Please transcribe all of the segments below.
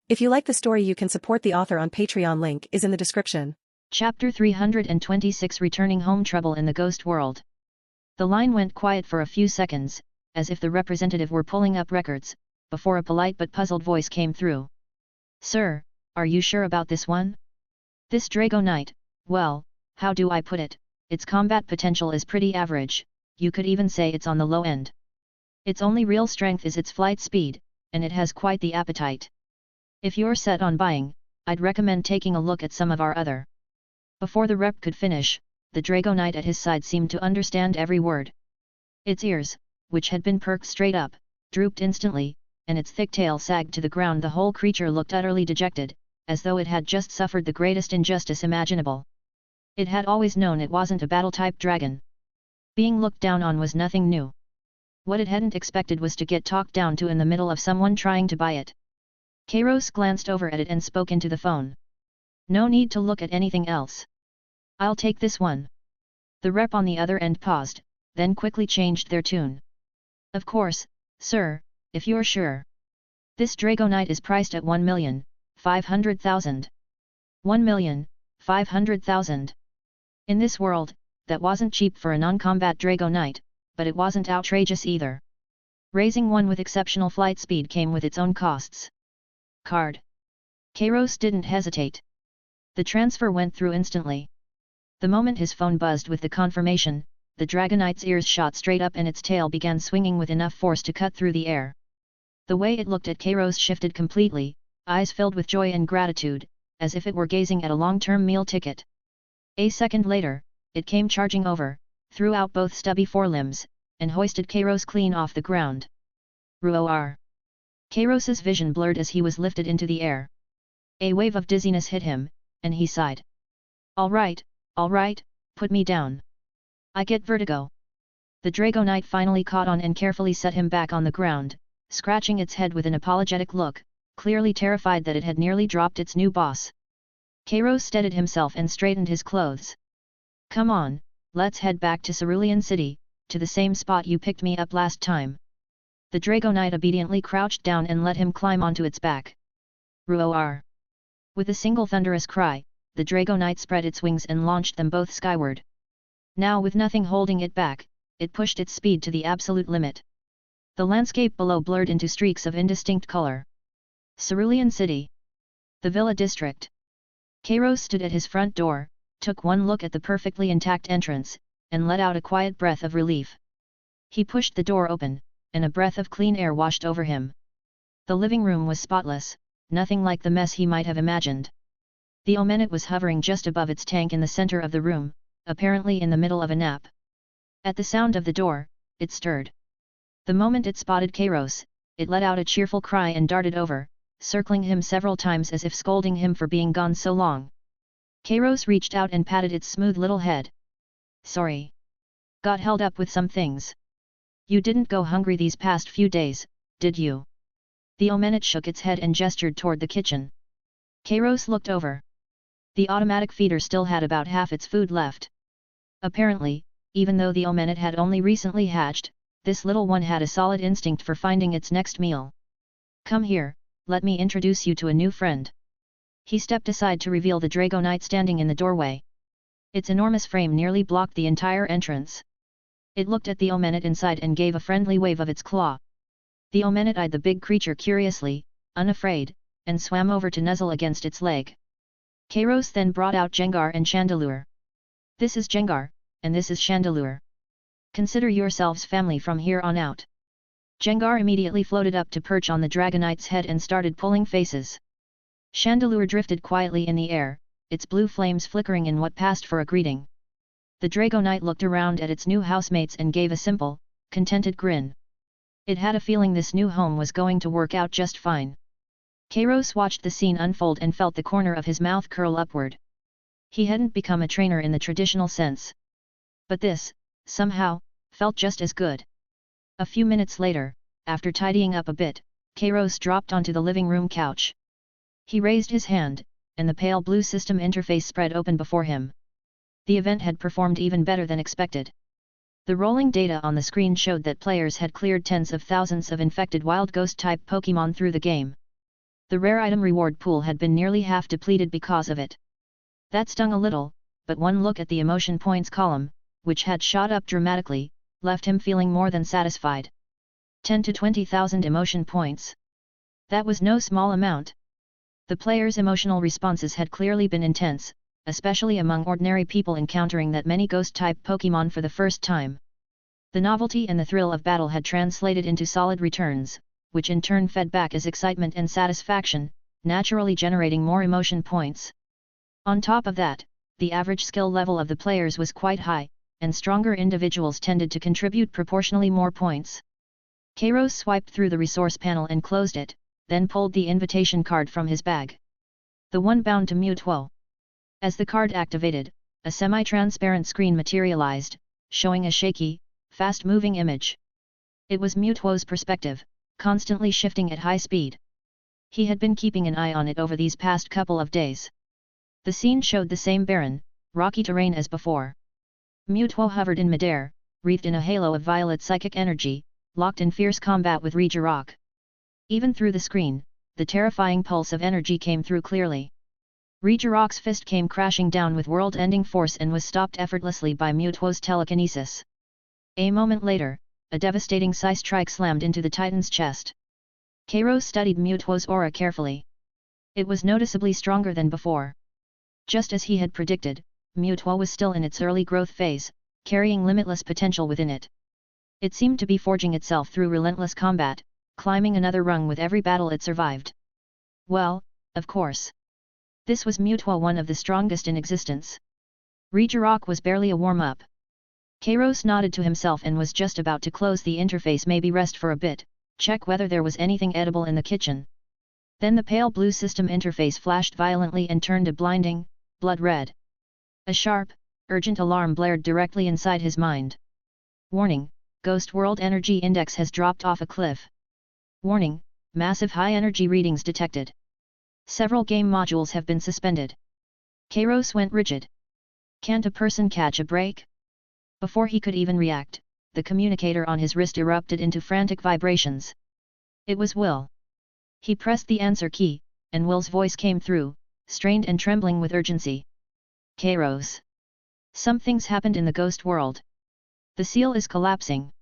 If you like the story, you can support the author on Patreon. Link is in the description. Chapter 326 Returning Home. Trouble in the Ghost World. The line went quiet for a few seconds, as if the representative were pulling up records, before a polite but puzzled voice came through. Sir, are you sure about this one? This Drago Knight, well, how do I put it, its combat potential is pretty average, you could even say it's on the low end. Its only real strength is its flight speed, and it has quite the appetite. If you're set on buying, I'd recommend taking a look at some of our other. Before the rep could finish, the Drago Knight at his side seemed to understand every word. Its ears, which had been perked straight up, drooped instantly, and its thick tail sagged to the ground. The whole creature looked utterly dejected, as though it had just suffered the greatest injustice imaginable. It had always known it wasn't a battle-type dragon. Being looked down on was nothing new. What it hadn't expected was to get talked down to in the middle of someone trying to buy it. Kairos glanced over at it and spoke into the phone. No need to look at anything else. I'll take this one. The rep on the other end paused, then quickly changed their tune. Of course, sir, if you're sure. This Drago Knight is priced at 1,500,000. 1,500,000. In this world, that wasn't cheap for a non-combat Drago Knight, but it wasn't outrageous either. Raising one with exceptional flight speed came with its own costs. Card. Kairos didn't hesitate. The transfer went through instantly. The moment his phone buzzed with the confirmation, the Dragonite's ears shot straight up and its tail began swinging with enough force to cut through the air. The way it looked at Kairos shifted completely, eyes filled with joy and gratitude, as if it were gazing at a long-term meal ticket. A second later, it came charging over, threw out both stubby forelimbs, and hoisted Kairos clean off the ground. Roar! Kairos's vision blurred as he was lifted into the air. A wave of dizziness hit him, and he sighed. All right, put me down. I get vertigo. The Drago Knight finally caught on and carefully set him back on the ground, scratching its head with an apologetic look, clearly terrified that it had nearly dropped its new boss. Kairos steadied himself and straightened his clothes. Come on, let's head back to Cerulean City, to the same spot you picked me up last time. The Drago Knight obediently crouched down and let him climb onto its back. Roar! With a single thunderous cry, the Drago Knight spread its wings and launched them both skyward. Now with nothing holding it back, it pushed its speed to the absolute limit. The landscape below blurred into streaks of indistinct color. Cerulean City. The Villa District. Kairos stood at his front door, took one look at the perfectly intact entrance, and let out a quiet breath of relief. He pushed the door open, and a breath of clean air washed over him. The living room was spotless, nothing like the mess he might have imagined. The Omenet was hovering just above its tank in the center of the room, apparently in the middle of a nap. At the sound of the door, it stirred. The moment it spotted Kairos, it let out a cheerful cry and darted over, circling him several times as if scolding him for being gone so long. Kairos reached out and patted its smooth little head. Sorry. Got held up with some things. You didn't go hungry these past few days, did you? The Omenet shook its head and gestured toward the kitchen. Kairos looked over. The automatic feeder still had about half its food left. Apparently, even though the Omenet had only recently hatched, this little one had a solid instinct for finding its next meal. Come here, let me introduce you to a new friend. He stepped aside to reveal the Drago Knight standing in the doorway. Its enormous frame nearly blocked the entire entrance. It looked at the Omenet inside and gave a friendly wave of its claw. The Omenet eyed the big creature curiously, unafraid, and swam over to nuzzle against its leg. Kairos then brought out Jengar and Chandelure. This is Jengar, and this is Chandelure. Consider yourselves family from here on out. Jengar immediately floated up to perch on the Dragonite's head and started pulling faces. Chandelure drifted quietly in the air, its blue flames flickering in what passed for a greeting. The Drago Knight looked around at its new housemates and gave a simple, contented grin. It had a feeling this new home was going to work out just fine. Kairos watched the scene unfold and felt the corner of his mouth curl upward. He hadn't become a trainer in the traditional sense. But this, somehow, felt just as good. A few minutes later, after tidying up a bit, Kairos dropped onto the living room couch. He raised his hand, and the pale blue system interface spread open before him. The event had performed even better than expected. The rolling data on the screen showed that players had cleared tens of thousands of infected wild ghost-type Pokémon through the game. The rare item reward pool had been nearly half depleted because of it. That stung a little, but one look at the emotion points column, which had shot up dramatically, left him feeling more than satisfied. 10 to 20,000 emotion points. That was no small amount. The players' emotional responses had clearly been intense, especially among ordinary people encountering that many ghost-type Pokémon for the first time. The novelty and the thrill of battle had translated into solid returns, which in turn fed back as excitement and satisfaction, naturally generating more emotion points. On top of that, the average skill level of the players was quite high, and stronger individuals tended to contribute proportionally more points. Kairos swiped through the resource panel and closed it, then pulled the invitation card from his bag. The one bound to Mewtwo. As the card activated, a semi-transparent screen materialized, showing a shaky, fast-moving image. It was Mewtwo's perspective, constantly shifting at high speed. He had been keeping an eye on it over these past couple of days. The scene showed the same barren, rocky terrain as before. Mewtwo hovered in midair, wreathed in a halo of violet psychic energy, locked in fierce combat with Regirock. Even through the screen, the terrifying pulse of energy came through clearly. Regirock's fist came crashing down with world-ending force and was stopped effortlessly by Mewtwo's telekinesis. A moment later, a devastating Psy-Strike slammed into the Titan's chest. Kairos studied Mewtwo's aura carefully. It was noticeably stronger than before. Just as he had predicted, Mewtwo was still in its early growth phase, carrying limitless potential within it. It seemed to be forging itself through relentless combat, climbing another rung with every battle it survived. Well, of course. This was Mewtwo, one of the strongest in existence. Regirock was barely a warm-up. Kairos nodded to himself and was just about to close the interface, maybe rest for a bit, check whether there was anything edible in the kitchen. Then the pale blue system interface flashed violently and turned a blinding, blood red. A sharp, urgent alarm blared directly inside his mind. Warning, Ghost World Energy Index has dropped off a cliff. Warning, massive high energy readings detected. Several game modules have been suspended. Kairos went rigid. Can't a person catch a break? Before he could even react, the communicator on his wrist erupted into frantic vibrations. It was Will. He pressed the answer key, and Will's voice came through, strained and trembling with urgency. Kairos. Something's happened in the ghost world. The seal is collapsing.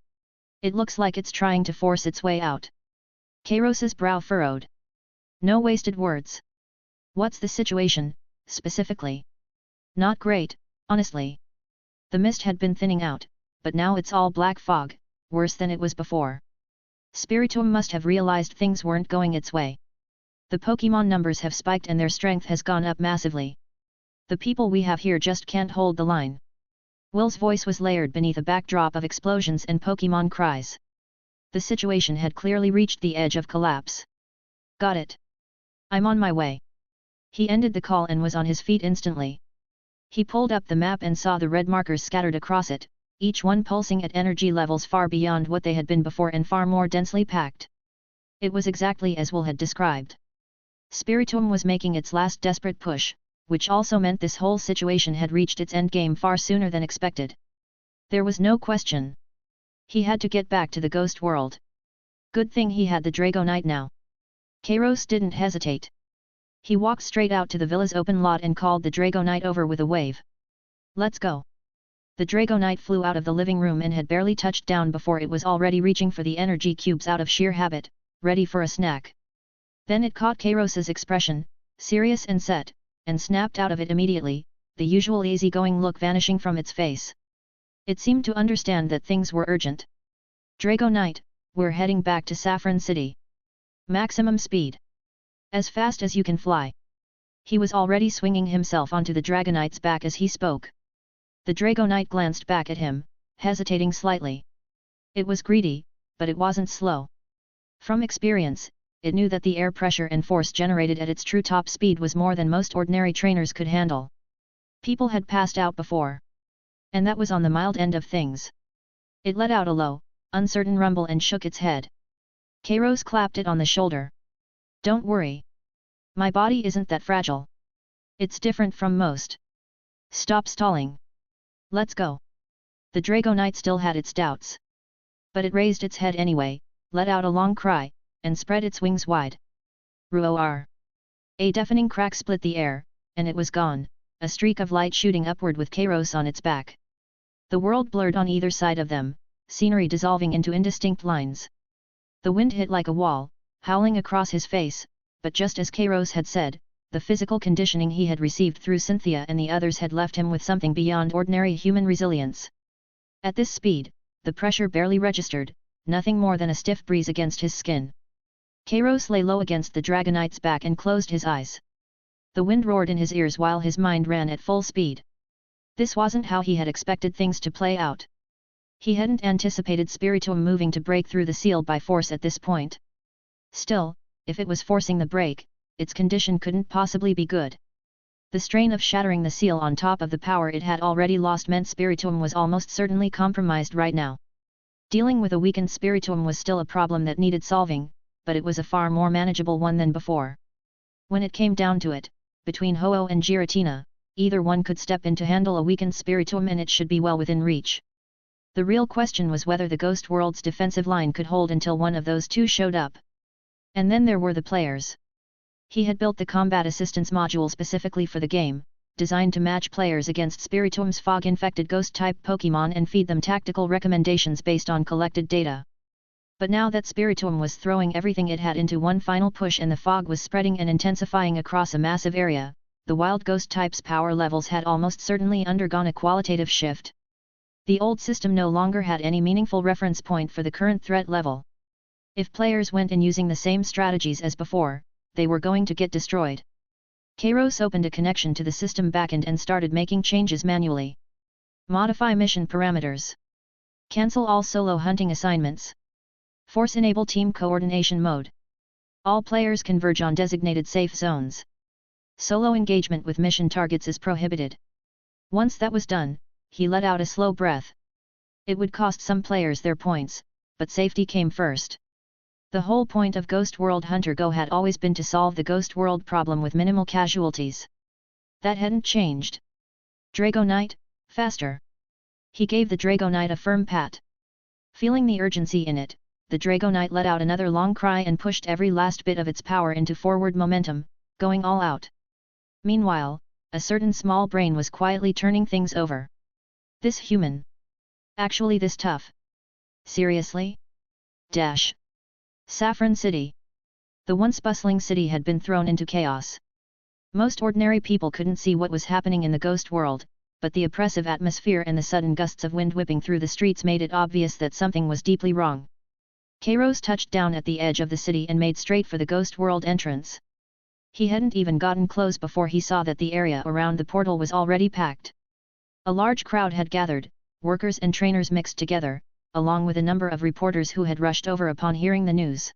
It looks like it's trying to force its way out. Kairos's brow furrowed. No wasted words. What's the situation, specifically? Not great, honestly. The mist had been thinning out, but now it's all black fog, worse than it was before. Spiritomb must have realized things weren't going its way. The Pokémon numbers have spiked and their strength has gone up massively. The people we have here just can't hold the line. Will's voice was layered beneath a backdrop of explosions and Pokémon cries. The situation had clearly reached the edge of collapse. Got it. I'm on my way. He ended the call and was on his feet instantly. He pulled up the map and saw the red markers scattered across it, each one pulsing at energy levels far beyond what they had been before and far more densely packed. It was exactly as Will had described. Spiritomb was making its last desperate push, which also meant this whole situation had reached its endgame far sooner than expected. There was no question. He had to get back to the ghost world. Good thing he had the Dragonite now. Kairos didn't hesitate. He walked straight out to the villa's open lot and called the Dragonite over with a wave. Let's go. The Dragonite flew out of the living room and had barely touched down before it was already reaching for the energy cubes out of sheer habit, ready for a snack. Then it caught Kairos's expression, serious and set, and snapped out of it immediately, the usual easygoing look vanishing from its face. It seemed to understand that things were urgent. Dragonite, we're heading back to Saffron City. Maximum speed. As fast as you can fly. He was already swinging himself onto the Dragonite's back as he spoke. The Dragonite glanced back at him, hesitating slightly. It was greedy, but it wasn't slow. From experience, it knew that the air pressure and force generated at its true top speed was more than most ordinary trainers could handle. People had passed out before. And that was on the mild end of things. It let out a low, uncertain rumble and shook its head. Kairos clapped it on the shoulder. Don't worry. My body isn't that fragile. It's different from most. Stop stalling. Let's go. The The Dragonite still had its doubts. But it raised its head anyway, let out a long cry, and spread its wings wide. Roar! A deafening crack split the air, and it was gone, a streak of light shooting upward with Kairos on its back. The world blurred on either side of them, scenery dissolving into indistinct lines. The wind hit like a wall, howling across his face, but just as Kairos had said, the physical conditioning he had received through Cynthia and the others had left him with something beyond ordinary human resilience. At this speed, the pressure barely registered, nothing more than a stiff breeze against his skin. Kairos lay low against the Dragonite's back and closed his eyes. The wind roared in his ears while his mind ran at full speed. This wasn't how he had expected things to play out. He hadn't anticipated Spiritomb moving to break through the seal by force at this point. Still, if it was forcing the break, its condition couldn't possibly be good. The strain of shattering the seal on top of the power it had already lost meant Spiritomb was almost certainly compromised right now. Dealing with a weakened Spiritomb was still a problem that needed solving, but it was a far more manageable one than before. When it came down to it, between Ho-Oh and Giratina, either one could step in to handle a weakened Spiritomb and it should be well within reach. The real question was whether the Ghost World's defensive line could hold until one of those two showed up. And then there were the players. He had built the combat assistance module specifically for the game, designed to match players against Spiritomb's fog-infected ghost-type Pokémon and feed them tactical recommendations based on collected data. But now that Spiritomb was throwing everything it had into one final push and the fog was spreading and intensifying across a massive area, the wild ghost type's power levels had almost certainly undergone a qualitative shift. The old system no longer had any meaningful reference point for the current threat level. If players went in using the same strategies as before, they were going to get destroyed. Kairos opened a connection to the system backend and started making changes manually. Modify mission parameters. Cancel all solo hunting assignments. Force enable team coordination mode. All players converge on designated safe zones. Solo engagement with mission targets is prohibited. Once that was done, he let out a slow breath. It would cost some players their points, but safety came first. The whole point of Ghost World Hunter Go had always been to solve the Ghost World problem with minimal casualties. That hadn't changed. Dragonite, faster! He gave the Dragonite a firm pat. Feeling the urgency in it, the Dragonite let out another long cry and pushed every last bit of its power into forward momentum, going all out. Meanwhile, a certain small brain was quietly turning things over. This human. Actually this tough. Seriously? Dash. Saffron City. The once bustling city had been thrown into chaos. Most ordinary people couldn't see what was happening in the ghost world, but the oppressive atmosphere and the sudden gusts of wind whipping through the streets made it obvious that something was deeply wrong. Kairos touched down at the edge of the city and made straight for the ghost world entrance. He hadn't even gotten close before he saw that the area around the portal was already packed. A large crowd had gathered, workers and trainers mixed together, along with a number of reporters who had rushed over upon hearing the news.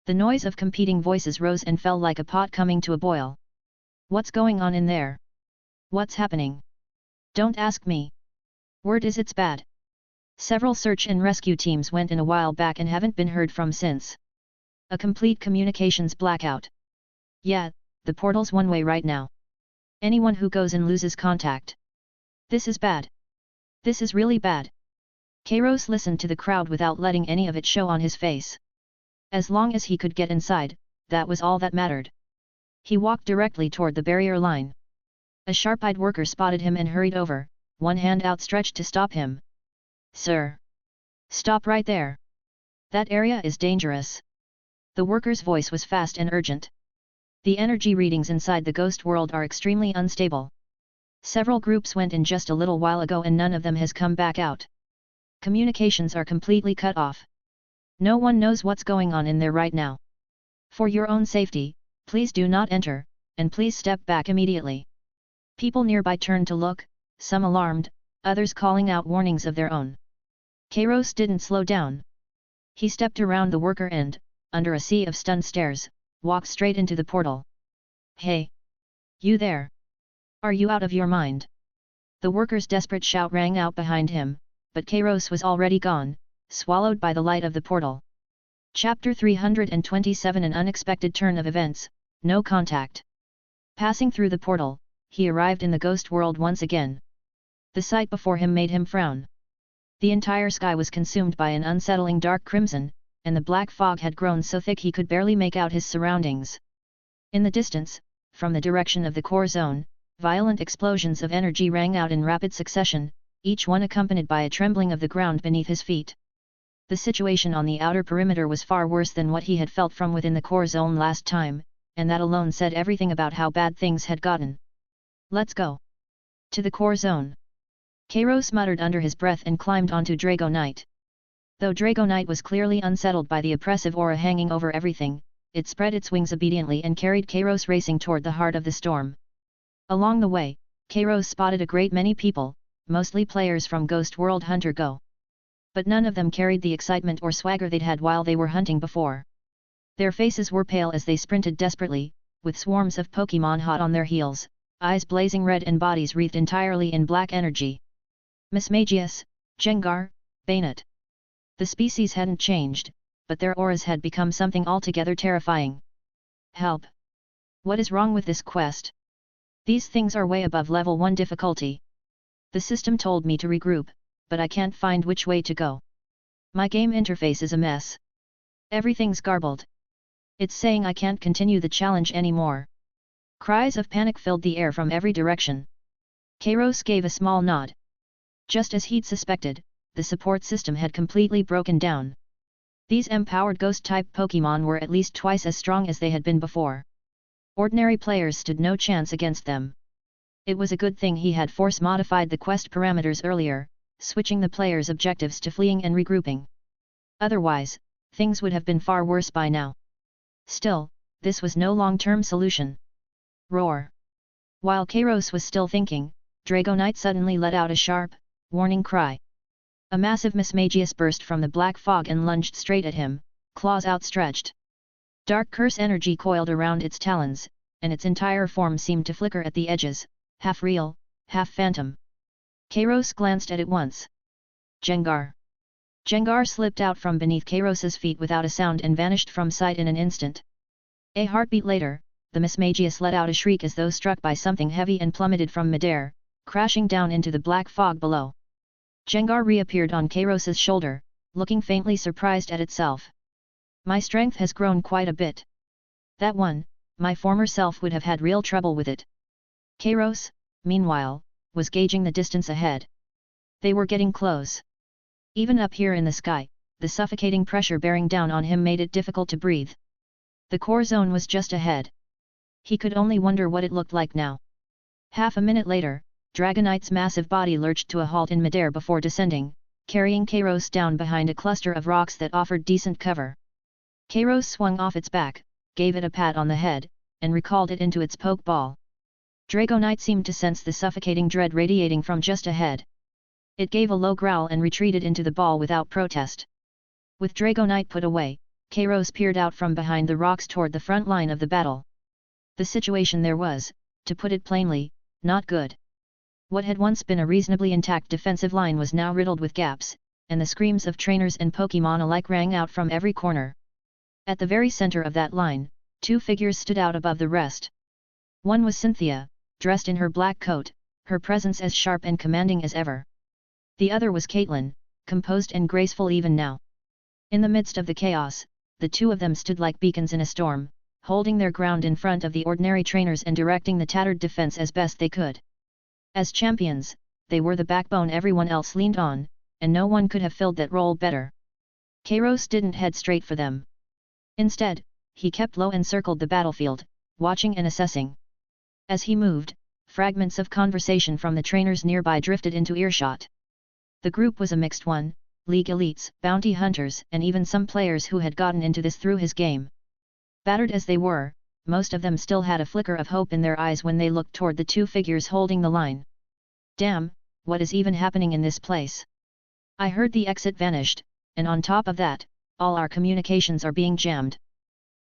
The noise of competing voices rose and fell like a pot coming to a boil. What's going on in there? What's happening? Don't ask me. Word is it's bad. Several search and rescue teams went in a while back and haven't been heard from since. A complete communications blackout. Yeah, the portal's one way right now. Anyone who goes in loses contact. This is bad. This is really bad. Kairos listened to the crowd without letting any of it show on his face. As long as he could get inside, that was all that mattered. He walked directly toward the barrier line. A sharp-eyed worker spotted him and hurried over, one hand outstretched to stop him. Sir! Stop right there! That area is dangerous. The worker's voice was fast and urgent. The energy readings inside the ghost world are extremely unstable. Several groups went in just a little while ago and none of them has come back out. Communications are completely cut off. No one knows what's going on in there right now. For your own safety, please do not enter, and please step back immediately. People nearby turned to look, some alarmed, others calling out warnings of their own. Kairos didn't slow down. He stepped around the worker and, under a sea of stunned stares, walked straight into the portal. Hey! You there! Are you out of your mind? The worker's desperate shout rang out behind him, but Kairos was already gone, swallowed by the light of the portal. Chapter 327 An unexpected turn of events, no contact. Passing through the portal, he arrived in the ghost world once again. The sight before him made him frown. The entire sky was consumed by an unsettling dark crimson, and the black fog had grown so thick he could barely make out his surroundings. In the distance, from the direction of the core zone, violent explosions of energy rang out in rapid succession, each one accompanied by a trembling of the ground beneath his feet. The situation on the outer perimeter was far worse than what he had felt from within the core zone last time, and that alone said everything about how bad things had gotten. Let's go to the core zone. Kairos muttered under his breath and climbed onto Dragonite. Though Dragonite was clearly unsettled by the oppressive aura hanging over everything, it spread its wings obediently and carried Kairos racing toward the heart of the storm. Along the way, Kairos spotted a great many people, mostly players from Ghost World Hunter Go. But none of them carried the excitement or swagger they'd had while they were hunting before. Their faces were pale as they sprinted desperately, with swarms of Pokémon hot on their heels, eyes blazing red and bodies wreathed entirely in black energy. Mismagius, Gengar, Bayonet. The species hadn't changed, but their auras had become something altogether terrifying. Help! What is wrong with this quest? These things are way above level 1 difficulty. The system told me to regroup, but I can't find which way to go. My game interface is a mess. Everything's garbled. It's saying I can't continue the challenge anymore. Cries of panic filled the air from every direction. Kairos gave a small nod. Just as he'd suspected, the support system had completely broken down. These empowered ghost-type Pokémon were at least twice as strong as they had been before. Ordinary players stood no chance against them. It was a good thing he had force-modified the quest parameters earlier, switching the players' objectives to fleeing and regrouping. Otherwise, things would have been far worse by now. Still, this was no long-term solution. Roar! While Kairos was still thinking, Dragonite suddenly let out a sharp, warning cry. A massive Mismagius burst from the black fog and lunged straight at him, claws outstretched. Dark curse energy coiled around its talons, and its entire form seemed to flicker at the edges, half real, half phantom. Kairos glanced at it once. Gengar! Gengar slipped out from beneath Kairos's feet without a sound and vanished from sight in an instant. A heartbeat later, the Mismagius let out a shriek as though struck by something heavy and plummeted from midair, crashing down into the black fog below. Gengar reappeared on Kairos's shoulder, looking faintly surprised at itself. My strength has grown quite a bit. That one, my former self would have had real trouble with it. Kairos, meanwhile, was gauging the distance ahead. They were getting close. Even up here in the sky, the suffocating pressure bearing down on him made it difficult to breathe. The core zone was just ahead. He could only wonder what it looked like now. Half a minute later, Dragonite's massive body lurched to a halt in midair before descending, carrying Kairos down behind a cluster of rocks that offered decent cover. Kairos swung off its back, gave it a pat on the head, and recalled it into its pokeball. Dragonite seemed to sense the suffocating dread radiating from just ahead. It gave a low growl and retreated into the ball without protest. With Dragonite put away, Kairos peered out from behind the rocks toward the front line of the battle. The situation there was, to put it plainly, not good. What had once been a reasonably intact defensive line was now riddled with gaps, and the screams of trainers and Pokémon alike rang out from every corner. At the very center of that line, two figures stood out above the rest. One was Cynthia, dressed in her black coat, her presence as sharp and commanding as ever. The other was Caitlin, composed and graceful even now. In the midst of the chaos, the two of them stood like beacons in a storm, holding their ground in front of the ordinary trainers and directing the tattered defense as best they could. As champions, they were the backbone everyone else leaned on, and no one could have filled that role better. Kairos didn't head straight for them. Instead, he kept low and circled the battlefield, watching and assessing. As he moved, fragments of conversation from the trainers nearby drifted into earshot. The group was a mixed one, league elites, bounty hunters, and even some players who had gotten into this through his game. Battered as they were, most of them still had a flicker of hope in their eyes when they looked toward the two figures holding the line. Damn, what is even happening in this place? I heard the exit vanished, and on top of that, all our communications are being jammed.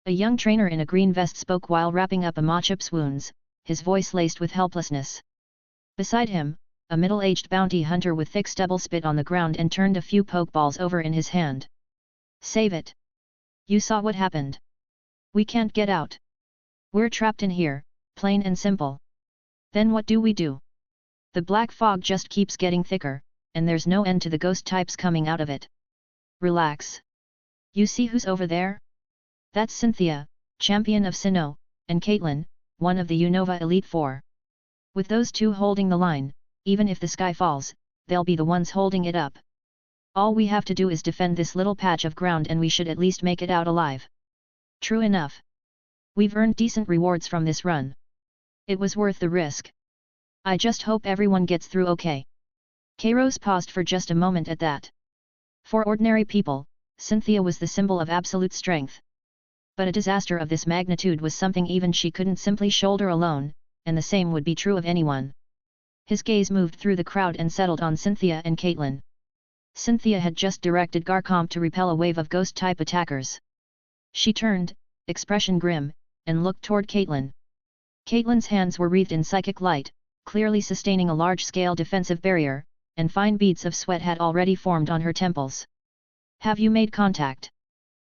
A young trainer in a green vest spoke while wrapping up a Machop's wounds, his voice laced with helplessness. Beside him, a middle-aged bounty hunter with thick stubble spit on the ground and turned a few pokeballs over in his hand. Save it! You saw what happened. We can't get out. We're trapped in here, plain and simple. Then what do we do? The black fog just keeps getting thicker, and there's no end to the ghost types coming out of it. Relax. You see who's over there? That's Cynthia, champion of Sinnoh, and Caitlin, one of the Unova Elite Four. With those two holding the line, even if the sky falls, they'll be the ones holding it up. All we have to do is defend this little patch of ground and we should at least make it out alive. True enough. We've earned decent rewards from this run. It was worth the risk. I just hope everyone gets through okay. Kairos paused for just a moment at that. For ordinary people, Cynthia was the symbol of absolute strength. But a disaster of this magnitude was something even she couldn't simply shoulder alone, and the same would be true of anyone. His gaze moved through the crowd and settled on Cynthia and Caitlin. Cynthia had just directed Garcomp to repel a wave of ghost-type attackers. She turned, expression grim, and looked toward Caitlin. Caitlin's hands were wreathed in psychic light, clearly sustaining a large-scale defensive barrier, and fine beads of sweat had already formed on her temples. Have you made contact?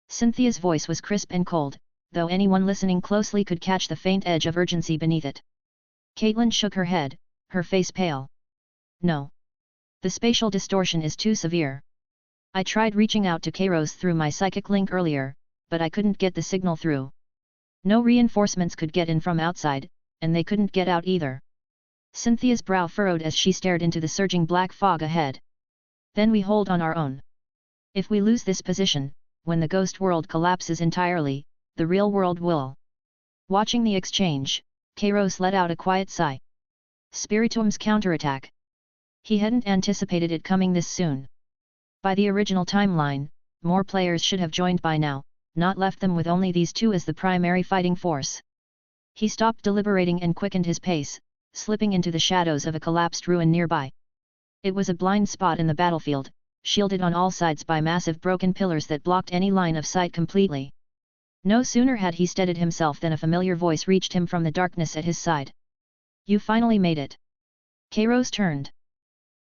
Cynthia's voice was crisp and cold, though anyone listening closely could catch the faint edge of urgency beneath it. Caitlin shook her head, her face pale. No. The spatial distortion is too severe. I tried reaching out to Kairos through my psychic link earlier, but I couldn't get the signal through. No reinforcements could get in from outside, and they couldn't get out either. Cynthia's brow furrowed as she stared into the surging black fog ahead. Then we hold on our own. If we lose this position, when the ghost world collapses entirely, the real world will. Watching the exchange, Kairos let out a quiet sigh. Spiritom's counterattack. He hadn't anticipated it coming this soon. By the original timeline, more players should have joined by now, not left them with only these two as the primary fighting force. He stopped deliberating and quickened his pace, slipping into the shadows of a collapsed ruin nearby. It was a blind spot in the battlefield, shielded on all sides by massive broken pillars that blocked any line of sight completely. No sooner had he steadied himself than a familiar voice reached him from the darkness at his side. You finally made it. Kairos turned.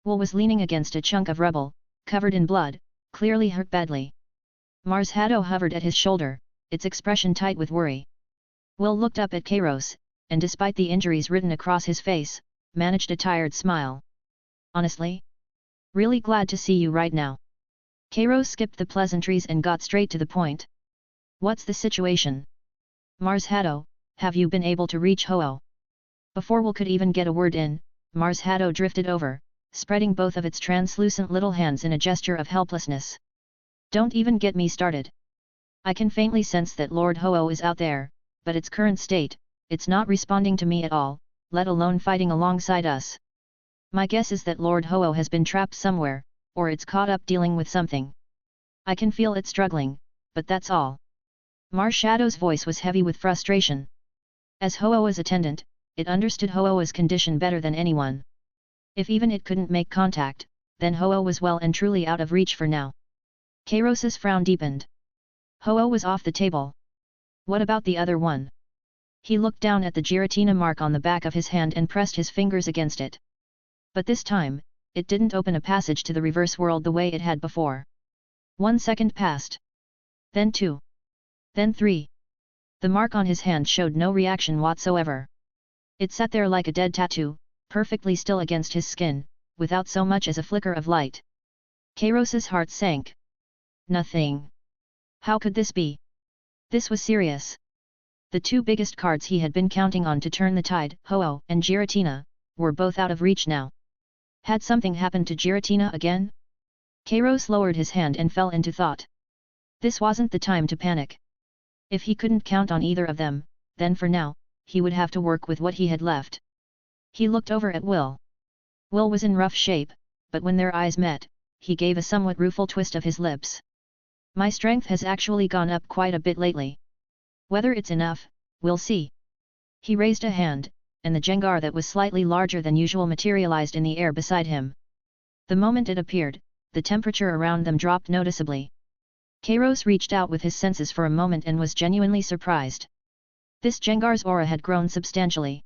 Will was leaning against a chunk of rubble, covered in blood, clearly hurt badly. Mars Haddo hovered at his shoulder, its expression tight with worry. Will looked up at Kairos, and despite the injuries written across his face, managed a tired smile. Honestly? Really glad to see you right now. Kairos skipped the pleasantries and got straight to the point. What's the situation? Mars Haddo, have you been able to reach Ho-Oh? Before Will could even get a word in, Mars Haddo drifted over, spreading both of its translucent little hands in a gesture of helplessness. Don't even get me started. I can faintly sense that Lord Ho-Oh is out there, but its current state, it's not responding to me at all, let alone fighting alongside us. My guess is that Lord Ho-Oh has been trapped somewhere, or it's caught up dealing with something. I can feel it struggling, but that's all. Mars Shadow's voice was heavy with frustration. As Ho-Oh's attendant, it understood Ho-Oh's condition better than anyone. If even it couldn't make contact, then Ho-Oh was well and truly out of reach for now. Kairos's frown deepened. Ho-Oh was off the table. What about the other one? He looked down at the Giratina mark on the back of his hand and pressed his fingers against it. But this time, it didn't open a passage to the reverse world the way it had before. 1 second passed. Then 2. Then 3. The mark on his hand showed no reaction whatsoever. It sat there like a dead tattoo, perfectly still against his skin, without so much as a flicker of light. Kairos's heart sank. Nothing. How could this be? This was serious. The two biggest cards he had been counting on to turn the tide, Ho-Oh and Giratina, were both out of reach now. Had something happened to Giratina again? Kairos lowered his hand and fell into thought. This wasn't the time to panic. If he couldn't count on either of them, then for now, he would have to work with what he had left. He looked over at Will. Will was in rough shape, but when their eyes met, he gave a somewhat rueful twist of his lips. My strength has actually gone up quite a bit lately. Whether it's enough, we'll see. He raised a hand, and the Jengar that was slightly larger than usual materialized in the air beside him. The moment it appeared, the temperature around them dropped noticeably. Kairos reached out with his senses for a moment and was genuinely surprised. This Jengar's aura had grown substantially.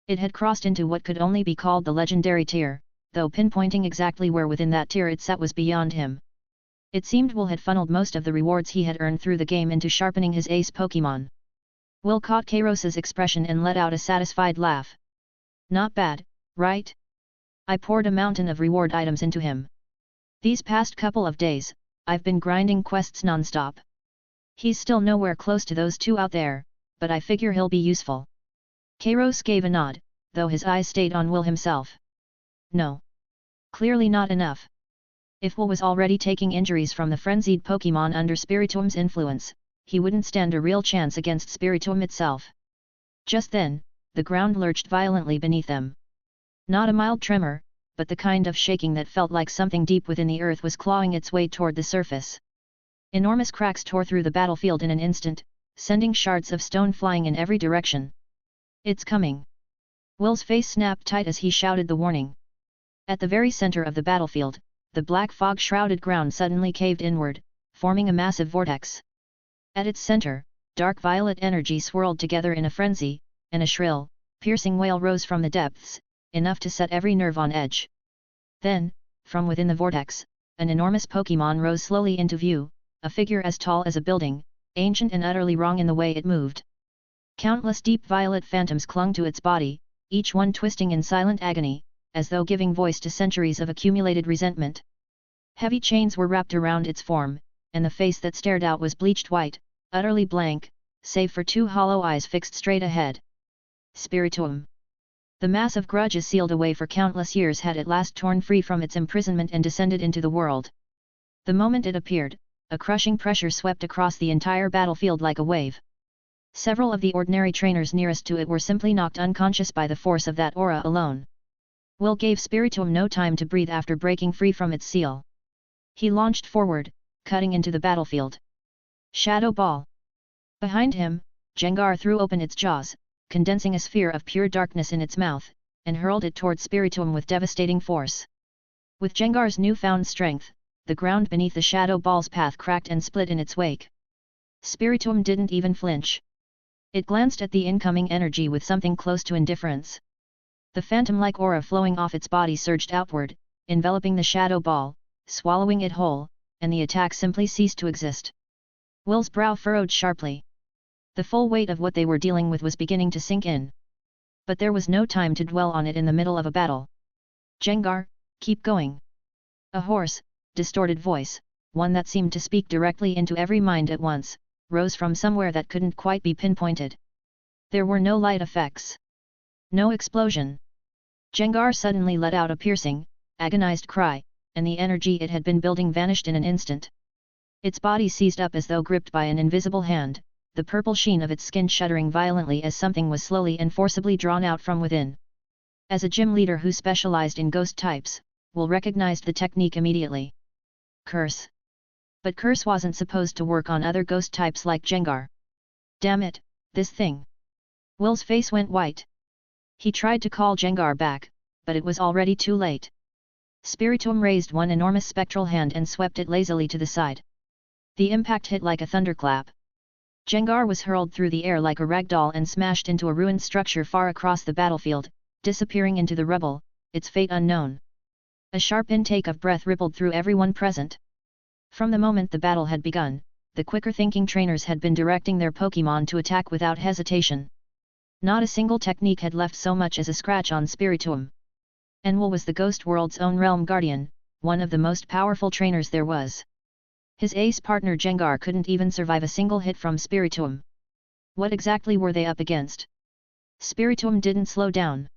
It had crossed into what could only be called the legendary tier, though pinpointing exactly where within that tier it sat was beyond him. It seemed Will had funneled most of the rewards he had earned through the game into sharpening his ace Pokémon. Will caught Kairos's expression and let out a satisfied laugh. Not bad, right? I poured a mountain of reward items into him. These past couple of days, I've been grinding quests non-stop. He's still nowhere close to those two out there, but I figure he'll be useful. Kairos gave a nod, though his eyes stayed on Will himself. No. Clearly not enough. If Will was already taking injuries from the frenzied Pokémon under Spiritom's influence, he wouldn't stand a real chance against Spiritom itself. Just then, the ground lurched violently beneath them. Not a mild tremor, but the kind of shaking that felt like something deep within the earth was clawing its way toward the surface. Enormous cracks tore through the battlefield in an instant, sending shards of stone flying in every direction. It's coming! Will's face snapped tight as he shouted the warning. At the very center of the battlefield, the black fog-shrouded ground suddenly caved inward, forming a massive vortex. At its center, dark violet energy swirled together in a frenzy, and a shrill, piercing wail rose from the depths, enough to set every nerve on edge. Then, from within the vortex, an enormous Pokémon rose slowly into view, a figure as tall as a building, ancient and utterly wrong in the way it moved. Countless deep violet phantoms clung to its body, each one twisting in silent agony, as though giving voice to centuries of accumulated resentment. Heavy chains were wrapped around its form, and the face that stared out was bleached white, utterly blank, save for two hollow eyes fixed straight ahead. Spiritomb. The mass of grudges sealed away for countless years had at last torn free from its imprisonment and descended into the world. The moment it appeared, a crushing pressure swept across the entire battlefield like a wave. Several of the ordinary trainers nearest to it were simply knocked unconscious by the force of that aura alone. Will gave Spiritomb no time to breathe after breaking free from its seal. He launched forward, cutting into the battlefield. Shadow Ball. Behind him, Gengar threw open its jaws, condensing a sphere of pure darkness in its mouth, and hurled it toward Spiritomb with devastating force. With Gengar's newfound strength, the ground beneath the Shadow Ball's path cracked and split in its wake. Spiritomb didn't even flinch. It glanced at the incoming energy with something close to indifference. The phantom-like aura flowing off its body surged outward, enveloping the Shadow Ball, swallowing it whole, and the attack simply ceased to exist. Will's brow furrowed sharply. The full weight of what they were dealing with was beginning to sink in. But there was no time to dwell on it in the middle of a battle. Gengar, keep going. A hoarse, distorted voice, one that seemed to speak directly into every mind at once, rose from somewhere that couldn't quite be pinpointed. There were no light effects. No explosion. Gengar suddenly let out a piercing, agonized cry, and the energy it had been building vanished in an instant. Its body seized up as though gripped by an invisible hand, the purple sheen of its skin shuddering violently as something was slowly and forcibly drawn out from within. As a gym leader who specialized in ghost types, Will recognized the technique immediately. Curse. But Curse wasn't supposed to work on other ghost types like Gengar. Damn it, this thing. Will's face went white. He tried to call Gengar back, but it was already too late. Spiritomb raised one enormous spectral hand and swept it lazily to the side. The impact hit like a thunderclap. Gengar was hurled through the air like a ragdoll and smashed into a ruined structure far across the battlefield, disappearing into the rubble, its fate unknown. A sharp intake of breath rippled through everyone present. From the moment the battle had begun, the quicker-thinking trainers had been directing their Pokémon to attack without hesitation. Not a single technique had left so much as a scratch on Spiritomb. And Will was the Ghost World's own realm guardian, one of the most powerful trainers there was. His ace partner Gengar couldn't even survive a single hit from Spiritomb. What exactly were they up against? Spiritomb didn't slow down.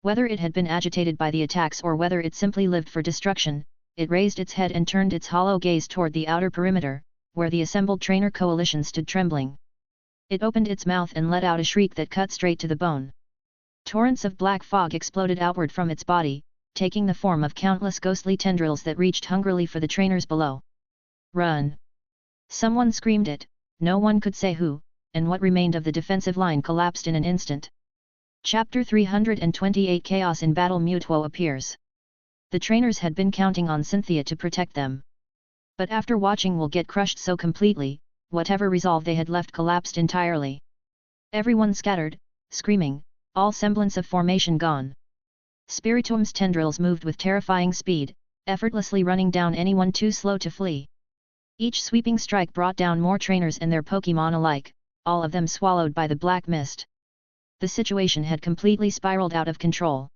Whether it had been agitated by the attacks or whether it simply lived for destruction, it raised its head and turned its hollow gaze toward the outer perimeter, where the assembled trainer coalition stood trembling. It opened its mouth and let out a shriek that cut straight to the bone. Torrents of black fog exploded outward from its body, taking the form of countless ghostly tendrils that reached hungrily for the trainers below. Run! Someone screamed it, no one could say who, and what remained of the defensive line collapsed in an instant. Chapter 328 Chaos in Battle Mutuo appears. The trainers had been counting on Cynthia to protect them. But after watching Will get crushed so completely, whatever resolve they had left collapsed entirely. Everyone scattered, screaming, all semblance of formation gone. Spiritomb's tendrils moved with terrifying speed, effortlessly running down anyone too slow to flee. Each sweeping strike brought down more trainers and their Pokémon alike, all of them swallowed by the black mist. The situation had completely spiraled out of control.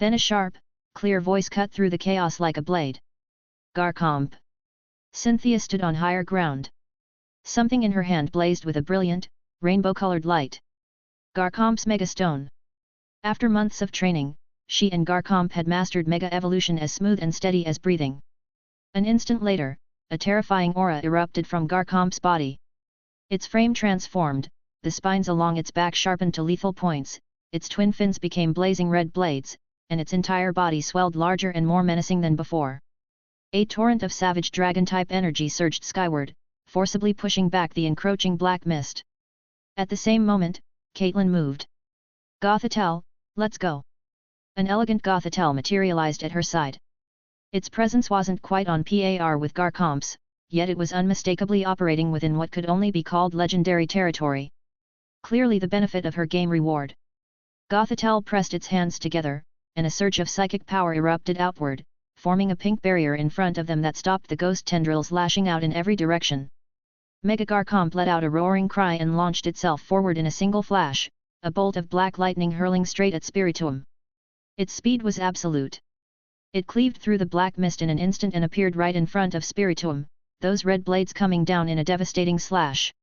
Then a sharp, clear voice cut through the chaos like a blade. Garchomp. Cynthia stood on higher ground. Something in her hand blazed with a brilliant, rainbow-colored light. Garchomp's Mega Stone. After months of training, she and Garchomp had mastered Mega Evolution as smooth and steady as breathing. An instant later, a terrifying aura erupted from Garchomp's body. Its frame transformed, the spines along its back sharpened to lethal points, its twin fins became blazing red blades, and its entire body swelled larger and more menacing than before. A torrent of savage dragon-type energy surged skyward, forcibly pushing back the encroaching black mist. At the same moment, Caitlin moved. Gothitelle, let's go. An elegant Gothitelle materialized at her side. Its presence wasn't quite on par with Garchomp's, yet it was unmistakably operating within what could only be called legendary territory. Clearly the benefit of her game reward. Gothitelle pressed its hands together, and a surge of psychic power erupted outward, forming a pink barrier in front of them that stopped the ghost tendrils lashing out in every direction. Mega Garchomp let out a roaring cry and launched itself forward in a single flash, a bolt of black lightning hurling straight at Spiritomb. Its speed was absolute. It cleaved through the black mist in an instant and appeared right in front of Spiritomb, those red blades coming down in a devastating slash.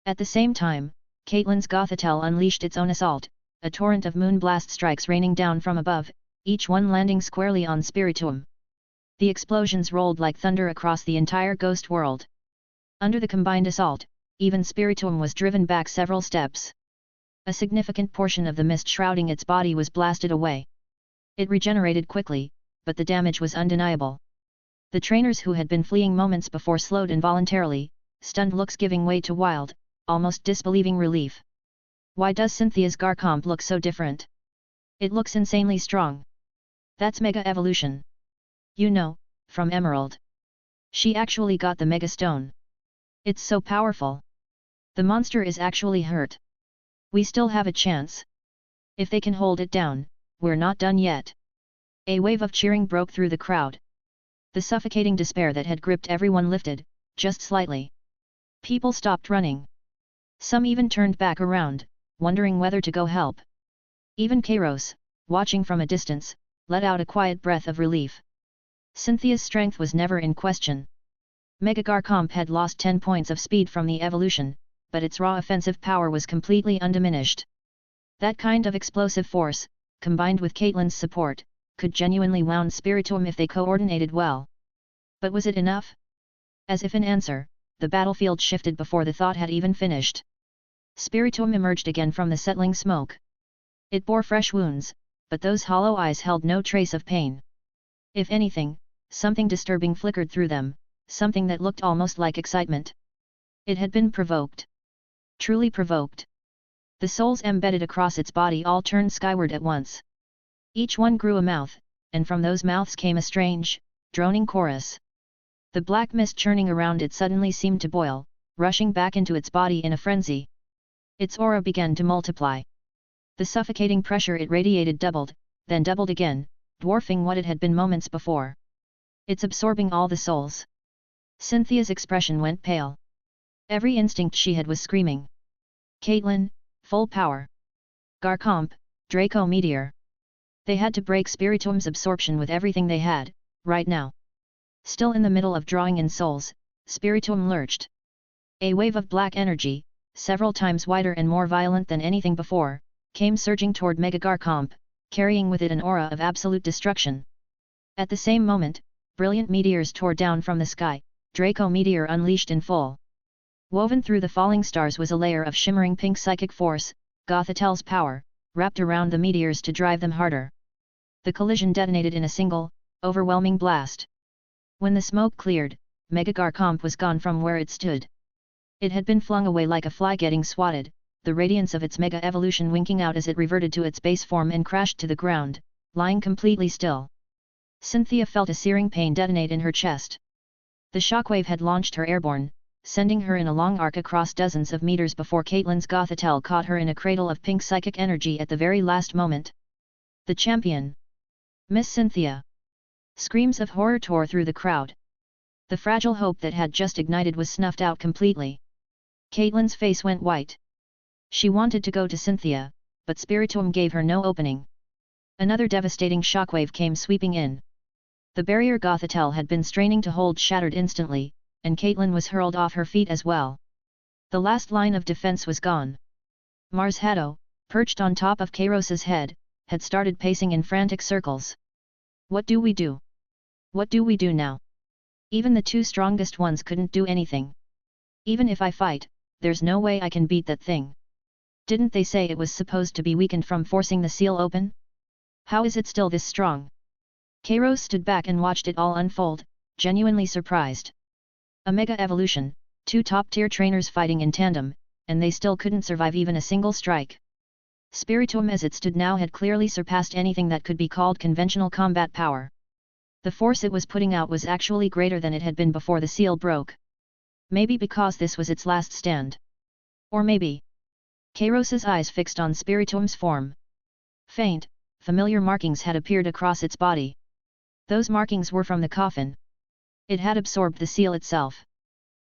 At the same time, Caitlin's Gothitelle unleashed its own assault, a torrent of moonblast strikes raining down from above, each one landing squarely on Spiritomb. The explosions rolled like thunder across the entire ghost world. Under the combined assault, even Spiritomb was driven back several steps. A significant portion of the mist shrouding its body was blasted away. It regenerated quickly, but the damage was undeniable. The trainers who had been fleeing moments before slowed involuntarily, stunned looks giving way to wild, almost disbelieving relief. Why does Cynthia's Garchomp look so different? It looks insanely strong. That's Mega Evolution. You know, from Emerald. She actually got the Mega Stone. It's so powerful. The monster is actually hurt. We still have a chance. If they can hold it down, we're not done yet. A wave of cheering broke through the crowd. The suffocating despair that had gripped everyone lifted, just slightly. People stopped running. Some even turned back around, wondering whether to go help. Even Kairos, watching from a distance, let out a quiet breath of relief. Cynthia's strength was never in question. Mega Garchomp had lost 10 points of speed from the evolution, but its raw offensive power was completely undiminished. That kind of explosive force, combined with Caitlin's support, could genuinely wound Spiritomb if they coordinated well. But was it enough? As if in answer, the battlefield shifted before the thought had even finished. Spiritomb emerged again from the settling smoke. It bore fresh wounds, but those hollow eyes held no trace of pain. If anything, something disturbing flickered through them, something that looked almost like excitement. It had been provoked. Truly provoked. The souls embedded across its body all turned skyward at once. Each one grew a mouth, and from those mouths came a strange, droning chorus. The black mist churning around it suddenly seemed to boil, rushing back into its body in a frenzy. Its aura began to multiply. The suffocating pressure it radiated doubled, then doubled again, dwarfing what it had been moments before. It's absorbing all the souls. Cynthia's expression went pale. Every instinct she had was screaming. Caitlin, full power. Garchomp, Draco Meteor. They had to break Spiritomb's absorption with everything they had, right now. Still in the middle of drawing in souls, Spiritomb lurched. A wave of black energy, several times wider and more violent than anything before, came surging toward Mega Garchomp, carrying with it an aura of absolute destruction. At the same moment, brilliant meteors tore down from the sky, Draco Meteor unleashed in full. Woven through the falling stars was a layer of shimmering pink psychic force, Gothitelle's power, wrapped around the meteors to drive them harder. The collision detonated in a single, overwhelming blast. When the smoke cleared, Mega Garchomp was gone from where it stood. It had been flung away like a fly getting swatted, the radiance of its Mega Evolution winking out as it reverted to its base form and crashed to the ground, lying completely still. Cynthia felt a searing pain detonate in her chest. The shockwave had launched her airborne, sending her in a long arc across dozens of meters before Caitlin's Gothitelle caught her in a cradle of pink psychic energy at the very last moment. The champion! Miss Cynthia! Screams of horror tore through the crowd. The fragile hope that had just ignited was snuffed out completely. Caitlin's face went white. She wanted to go to Cynthia, but Spiritomb gave her no opening. Another devastating shockwave came sweeping in. The barrier Gothitelle had been straining to hold shattered instantly, and Caitlin was hurled off her feet as well. The last line of defense was gone. Mars Haddo, perched on top of Kairos's head, had started pacing in frantic circles. What do we do? What do we do now? Even the two strongest ones couldn't do anything. Even if I fight, there's no way I can beat that thing. Didn't they say it was supposed to be weakened from forcing the seal open? How is it still this strong? Kairos stood back and watched it all unfold, genuinely surprised. A mega evolution, two top-tier trainers fighting in tandem, and they still couldn't survive even a single strike. Spiritomb as it stood now had clearly surpassed anything that could be called conventional combat power. The force it was putting out was actually greater than it had been before the seal broke. Maybe because this was its last stand. Or maybe. Kairos's eyes fixed on Spiritomb's form. Faint, familiar markings had appeared across its body. Those markings were from the coffin. It had absorbed the seal itself.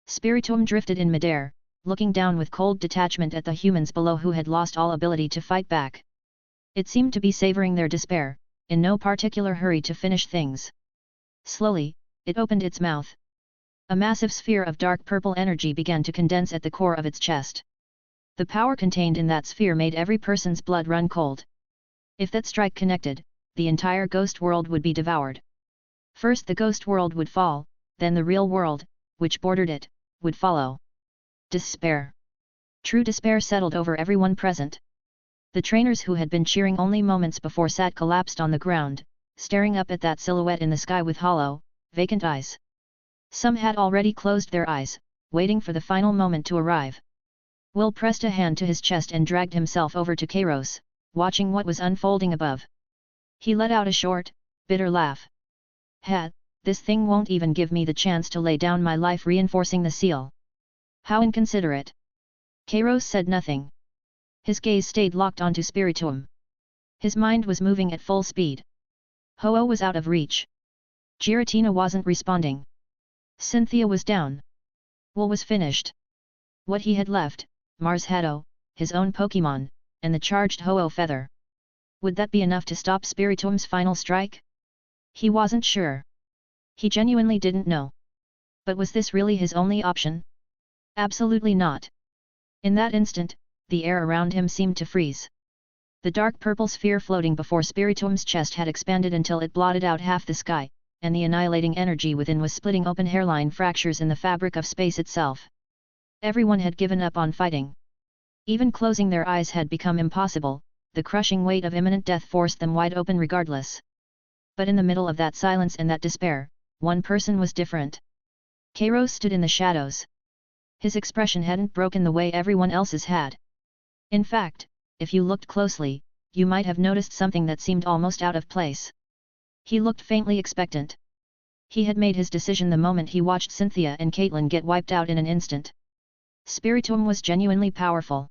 Spiritomb drifted in midair, looking down with cold detachment at the humans below who had lost all ability to fight back. It seemed to be savoring their despair, in no particular hurry to finish things. Slowly, it opened its mouth. A massive sphere of dark purple energy began to condense at the core of its chest. The power contained in that sphere made every person's blood run cold. If that strike connected, the entire ghost world would be devoured. First the ghost world would fall, then the real world, which bordered it, would follow. Despair. True despair settled over everyone present. The trainers who had been cheering only moments before sat collapsed on the ground, staring up at that silhouette in the sky with hollow, vacant eyes. Some had already closed their eyes, waiting for the final moment to arrive. Will pressed a hand to his chest and dragged himself over to Kairos, watching what was unfolding above. He let out a short, bitter laugh. This thing won't even give me the chance to lay down my life reinforcing the seal. How inconsiderate. Kairos said nothing. His gaze stayed locked onto Spiritomb. His mind was moving at full speed. Ho-Oh was out of reach. Giratina wasn't responding. Cynthia was down. Will was finished. What he had left, Mars Haddo, his own Pokémon, and the charged Ho-Oh feather. Would that be enough to stop Spiritomb's final strike? He wasn't sure. He genuinely didn't know. But was this really his only option? Absolutely not. In that instant, the air around him seemed to freeze. The dark purple sphere floating before Spiritomb's chest had expanded until it blotted out half the sky, and the annihilating energy within was splitting open hairline fractures in the fabric of space itself. Everyone had given up on fighting. Even closing their eyes had become impossible, the crushing weight of imminent death forced them wide open regardless. But in the middle of that silence and that despair, one person was different. Kairos stood in the shadows. His expression hadn't broken the way everyone else's had. In fact, if you looked closely, you might have noticed something that seemed almost out of place. He looked faintly expectant. He had made his decision the moment he watched Cynthia and Caitlin get wiped out in an instant. Spiritomb was genuinely powerful.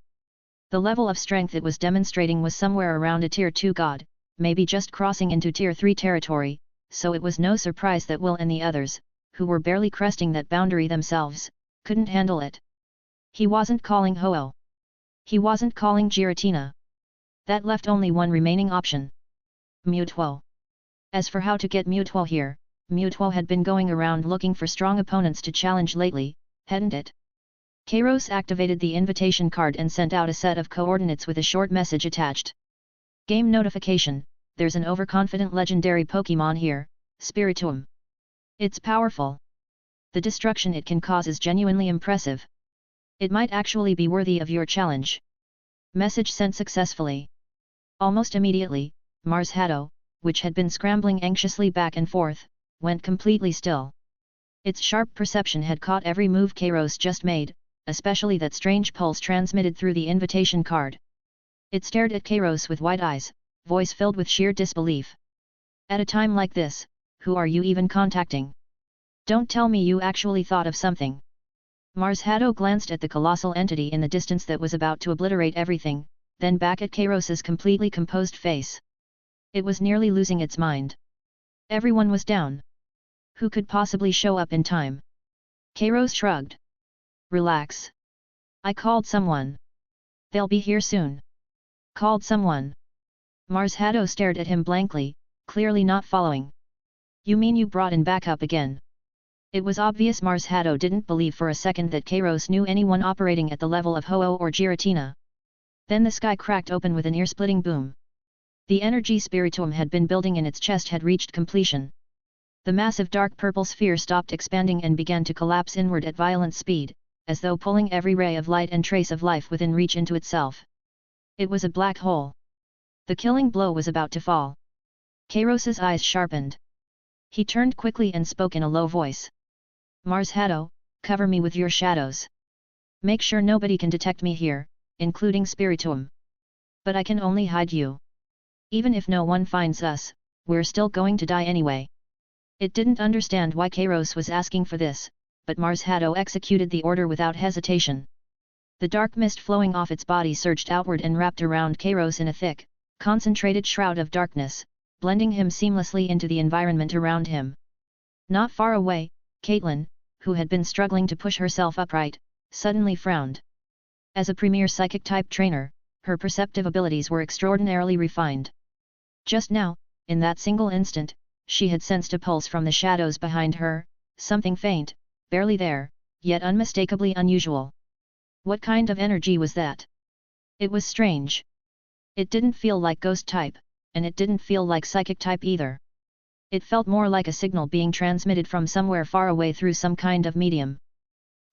The level of strength it was demonstrating was somewhere around a Tier 2 god, maybe just crossing into Tier 3 territory, so it was no surprise that Will and the others, who were barely cresting that boundary themselves, couldn't handle it. He wasn't calling Ho-Oh. He wasn't calling Giratina. That left only one remaining option. Mutwo. As for how to get Mutwo here, Mutwo had been going around looking for strong opponents to challenge lately, hadn't it? Kairos activated the invitation card and sent out a set of coordinates with a short message attached. Game notification, there's an overconfident legendary Pokémon here, Spiritomb. It's powerful. The destruction it can cause is genuinely impressive. It might actually be worthy of your challenge. Message sent successfully. Almost immediately, Mars Haddo, which had been scrambling anxiously back and forth, went completely still. Its sharp perception had caught every move Kairos just made, especially that strange pulse transmitted through the invitation card. It stared at Kairos with wide eyes, voice filled with sheer disbelief. At a time like this, who are you even contacting? Don't tell me you actually thought of something. Mars Haddo glanced at the colossal entity in the distance that was about to obliterate everything, then back at Kairos's completely composed face. It was nearly losing its mind. Everyone was down. Who could possibly show up in time? Kairos shrugged. Relax. I called someone. They'll be here soon. Called someone. Mars Haddo stared at him blankly, clearly not following. You mean you brought in backup again? It was obvious Mars Haddo didn't believe for a second that Kairos knew anyone operating at the level of Ho-Oh or Giratina. Then the sky cracked open with an ear-splitting boom. The energy spiritomb had been building in its chest had reached completion. The massive dark purple sphere stopped expanding and began to collapse inward at violent speed, as though pulling every ray of light and trace of life within reach into itself. It was a black hole. The killing blow was about to fall. Kairos's eyes sharpened. He turned quickly and spoke in a low voice. Mars Haddo, cover me with your shadows. Make sure nobody can detect me here, including Spiritomb. But I can only hide you. Even if no one finds us, we're still going to die anyway. It didn't understand why Kairos was asking for this, but Mars Haddo executed the order without hesitation. The dark mist flowing off its body surged outward and wrapped around Kairos in a thick, concentrated shroud of darkness, blending him seamlessly into the environment around him. Not far away, Caitlin, who had been struggling to push herself upright, suddenly frowned. As a premier psychic-type trainer, her perceptive abilities were extraordinarily refined. Just now, in that single instant, she had sensed a pulse from the shadows behind her, something faint, barely there, yet unmistakably unusual. What kind of energy was that? It was strange. It didn't feel like ghost-type, and it didn't feel like psychic-type either. It felt more like a signal being transmitted from somewhere far away through some kind of medium.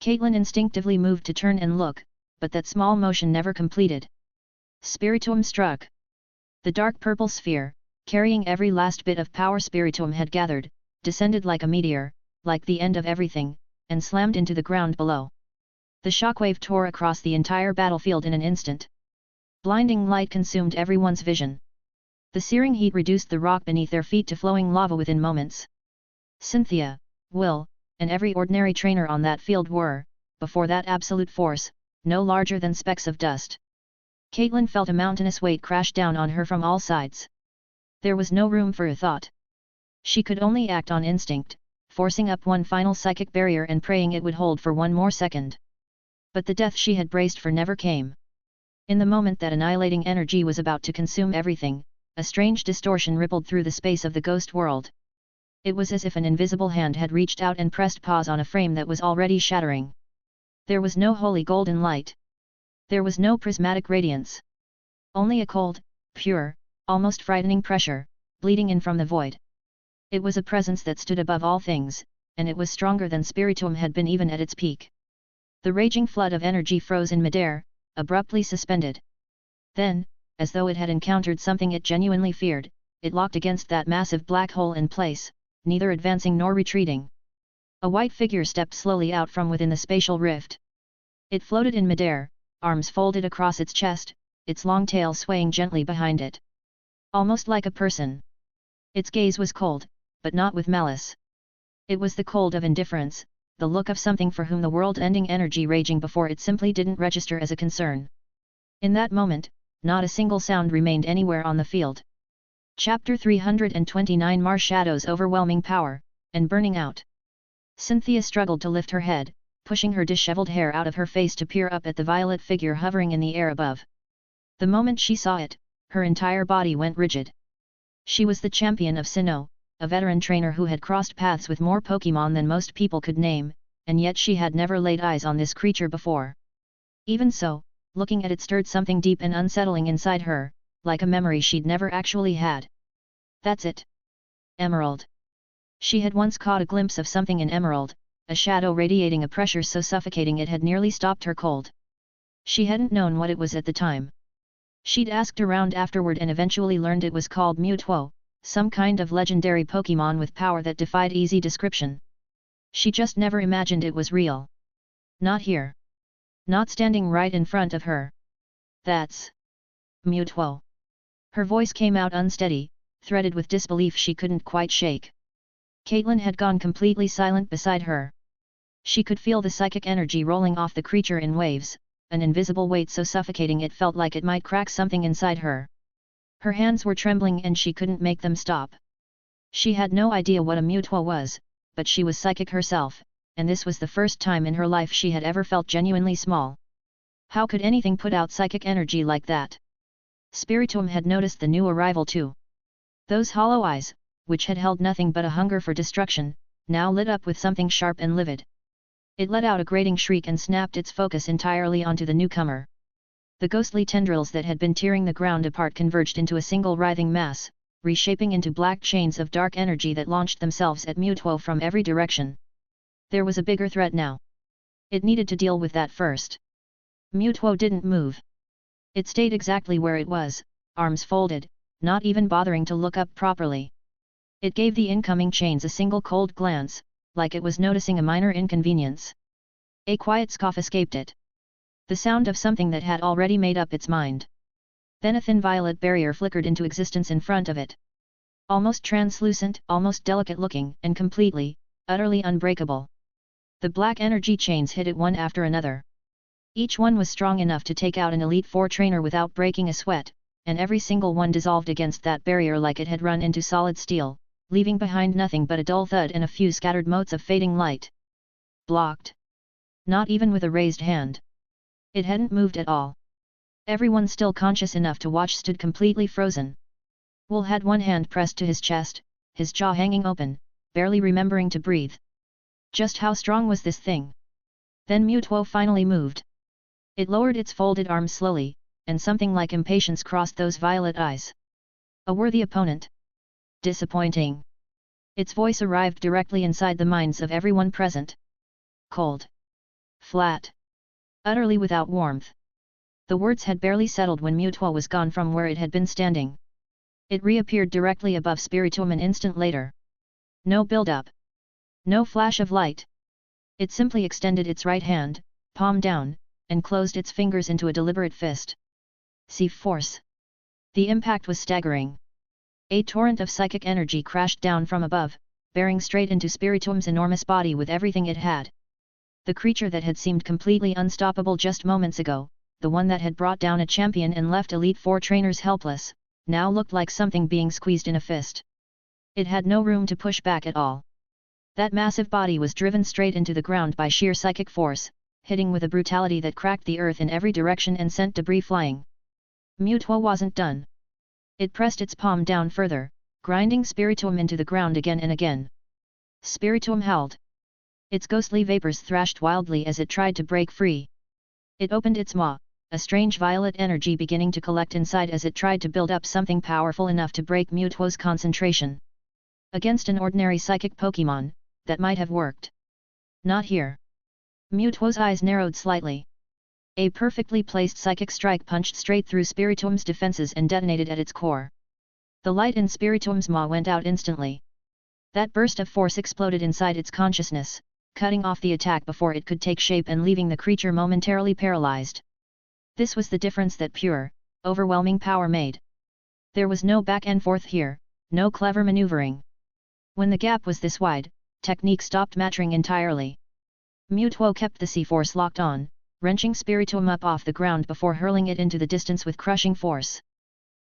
Caitlin instinctively moved to turn and look, but that small motion never completed. Spiritomb struck. The dark purple sphere, carrying every last bit of power Spiritomb had gathered, descended like a meteor, like the end of everything, and slammed into the ground below. The shockwave tore across the entire battlefield in an instant. Blinding light consumed everyone's vision. The searing heat reduced the rock beneath their feet to flowing lava within moments. Cynthia, Will, and every ordinary trainer on that field were, before that absolute force, no larger than specks of dust. Caitlin felt a mountainous weight crash down on her from all sides. There was no room for a thought. She could only act on instinct, forcing up one final psychic barrier and praying it would hold for one more second. But the death she had braced for never came. In the moment that annihilating energy was about to consume everything, a strange distortion rippled through the space of the ghost world. It was as if an invisible hand had reached out and pressed pause on a frame that was already shattering. There was no holy golden light. There was no prismatic radiance. Only a cold, pure, almost frightening pressure, bleeding in from the void. It was a presence that stood above all things, and it was stronger than Spiritomb had been even at its peak. The raging flood of energy froze in midair, abruptly suspended. Then, as though it had encountered something it genuinely feared, it locked against that massive black hole in place, neither advancing nor retreating. A white figure stepped slowly out from within the spatial rift. It floated in midair, arms folded across its chest, its long tail swaying gently behind it. Almost like a person. Its gaze was cold, but not with malice. It was the cold of indifference, the look of something for whom the world-ending energy raging before it simply didn't register as a concern. In that moment, not a single sound remained anywhere on the field. Chapter 329 Mars Shadow's overwhelming power, and burning out. Cynthia struggled to lift her head, pushing her disheveled hair out of her face to peer up at the violet figure hovering in the air above. The moment she saw it, her entire body went rigid. She was the champion of Sinnoh, a veteran trainer who had crossed paths with more Pokémon than most people could name, and yet she had never laid eyes on this creature before. Even so, looking at it stirred something deep and unsettling inside her, like a memory she'd never actually had. That's it. Emerald. She had once caught a glimpse of something in emerald, a shadow radiating a pressure so suffocating it had nearly stopped her cold. She hadn't known what it was at the time. She'd asked around afterward and eventually learned it was called Mewtwo, some kind of legendary Pokémon with power that defied easy description. She just never imagined it was real. Not here. Not standing right in front of her. That's Mewtwo. Her voice came out unsteady, threaded with disbelief she couldn't quite shake. Caitlin had gone completely silent beside her. She could feel the psychic energy rolling off the creature in waves, an invisible weight so suffocating it felt like it might crack something inside her. Her hands were trembling and she couldn't make them stop. She had no idea what a Mewtwo was, but she was psychic herself, and this was the first time in her life she had ever felt genuinely small. How could anything put out psychic energy like that? Spiritomb had noticed the new arrival too. Those hollow eyes, which had held nothing but a hunger for destruction, now lit up with something sharp and livid. It let out a grating shriek and snapped its focus entirely onto the newcomer. The ghostly tendrils that had been tearing the ground apart converged into a single writhing mass, reshaping into black chains of dark energy that launched themselves at Mutuo from every direction. There was a bigger threat now. It needed to deal with that first. Mutuo didn't move. It stayed exactly where it was, arms folded, not even bothering to look up properly. It gave the incoming chains a single cold glance, like it was noticing a minor inconvenience. A quiet scoff escaped it. The sound of something that had already made up its mind. Then a thin violet barrier flickered into existence in front of it. Almost translucent, almost delicate-looking, and completely, utterly unbreakable. The black energy chains hit it one after another. Each one was strong enough to take out an Elite Four trainer without breaking a sweat, and every single one dissolved against that barrier like it had run into solid steel, leaving behind nothing but a dull thud and a few scattered motes of fading light. Blocked. Not even with a raised hand. It hadn't moved at all. Everyone still conscious enough to watch stood completely frozen. Wool had one hand pressed to his chest, his jaw hanging open, barely remembering to breathe. Just how strong was this thing? Then Mutuo finally moved. It lowered its folded arms slowly, and something like impatience crossed those violet eyes. A worthy opponent. Disappointing. Its voice arrived directly inside the minds of everyone present. Cold. Flat. Utterly without warmth. The words had barely settled when Mutuo was gone from where it had been standing. It reappeared directly above Spiritomb an instant later. No build-up. No flash of light. It simply extended its right hand, palm down, and closed its fingers into a deliberate fist. See force. The impact was staggering. A torrent of psychic energy crashed down from above, bearing straight into Spiritomb's enormous body with everything it had. The creature that had seemed completely unstoppable just moments ago, the one that had brought down a champion and left Elite Four trainers helpless, now looked like something being squeezed in a fist. It had no room to push back at all. That massive body was driven straight into the ground by sheer psychic force, hitting with a brutality that cracked the earth in every direction and sent debris flying. Mutuo wasn't done. It pressed its palm down further, grinding Spiritomb into the ground again and again. Spiritomb howled. Its ghostly vapors thrashed wildly as it tried to break free. It opened its maw, a strange violet energy beginning to collect inside as it tried to build up something powerful enough to break Mutuo's concentration. Against an ordinary psychic Pokémon, that might have worked. Not here. Mutuo's eyes narrowed slightly. A perfectly placed psychic strike punched straight through Spiritomb's defenses and detonated at its core. The light in Spiritomb's maw went out instantly. That burst of force exploded inside its consciousness, cutting off the attack before it could take shape and leaving the creature momentarily paralyzed. This was the difference that pure, overwhelming power made. There was no back and forth here, no clever maneuvering. When the gap was this wide, technique stopped mattering entirely. Mutuo kept the C-force locked on, wrenching Spiritomb up off the ground before hurling it into the distance with crushing force.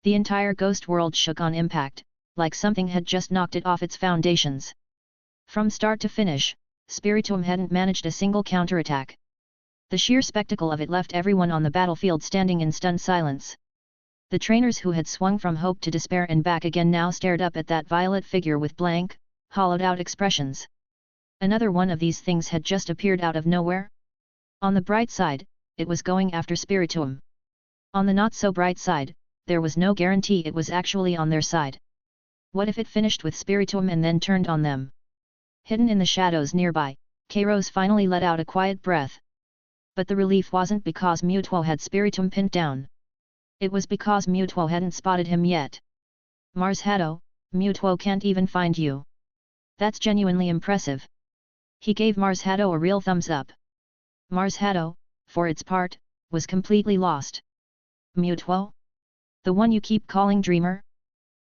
The entire ghost world shook on impact, like something had just knocked it off its foundations. From start to finish, Spiritomb hadn't managed a single counterattack. The sheer spectacle of it left everyone on the battlefield standing in stunned silence. The trainers who had swung from hope to despair and back again now stared up at that violet figure with blank, hollowed-out expressions. Another one of these things had just appeared out of nowhere? On the bright side, it was going after Spiritomb. On the not-so-bright side, there was no guarantee it was actually on their side. What if it finished with Spiritomb and then turned on them? Hidden in the shadows nearby, Kairos finally let out a quiet breath. But the relief wasn't because Mutuo had Spiritomb pinned down. It was because Mutuo hadn't spotted him yet. Marzhado, Mutuo can't even find you. That's genuinely impressive. He gave Marzhado a real thumbs up. Marzhado, for its part, was completely lost. Mutuo? The one you keep calling Dreamer?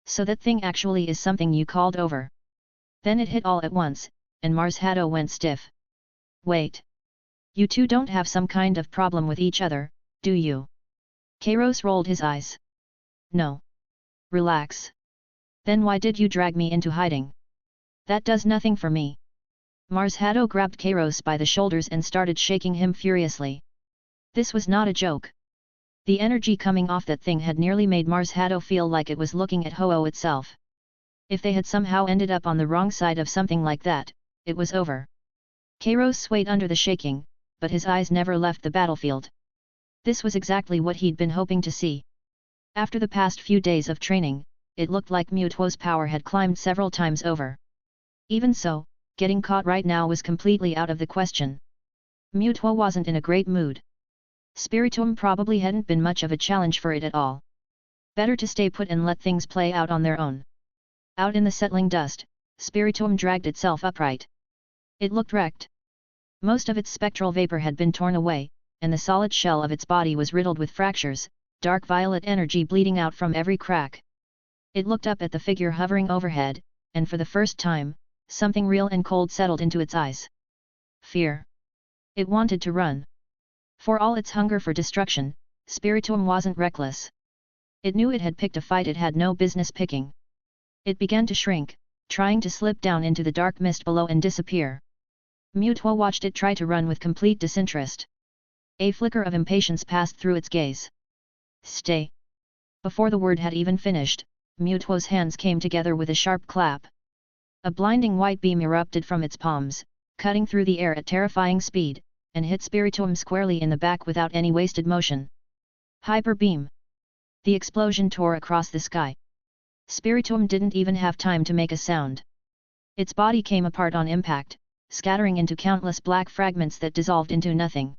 So that thing actually is something you called over. Then it hit all at once, and Marzhado went stiff. Wait. You two don't have some kind of problem with each other, do you? Kairos rolled his eyes. No. Relax. Then why did you drag me into hiding? That does nothing for me. Marzhado grabbed Kairos by the shoulders and started shaking him furiously. This was not a joke. The energy coming off that thing had nearly made Mars Haddo feel like it was looking at Ho-Oh itself. If they had somehow ended up on the wrong side of something like that, it was over. Kairos swayed under the shaking, but his eyes never left the battlefield. This was exactly what he'd been hoping to see. After the past few days of training, it looked like Mutuo's power had climbed several times over. Even so, getting caught right now was completely out of the question. Mutuo wasn't in a great mood. Spiritomb probably hadn't been much of a challenge for it at all. Better to stay put and let things play out on their own. Out in the settling dust, Spiritomb dragged itself upright. It looked wrecked. Most of its spectral vapor had been torn away, and the solid shell of its body was riddled with fractures, dark violet energy bleeding out from every crack. It looked up at the figure hovering overhead, and for the first time, something real and cold settled into its eyes. Fear. It wanted to run. For all its hunger for destruction, Spiritomb wasn't reckless. It knew it had picked a fight it had no business picking. It began to shrink, trying to slip down into the dark mist below and disappear. Mutuo watched it try to run with complete disinterest. A flicker of impatience passed through its gaze. Stay! Before the word had even finished, Mutuo's hands came together with a sharp clap. A blinding white beam erupted from its palms, cutting through the air at terrifying speed, and hit Spiritomb squarely in the back without any wasted motion. Hyper beam! The explosion tore across the sky. Spiritomb didn't even have time to make a sound. Its body came apart on impact, scattering into countless black fragments that dissolved into nothing.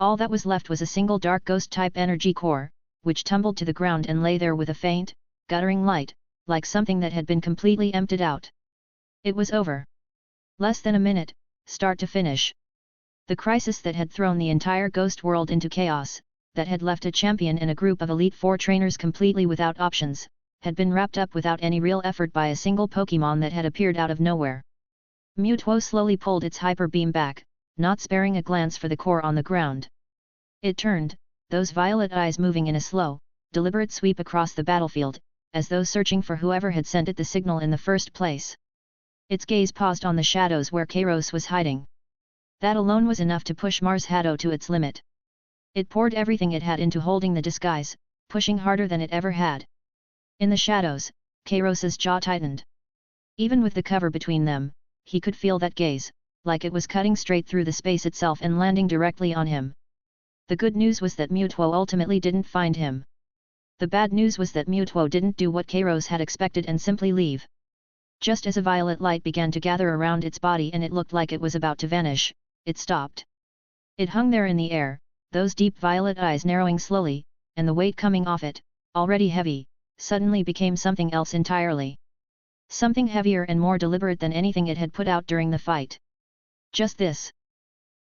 All that was left was a single dark ghost-type energy core, which tumbled to the ground and lay there with a faint, guttering light, like something that had been completely emptied out. It was over. Less than a minute, start to finish. The crisis that had thrown the entire ghost world into chaos, that had left a champion and a group of Elite Four trainers completely without options, had been wrapped up without any real effort by a single Pokémon that had appeared out of nowhere. Mutuo slowly pulled its hyper beam back, not sparing a glance for the core on the ground. It turned, those violet eyes moving in a slow, deliberate sweep across the battlefield, as though searching for whoever had sent it the signal in the first place. Its gaze paused on the shadows where Kairos was hiding. That alone was enough to push Mars Haddo to its limit. It poured everything it had into holding the disguise, pushing harder than it ever had. In the shadows, Kairos's jaw tightened. Even with the cover between them, he could feel that gaze, like it was cutting straight through the space itself and landing directly on him. The good news was that Mutuo ultimately didn't find him. The bad news was that Mutuo didn't do what Kairos had expected and simply leave. Just as a violet light began to gather around its body and it looked like it was about to vanish, it stopped. It hung there in the air, those deep violet eyes narrowing slowly, and the weight coming off it, already heavy, suddenly became something else entirely. Something heavier and more deliberate than anything it had put out during the fight. Just this.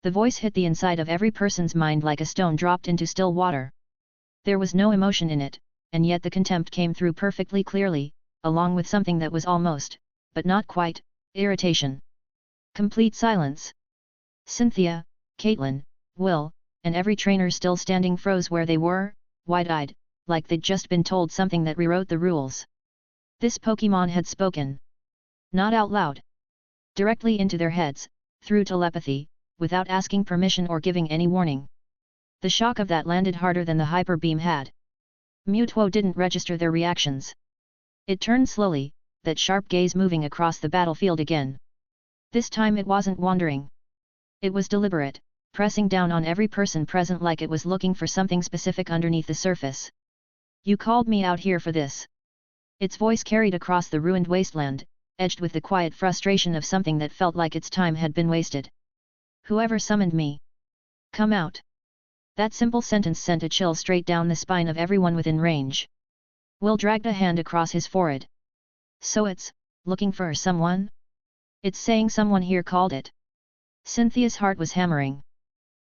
The voice hit the inside of every person's mind like a stone dropped into still water. There was no emotion in it, and yet the contempt came through perfectly clearly, along with something that was almost, but not quite, irritation. Complete silence. Cynthia, Caitlin, Will, and every trainer still standing froze where they were, wide-eyed, like they'd just been told something that rewrote the rules. This Pokémon had spoken. Not out loud. Directly into their heads, through telepathy, without asking permission or giving any warning. The shock of that landed harder than the hyper beam had. Mutuo didn't register their reactions. It turned slowly, that sharp gaze moving across the battlefield again. This time it wasn't wandering. It was deliberate, pressing down on every person present like it was looking for something specific underneath the surface. You called me out here for this. Its voice carried across the ruined wasteland, edged with the quiet frustration of something that felt like its time had been wasted. Whoever summoned me. Come out. That simple sentence sent a chill straight down the spine of everyone within range. Will dragged a hand across his forehead. So it's, looking for someone? It's saying someone here called it. Cynthia's heart was hammering.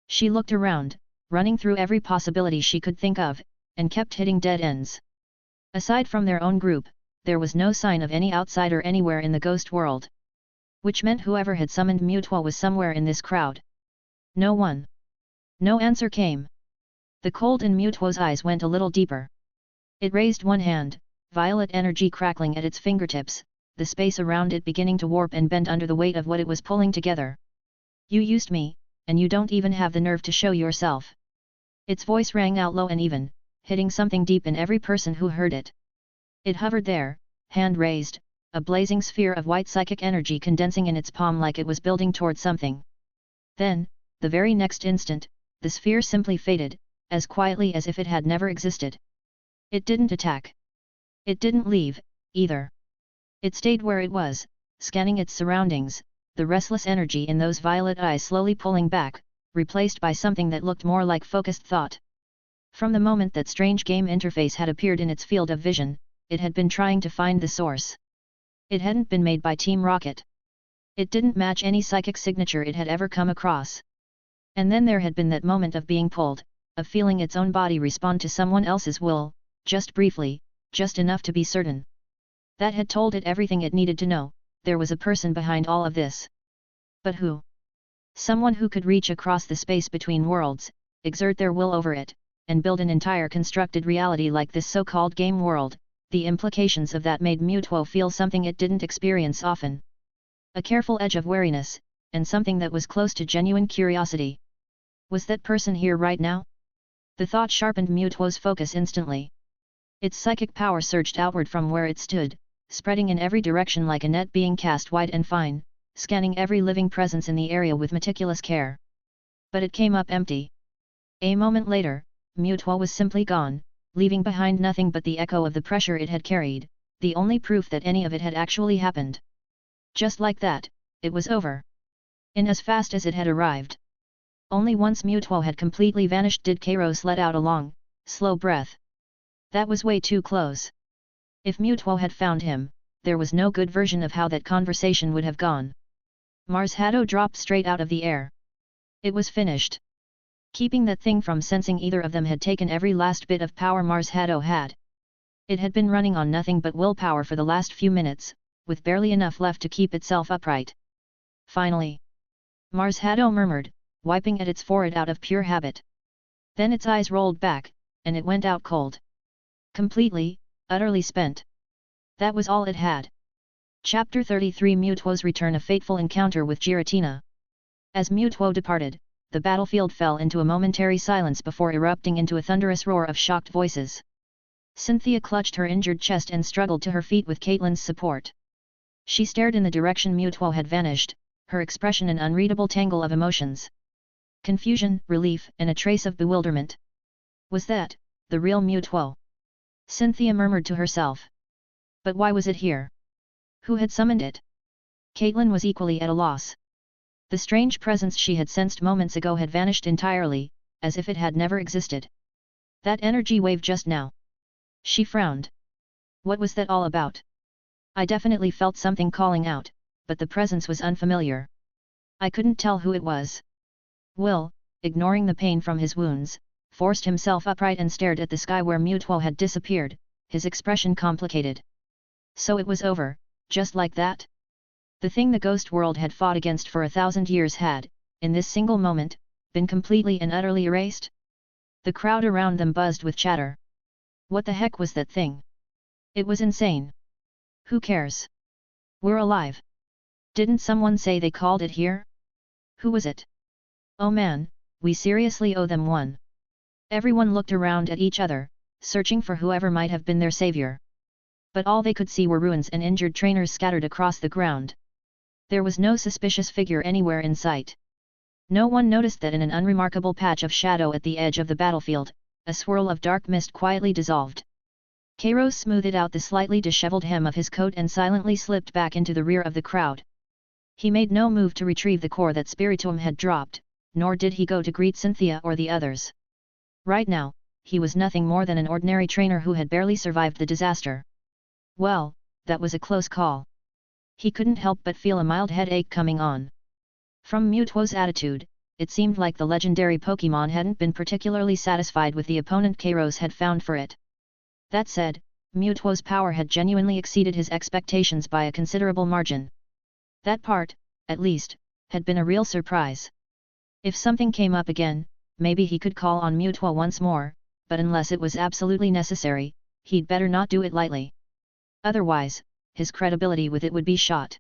She looked around, running through every possibility she could think of, and kept hitting dead ends. Aside from their own group, there was no sign of any outsider anywhere in the ghost world. Which meant whoever had summoned Mutuo was somewhere in this crowd. No one. No answer came. The cold in Mutuo's eyes went a little deeper. It raised one hand, violet energy crackling at its fingertips, the space around it beginning to warp and bend under the weight of what it was pulling together. You used me, and you don't even have the nerve to show yourself. Its voice rang out low and even, hitting something deep in every person who heard it. It hovered there, hand raised, a blazing sphere of white psychic energy condensing in its palm like it was building toward something. Then, the very next instant, the sphere simply faded, as quietly as if it had never existed. It didn't attack. It didn't leave, either. It stayed where it was, scanning its surroundings, the restless energy in those violet eyes slowly pulling back, replaced by something that looked more like focused thought. From the moment that strange game interface had appeared in its field of vision, it had been trying to find the source. It hadn't been made by Team Rocket. It didn't match any psychic signature it had ever come across. And then there had been that moment of being pulled, of feeling its own body respond to someone else's will, just briefly, just enough to be certain. That had told it everything it needed to know. There was a person behind all of this. But who? Someone who could reach across the space between worlds, exert their will over it, and build an entire constructed reality like this so-called game world. The implications of that made Mutuo feel something it didn't experience often. A careful edge of wariness, and something that was close to genuine curiosity. Was that person here right now? The thought sharpened Mutuo's focus instantly. Its psychic power surged outward from where it stood, spreading in every direction like a net being cast wide and fine, scanning every living presence in the area with meticulous care. But it came up empty. A moment later, Mutuo was simply gone, leaving behind nothing but the echo of the pressure it had carried, the only proof that any of it had actually happened. Just like that, it was over. In as fast as it had arrived. Only once Mutuo had completely vanished did Kairos let out a long, slow breath. That was way too close. If Mutuo had found him, there was no good version of how that conversation would have gone. Mars Haddo dropped straight out of the air. It was finished. Keeping that thing from sensing either of them had taken every last bit of power Mars Haddo had. It had been running on nothing but willpower for the last few minutes, with barely enough left to keep itself upright. Finally. Mars Haddo murmured, wiping at its forehead out of pure habit. Then its eyes rolled back, and it went out cold. Completely, utterly spent. That was all it had. Chapter 33 Mutuo's return. A fateful encounter with Giratina. As Mutuo departed, the battlefield fell into a momentary silence before erupting into a thunderous roar of shocked voices. Cynthia clutched her injured chest and struggled to her feet with Caitlin's support. She stared in the direction Mutuo had vanished, her expression an unreadable tangle of emotions. Confusion, relief, and a trace of bewilderment. Was that the real Mutuo? Cynthia murmured to herself. But why was it here? Who had summoned it? Caitlin was equally at a loss. The strange presence she had sensed moments ago had vanished entirely, as if it had never existed. That energy wave just now. She frowned. What was that all about? I definitely felt something calling out, but the presence was unfamiliar. I couldn't tell who it was. Will, ignoring the pain from his wounds, forced himself upright and stared at the sky where Mutuo had disappeared, his expression complicated. So it was over, just like that? The thing the ghost world had fought against for 1,000 years had, in this single moment, been completely and utterly erased? The crowd around them buzzed with chatter. What the heck was that thing? It was insane. Who cares? We're alive. Didn't someone say they called it here? Who was it? Oh man, we seriously owe them one. Everyone looked around at each other, searching for whoever might have been their savior. But all they could see were ruins and injured trainers scattered across the ground. There was no suspicious figure anywhere in sight. No one noticed that in an unremarkable patch of shadow at the edge of the battlefield, a swirl of dark mist quietly dissolved. Kairos smoothed out the slightly disheveled hem of his coat and silently slipped back into the rear of the crowd. He made no move to retrieve the core that Spiritomb had dropped, nor did he go to greet Cynthia or the others. Right now, he was nothing more than an ordinary trainer who had barely survived the disaster. Well, that was a close call. He couldn't help but feel a mild headache coming on. From Mutuo's attitude, it seemed like the legendary Pokémon hadn't been particularly satisfied with the opponent Kairos had found for it. That said, Mutuo's power had genuinely exceeded his expectations by a considerable margin. That part, at least, had been a real surprise. If something came up again, maybe he could call on Mutuo once more, but unless it was absolutely necessary, he'd better not do it lightly. Otherwise, his credibility with it would be shot.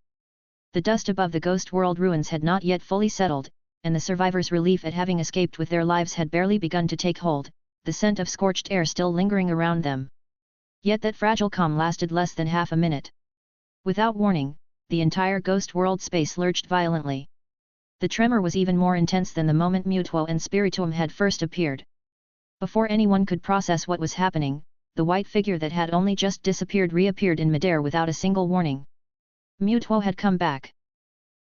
The dust above the ghost world ruins had not yet fully settled, and the survivors' relief at having escaped with their lives had barely begun to take hold, the scent of scorched air still lingering around them. Yet that fragile calm lasted less than half a minute. Without warning, the entire ghost world space lurched violently. The tremor was even more intense than the moment Mutuo and Spiritomb had first appeared. Before anyone could process what was happening, the white figure that had only just disappeared reappeared in midair without a single warning. Mutuo had come back.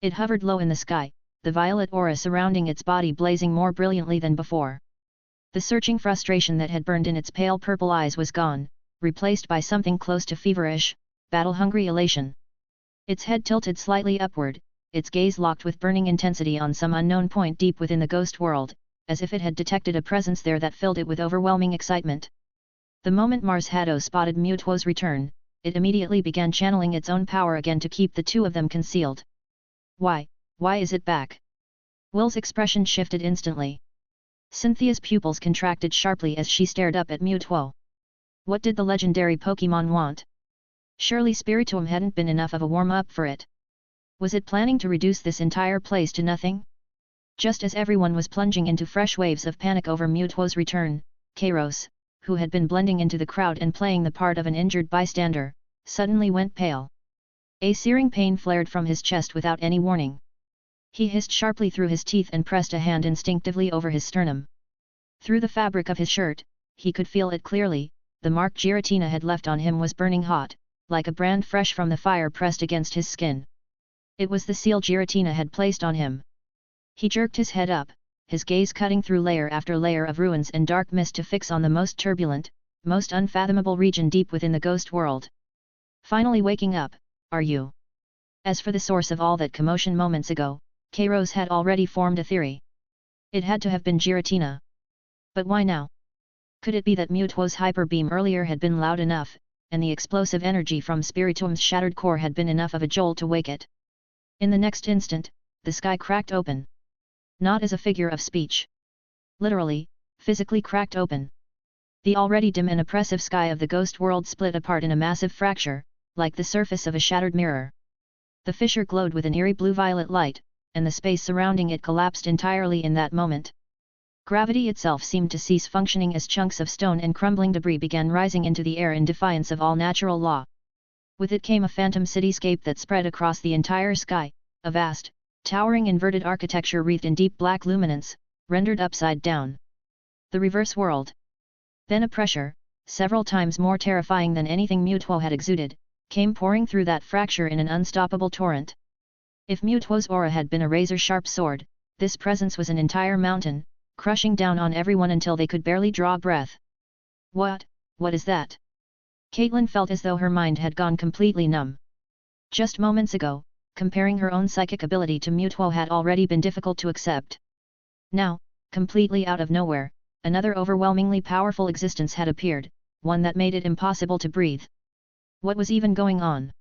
It hovered low in the sky, the violet aura surrounding its body blazing more brilliantly than before. The searching frustration that had burned in its pale purple eyes was gone, replaced by something close to feverish, battle-hungry elation. Its head tilted slightly upward, its gaze locked with burning intensity on some unknown point deep within the ghost world, as if it had detected a presence there that filled it with overwhelming excitement. The moment Mars Haddo spotted Mutuo's return, it immediately began channeling its own power again to keep the two of them concealed. Why is it back? Will's expression shifted instantly. Cynthia's pupils contracted sharply as she stared up at Mutuo. What did the legendary Pokémon want? Surely Spiritomb hadn't been enough of a warm-up for it. Was it planning to reduce this entire place to nothing? Just as everyone was plunging into fresh waves of panic over Mutuo's return, Kairos, who had been blending into the crowd and playing the part of an injured bystander, suddenly went pale. A searing pain flared from his chest without any warning. He hissed sharply through his teeth and pressed a hand instinctively over his sternum. Through the fabric of his shirt, he could feel it clearly, the mark Giratina had left on him was burning hot, like a brand fresh from the fire pressed against his skin. It was the seal Giratina had placed on him. He jerked his head up, his gaze cutting through layer after layer of ruins and dark mist to fix on the most turbulent, most unfathomable region deep within the ghost world. Finally waking up, are you? As for the source of all that commotion moments ago, Kairos had already formed a theory. It had to have been Giratina. But why now? Could it be that Mutuo's hyper beam earlier had been loud enough, and the explosive energy from Spiritomb's shattered core had been enough of a jolt to wake it? In the next instant, the sky cracked open. Not as a figure of speech. Literally, physically cracked open. The already dim and oppressive sky of the ghost world split apart in a massive fracture, like the surface of a shattered mirror. The fissure glowed with an eerie blue-violet light, and the space surrounding it collapsed entirely in that moment. Gravity itself seemed to cease functioning as chunks of stone and crumbling debris began rising into the air in defiance of all natural law. With it came a phantom cityscape that spread across the entire sky, a vast, towering inverted architecture wreathed in deep black luminance, rendered upside down. The reverse world. Then a pressure, several times more terrifying than anything Mutuo had exuded, came pouring through that fracture in an unstoppable torrent. If Mutuo's aura had been a razor-sharp sword, this presence was an entire mountain, crushing down on everyone until they could barely draw breath. What is that? Caitlin felt as though her mind had gone completely numb. Just moments ago, comparing her own psychic ability to Mutuo had already been difficult to accept. Now, completely out of nowhere, another overwhelmingly powerful existence had appeared, one that made it impossible to breathe. What was even going on?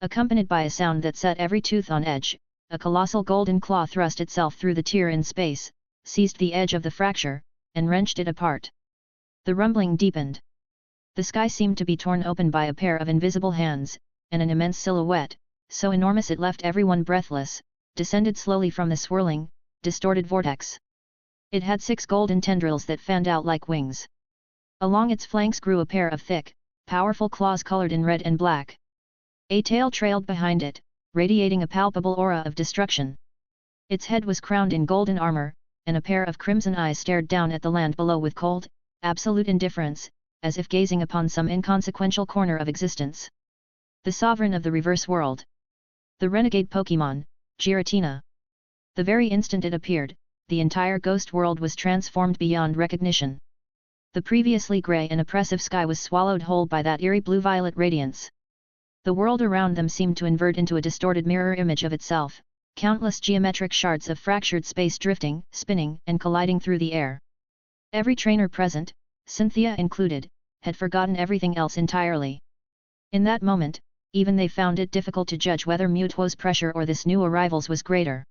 Accompanied by a sound that set every tooth on edge, a colossal golden claw thrust itself through the tear in space, seized the edge of the fracture, and wrenched it apart. The rumbling deepened. The sky seemed to be torn open by a pair of invisible hands, and an immense silhouette, so enormous it left everyone breathless, descended slowly from the swirling, distorted vortex. It had 6 golden tendrils that fanned out like wings. Along its flanks grew a pair of thick, powerful claws colored in red and black. A tail trailed behind it, radiating a palpable aura of destruction. Its head was crowned in golden armor, and a pair of crimson eyes stared down at the land below with cold, absolute indifference, as if gazing upon some inconsequential corner of existence. The sovereign of the reverse world. The renegade Pokémon, Giratina. The very instant it appeared, the entire ghost world was transformed beyond recognition. The previously grey and oppressive sky was swallowed whole by that eerie blue-violet radiance. The world around them seemed to invert into a distorted mirror image of itself, countless geometric shards of fractured space drifting, spinning, and colliding through the air. Every trainer present, Cynthia included, had forgotten everything else entirely. In that moment, even they found it difficult to judge whether Mutuo's pressure or this new arrival's was greater.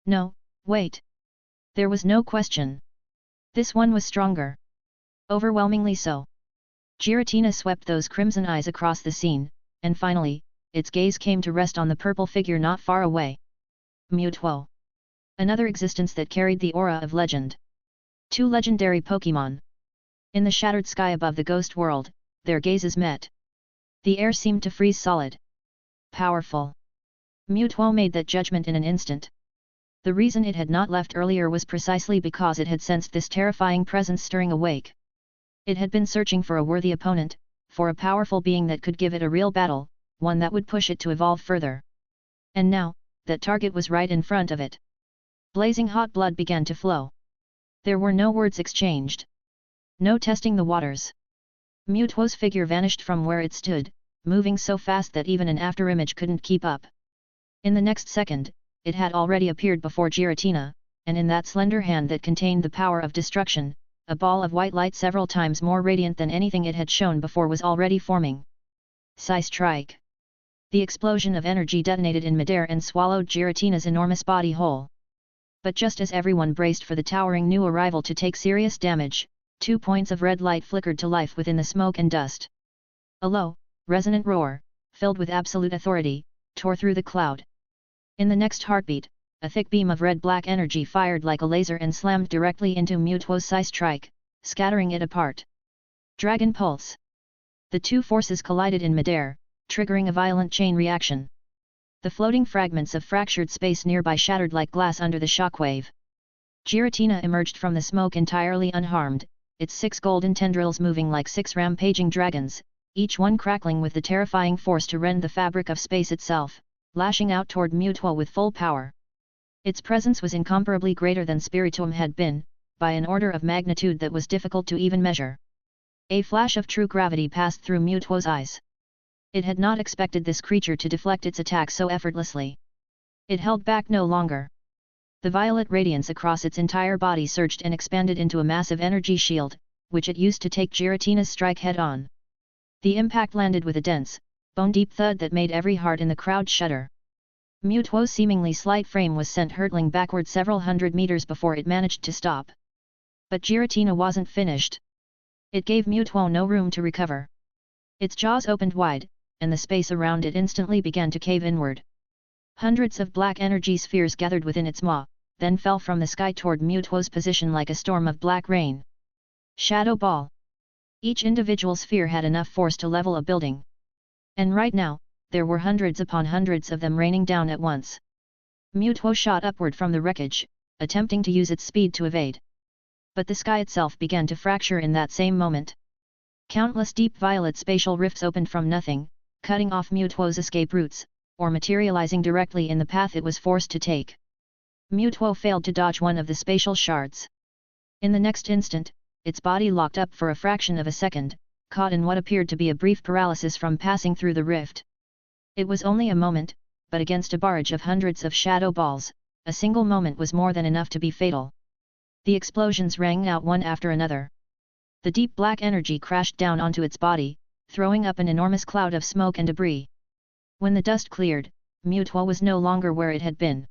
No, wait. There was no question. This one was stronger. Overwhelmingly so. Giratina swept those crimson eyes across the scene, and finally, its gaze came to rest on the purple figure not far away. Mutuo. Another existence that carried the aura of legend. 2 legendary Pokémon. In the shattered sky above the ghost world, their gazes met. The air seemed to freeze solid. Powerful. Mewtwo made that judgment in an instant. The reason it had not left earlier was precisely because it had sensed this terrifying presence stirring awake. It had been searching for a worthy opponent, for a powerful being that could give it a real battle, one that would push it to evolve further. And now, that target was right in front of it. Blazing hot blood began to flow. There were no words exchanged. No testing the waters. Mewtwo's figure vanished from where it stood, moving so fast that even an afterimage couldn't keep up. In the next second, it had already appeared before Giratina, and in that slender hand that contained the power of destruction, a ball of white light several times more radiant than anything it had shown before was already forming. Psy-strike. The explosion of energy detonated in midair and swallowed Giratina's enormous body whole. But just as everyone braced for the towering new arrival to take serious damage, 2 points of red light flickered to life within the smoke and dust. A low, resonant roar, filled with absolute authority, tore through the cloud. In the next heartbeat, a thick beam of red-black energy fired like a laser and slammed directly into Mewtwo's Psy-strike, scattering it apart. Dragon Pulse. The two forces collided in midair, triggering a violent chain reaction. The floating fragments of fractured space nearby shattered like glass under the shockwave. Giratina emerged from the smoke entirely unharmed, its 6 golden tendrils moving like 6 rampaging dragons, each one crackling with the terrifying force to rend the fabric of space itself, lashing out toward Mewtwo with full power. Its presence was incomparably greater than Spiritomb had been, by an order of magnitude that was difficult to even measure. A flash of true gravity passed through Mewtwo's eyes. It had not expected this creature to deflect its attack so effortlessly. It held back no longer. The violet radiance across its entire body surged and expanded into a massive energy shield, which it used to take Giratina's strike head-on. The impact landed with a dense, bone-deep thud that made every heart in the crowd shudder. Mewtwo's seemingly slight frame was sent hurtling backward several hundred meters before it managed to stop. But Giratina wasn't finished. It gave Mewtwo no room to recover. Its jaws opened wide, and the space around it instantly began to cave inward. Hundreds of black energy spheres gathered within its maw, then fell from the sky toward Mewtwo's position like a storm of black rain. Shadow Ball. Each individual sphere had enough force to level a building. And right now, there were hundreds upon hundreds of them raining down at once. Mewtwo shot upward from the wreckage, attempting to use its speed to evade. But the sky itself began to fracture in that same moment. Countless deep violet spatial rifts opened from nothing, cutting off Mewtwo's escape routes, or materializing directly in the path it was forced to take. Mewtwo failed to dodge one of the spatial shards. In the next instant, its body locked up for a fraction of a second, caught in what appeared to be a brief paralysis from passing through the rift. It was only a moment, but against a barrage of hundreds of shadow balls, a single moment was more than enough to be fatal. The explosions rang out one after another. The deep black energy crashed down onto its body, throwing up an enormous cloud of smoke and debris. When the dust cleared, Mewtwo was no longer where it had been.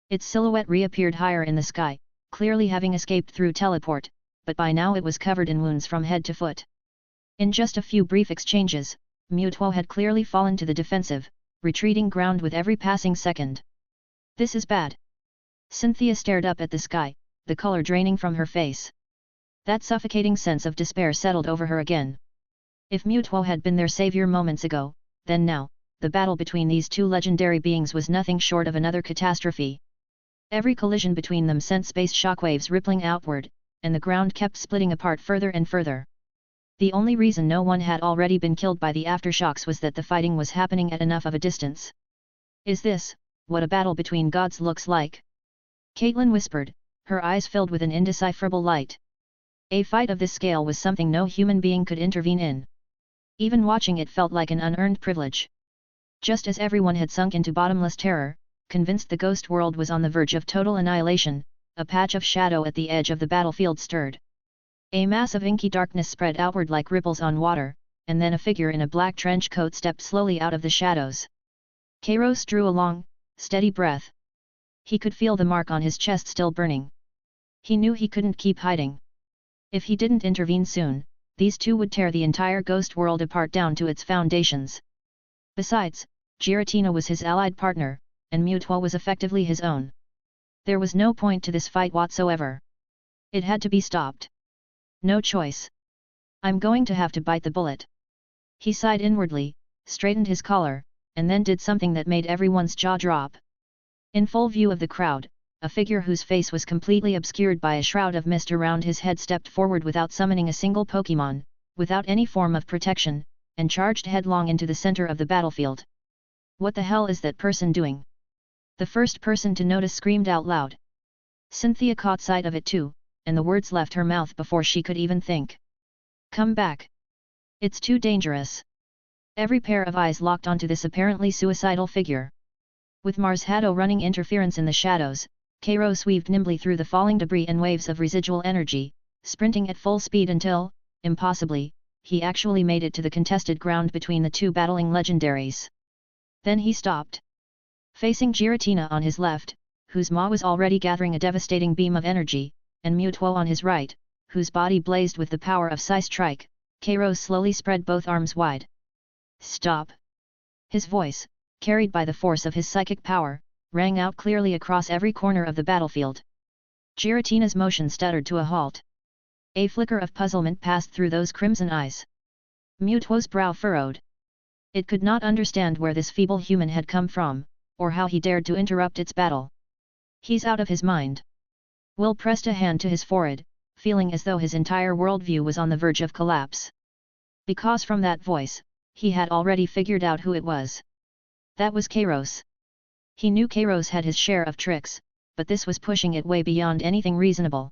Its silhouette reappeared higher in the sky, clearly having escaped through teleport, but by now it was covered in wounds from head to foot. In just a few brief exchanges, Mewtwo had clearly fallen to the defensive, retreating ground with every passing second. This is bad. Cynthia stared up at the sky, the color draining from her face. That suffocating sense of despair settled over her again. If Mewtwo had been their savior moments ago, then now, the battle between these two legendary beings was nothing short of another catastrophe. Every collision between them sent space shockwaves rippling outward, and the ground kept splitting apart further and further. The only reason no one had already been killed by the aftershocks was that the fighting was happening at enough of a distance. Is this what a battle between gods looks like? Caitlin whispered, her eyes filled with an indecipherable light. A fight of this scale was something no human being could intervene in. Even watching it felt like an unearned privilege. Just as everyone had sunk into bottomless terror, convinced the ghost world was on the verge of total annihilation, a patch of shadow at the edge of the battlefield stirred. A mass of inky darkness spread outward like ripples on water, and then a figure in a black trench coat stepped slowly out of the shadows. Kairos drew a long, steady breath. He could feel the mark on his chest still burning. He knew he couldn't keep hiding. If he didn't intervene soon, these two would tear the entire ghost world apart down to its foundations. Besides, Giratina was his allied partner, and Mewtwo was effectively his own. There was no point to this fight whatsoever. It had to be stopped. No choice. I'm going to have to bite the bullet. He sighed inwardly, straightened his collar, and then did something that made everyone's jaw drop. In full view of the crowd, a figure whose face was completely obscured by a shroud of mist around his head stepped forward without summoning a single Pokémon, without any form of protection, and charged headlong into the center of the battlefield. What the hell is that person doing? The first person to notice screamed out loud. Cynthia caught sight of it too, and the words left her mouth before she could even think. Come back. It's too dangerous. Every pair of eyes locked onto this apparently suicidal figure. With Mars Haddo running interference in the shadows, Kairos weaved nimbly through the falling debris and waves of residual energy, sprinting at full speed until, impossibly, he actually made it to the contested ground between the two battling legendaries. Then he stopped. Facing Giratina on his left, whose maw was already gathering a devastating beam of energy, and Mewtwo on his right, whose body blazed with the power of Psy Strike, Kairos slowly spread both arms wide. Stop! His voice, carried by the force of his psychic power, rang out clearly across every corner of the battlefield. Giratina's motion stuttered to a halt. A flicker of puzzlement passed through those crimson eyes. Mewtwo's brow furrowed. It could not understand where this feeble human had come from, or how he dared to interrupt its battle. He's out of his mind. Will pressed a hand to his forehead, feeling as though his entire worldview was on the verge of collapse. Because from that voice, he had already figured out who it was. That was Kairos. He knew Kairos had his share of tricks, but this was pushing it way beyond anything reasonable.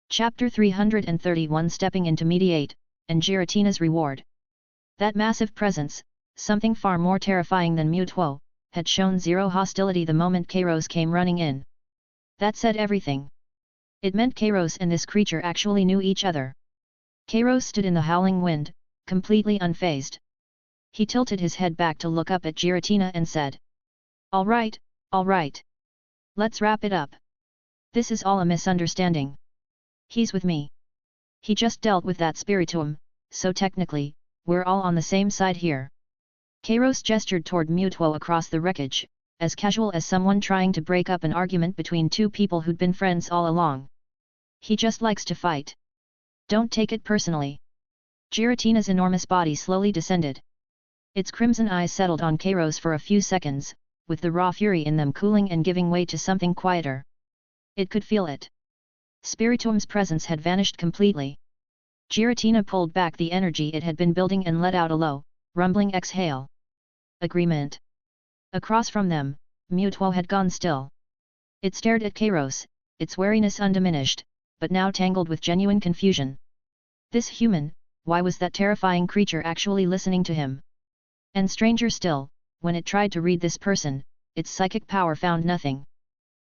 Chapter 331 Stepping into Mediate, and Giratina's Reward. That massive presence, something far more terrifying than Mewtwo, had shown zero hostility the moment Kairos came running in. That said everything. It meant Kairos and this creature actually knew each other. Kairos stood in the howling wind, completely unfazed. He tilted his head back to look up at Giratina and said, all right. Let's wrap it up. This is all a misunderstanding. He's with me. He just dealt with that Spiritomb, so technically, we're all on the same side here. Kairos gestured toward Mewtwo across the wreckage, as casual as someone trying to break up an argument between two people who'd been friends all along. He just likes to fight. Don't take it personally. Giratina's enormous body slowly descended. Its crimson eyes settled on Kairos for a few seconds, with the raw fury in them cooling and giving way to something quieter. It could feel it. Spiritomb's presence had vanished completely. Giratina pulled back the energy it had been building and let out a low, rumbling exhale. Agreement. Across from them, Mewtwo had gone still. It stared at Kairos, its wariness undiminished, but now tangled with genuine confusion. This human, why was that terrifying creature actually listening to him? And stranger still, when it tried to read this person, its psychic power found nothing.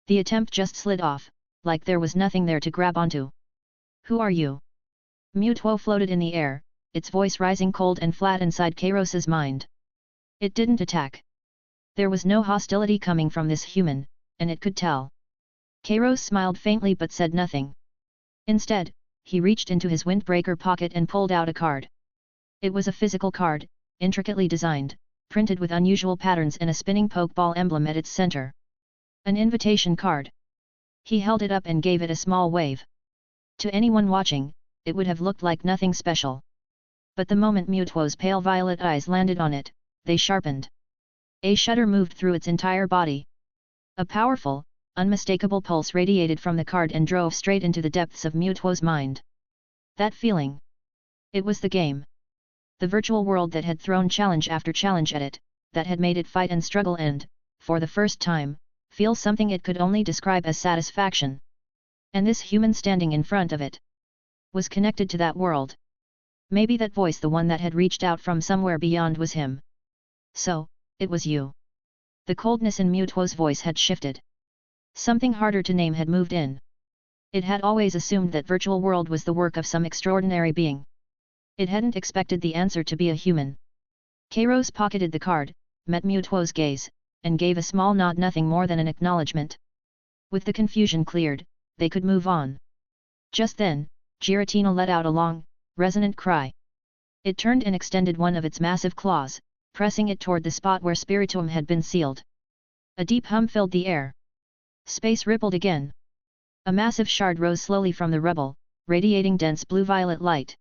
The attempt just slid off, like there was nothing there to grab onto. Who are you? Mewtwo floated in the air, its voice rising cold and flat inside Kairos's mind. It didn't attack. There was no hostility coming from this human, and it could tell. Kairos smiled faintly but said nothing. Instead, he reached into his windbreaker pocket and pulled out a card. It was a physical card, intricately designed, printed with unusual patterns and a spinning Pokeball emblem at its center. An invitation card. He held it up and gave it a small wave. To anyone watching, it would have looked like nothing special. But the moment Mewtwo's pale violet eyes landed on it, they sharpened. A shudder moved through its entire body. A powerful, unmistakable pulse radiated from the card and drove straight into the depths of Mewtwo's mind. That feeling. It was the game. The virtual world that had thrown challenge after challenge at it, that had made it fight and struggle and, for the first time, feel something it could only describe as satisfaction. And this human standing in front of it was connected to that world. Maybe that voice, the one that had reached out from somewhere beyond, was him. So, it was you. The coldness in Mewtwo's voice had shifted. Something harder to name had moved in. It had always assumed that virtual world was the work of some extraordinary being. It hadn't expected the answer to be a human. Kairos pocketed the card, met Mewtwo's gaze, and gave a small nod, nothing more than an acknowledgement. With the confusion cleared, they could move on. Just then, Giratina let out a long, resonant cry. It turned and extended one of its massive claws, pressing it toward the spot where Spiritomb had been sealed. A deep hum filled the air. Space rippled again. A massive shard rose slowly from the rubble, radiating dense blue-violet light.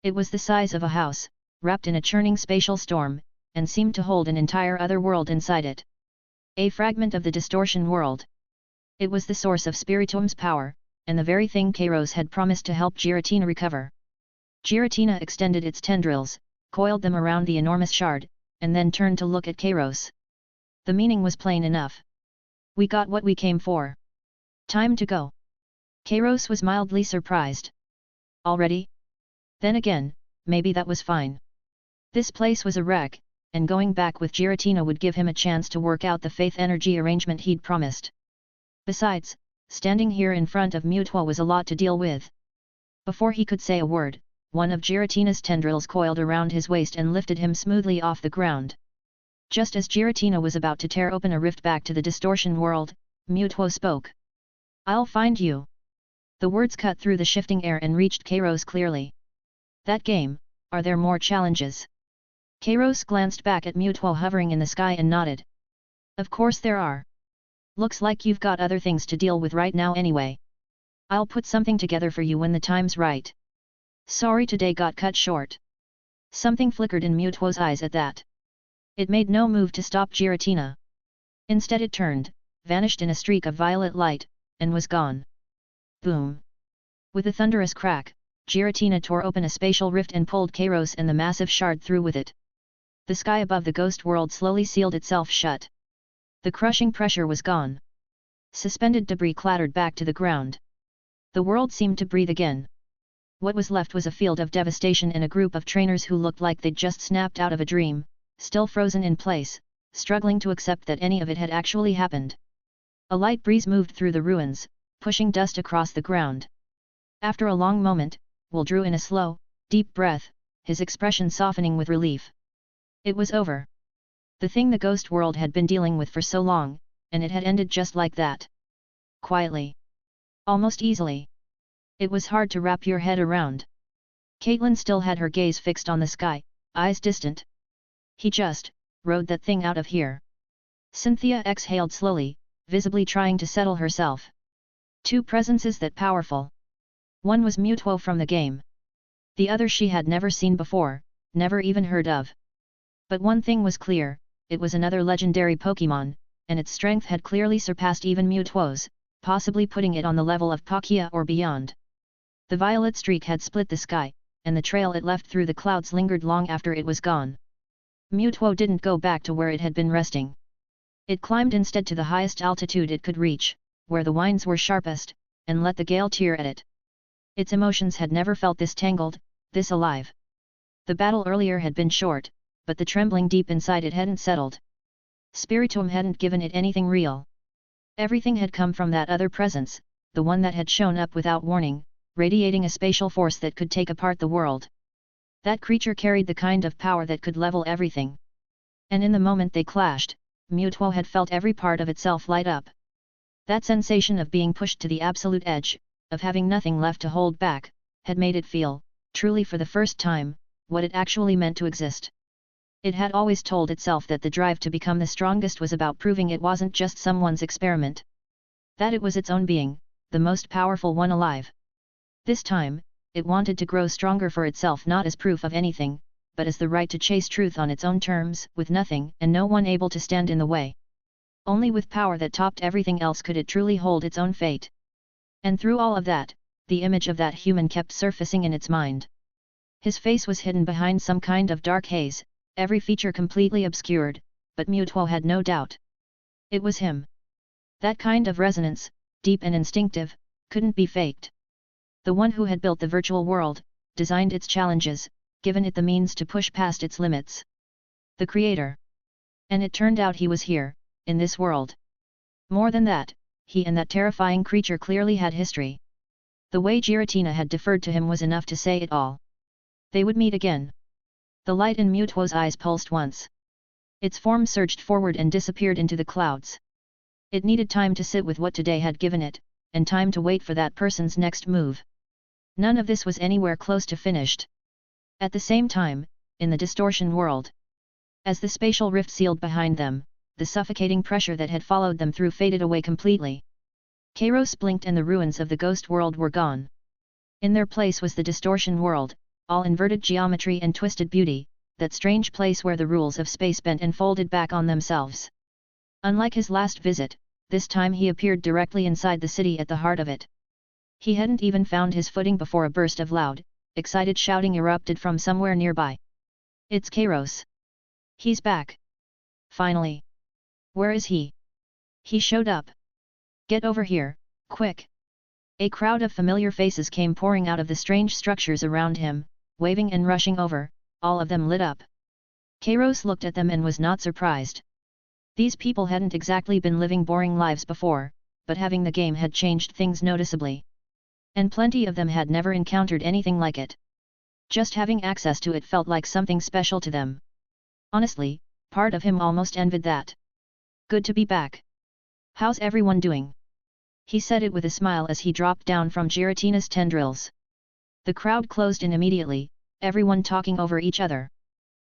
It was the size of a house, wrapped in a churning spatial storm, and seemed to hold an entire other world inside it. A fragment of the distortion world. It was the source of Spiritom's power, and the very thing Kairos had promised to help Giratina recover. Giratina extended its tendrils, coiled them around the enormous shard, and then turned to look at Kairos. The meaning was plain enough. We got what we came for. Time to go. Kairos was mildly surprised. Already? Then again, maybe that was fine. This place was a wreck, and going back with Giratina would give him a chance to work out the faith energy arrangement he'd promised. Besides, standing here in front of Mutuo was a lot to deal with. Before he could say a word, one of Giratina's tendrils coiled around his waist and lifted him smoothly off the ground. Just as Giratina was about to tear open a rift back to the distortion world, Mutuo spoke. I'll find you. The words cut through the shifting air and reached Kairos clearly. That game, are there more challenges? Kairos glanced back at Mutuo hovering in the sky and nodded. Of course there are. Looks like you've got other things to deal with right now anyway. I'll put something together for you when the time's right. Sorry today got cut short. Something flickered in Mutuo's eyes at that. It made no move to stop Giratina. Instead it turned, vanished in a streak of violet light, and was gone. Boom! With a thunderous crack, Giratina tore open a spatial rift and pulled Kairos and the massive shard through with it. The sky above the ghost world slowly sealed itself shut. The crushing pressure was gone. Suspended debris clattered back to the ground. The world seemed to breathe again. What was left was a field of devastation and a group of trainers who looked like they'd just snapped out of a dream, still frozen in place, struggling to accept that any of it had actually happened. A light breeze moved through the ruins, pushing dust across the ground. After a long moment, Will drew in a slow, deep breath, his expression softening with relief. It was over. The thing the ghost world had been dealing with for so long, and it had ended just like that. Quietly. Almost easily. It was hard to wrap your head around. Caitlin still had her gaze fixed on the sky, eyes distant. He just rode that thing out of here. Cynthia exhaled slowly, visibly trying to settle herself. Two presences that powerful. One was Mutuo from the game. The other she had never seen before, never even heard of. But one thing was clear, it was another legendary Pokémon, and its strength had clearly surpassed even Mutuo's, possibly putting it on the level of Palkia or beyond. The violet streak had split the sky, and the trail it left through the clouds lingered long after it was gone. Mutuo didn't go back to where it had been resting. It climbed instead to the highest altitude it could reach, where the winds were sharpest, and let the gale tear at it. Its emotions had never felt this tangled, this alive. The battle earlier had been short, but the trembling deep inside it hadn't settled. Spiritomb hadn't given it anything real. Everything had come from that other presence, the one that had shown up without warning, radiating a spatial force that could take apart the world. That creature carried the kind of power that could level everything. And in the moment they clashed, Mutuo had felt every part of itself light up. That sensation of being pushed to the absolute edge, of having nothing left to hold back, had made it feel, truly for the first time, what it actually meant to exist. It had always told itself that the drive to become the strongest was about proving it wasn't just someone's experiment. That it was its own being, the most powerful one alive. This time, it wanted to grow stronger for itself not as proof of anything, but as the right to chase truth on its own terms, with nothing and no one able to stand in the way. Only with power that topped everything else could it truly hold its own fate. And through all of that, the image of that human kept surfacing in its mind. His face was hidden behind some kind of dark haze, every feature completely obscured, but Mutuo had no doubt. It was him. That kind of resonance, deep and instinctive, couldn't be faked. The one who had built the virtual world, designed its challenges, given it the means to push past its limits. The creator. And it turned out he was here, in this world. More than that, he and that terrifying creature clearly had history. The way Giratina had deferred to him was enough to say it all. They would meet again. The light in Mutuo's eyes pulsed once. Its form surged forward and disappeared into the clouds. It needed time to sit with what today had given it, and time to wait for that person's next move. None of this was anywhere close to finished. At the same time, in the distortion world. As the spatial rift sealed behind them, the suffocating pressure that had followed them through faded away completely. Kairos blinked and the ruins of the ghost world were gone. In their place was the distortion world, all inverted geometry and twisted beauty, that strange place where the rules of space bent and folded back on themselves. Unlike his last visit, this time he appeared directly inside the city at the heart of it. He hadn't even found his footing before a burst of loud, excited shouting erupted from somewhere nearby. It's Kairos. He's back. Finally. Where is he? He showed up. Get over here, quick. A crowd of familiar faces came pouring out of the strange structures around him, waving and rushing over, all of them lit up. Kairos looked at them and was not surprised. These people hadn't exactly been living boring lives before, but having the game had changed things noticeably. And plenty of them had never encountered anything like it. Just having access to it felt like something special to them. Honestly, part of him almost envied that. Good to be back. How's everyone doing? He said it with a smile as he dropped down from Giratina's tendrils. The crowd closed in immediately, everyone talking over each other.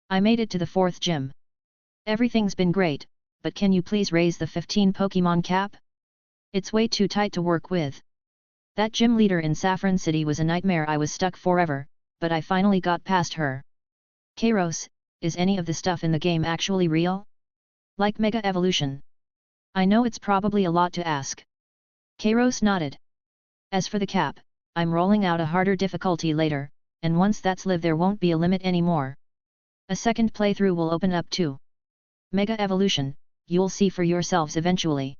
I made it to the 4th gym. Everything's been great, but can you please raise the 15 Pokémon cap? It's way too tight to work with. That gym leader in Saffron City was a nightmare. I was stuck forever, but I finally got past her. Kairos, is any of the stuff in the game actually real? Like Mega Evolution? I know it's probably a lot to ask. Kairos nodded. As for the cap, I'm rolling out a harder difficulty later, and once that's live there won't be a limit anymore. A second playthrough will open up too. Mega Evolution, you'll see for yourselves eventually.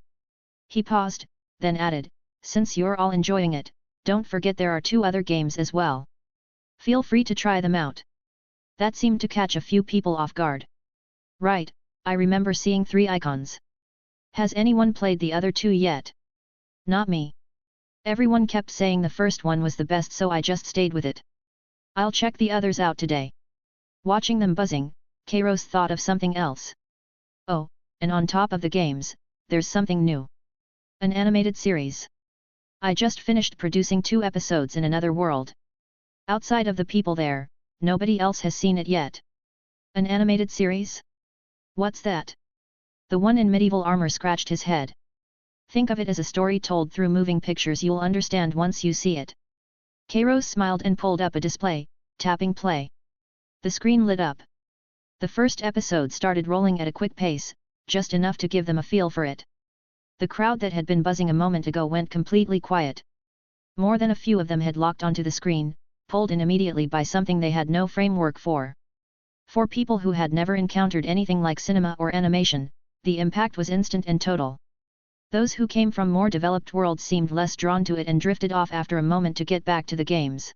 He paused, then added, since you're all enjoying it, don't forget there are 2 other games as well. Feel free to try them out. That seemed to catch a few people off guard. Right, I remember seeing 3 icons. Has anyone played the other 2 yet? Not me. Everyone kept saying the first one was the best, so I just stayed with it. I'll check the others out today. Watching them buzzing, Kairos thought of something else. Oh, and on top of the games, there's something new. An animated series. I just finished producing 2 episodes in another world. Outside of the people there, nobody else has seen it yet. An animated series? What's that? The one in medieval armor scratched his head. Think of it as a story told through moving pictures. You'll understand once you see it. Kairos smiled and pulled up a display, tapping play. The screen lit up. The first episode started rolling at a quick pace, just enough to give them a feel for it. The crowd that had been buzzing a moment ago went completely quiet. More than a few of them had locked onto the screen, pulled in immediately by something they had no framework for. For people who had never encountered anything like cinema or animation, the impact was instant and total. Those who came from more developed worlds seemed less drawn to it and drifted off after a moment to get back to the games.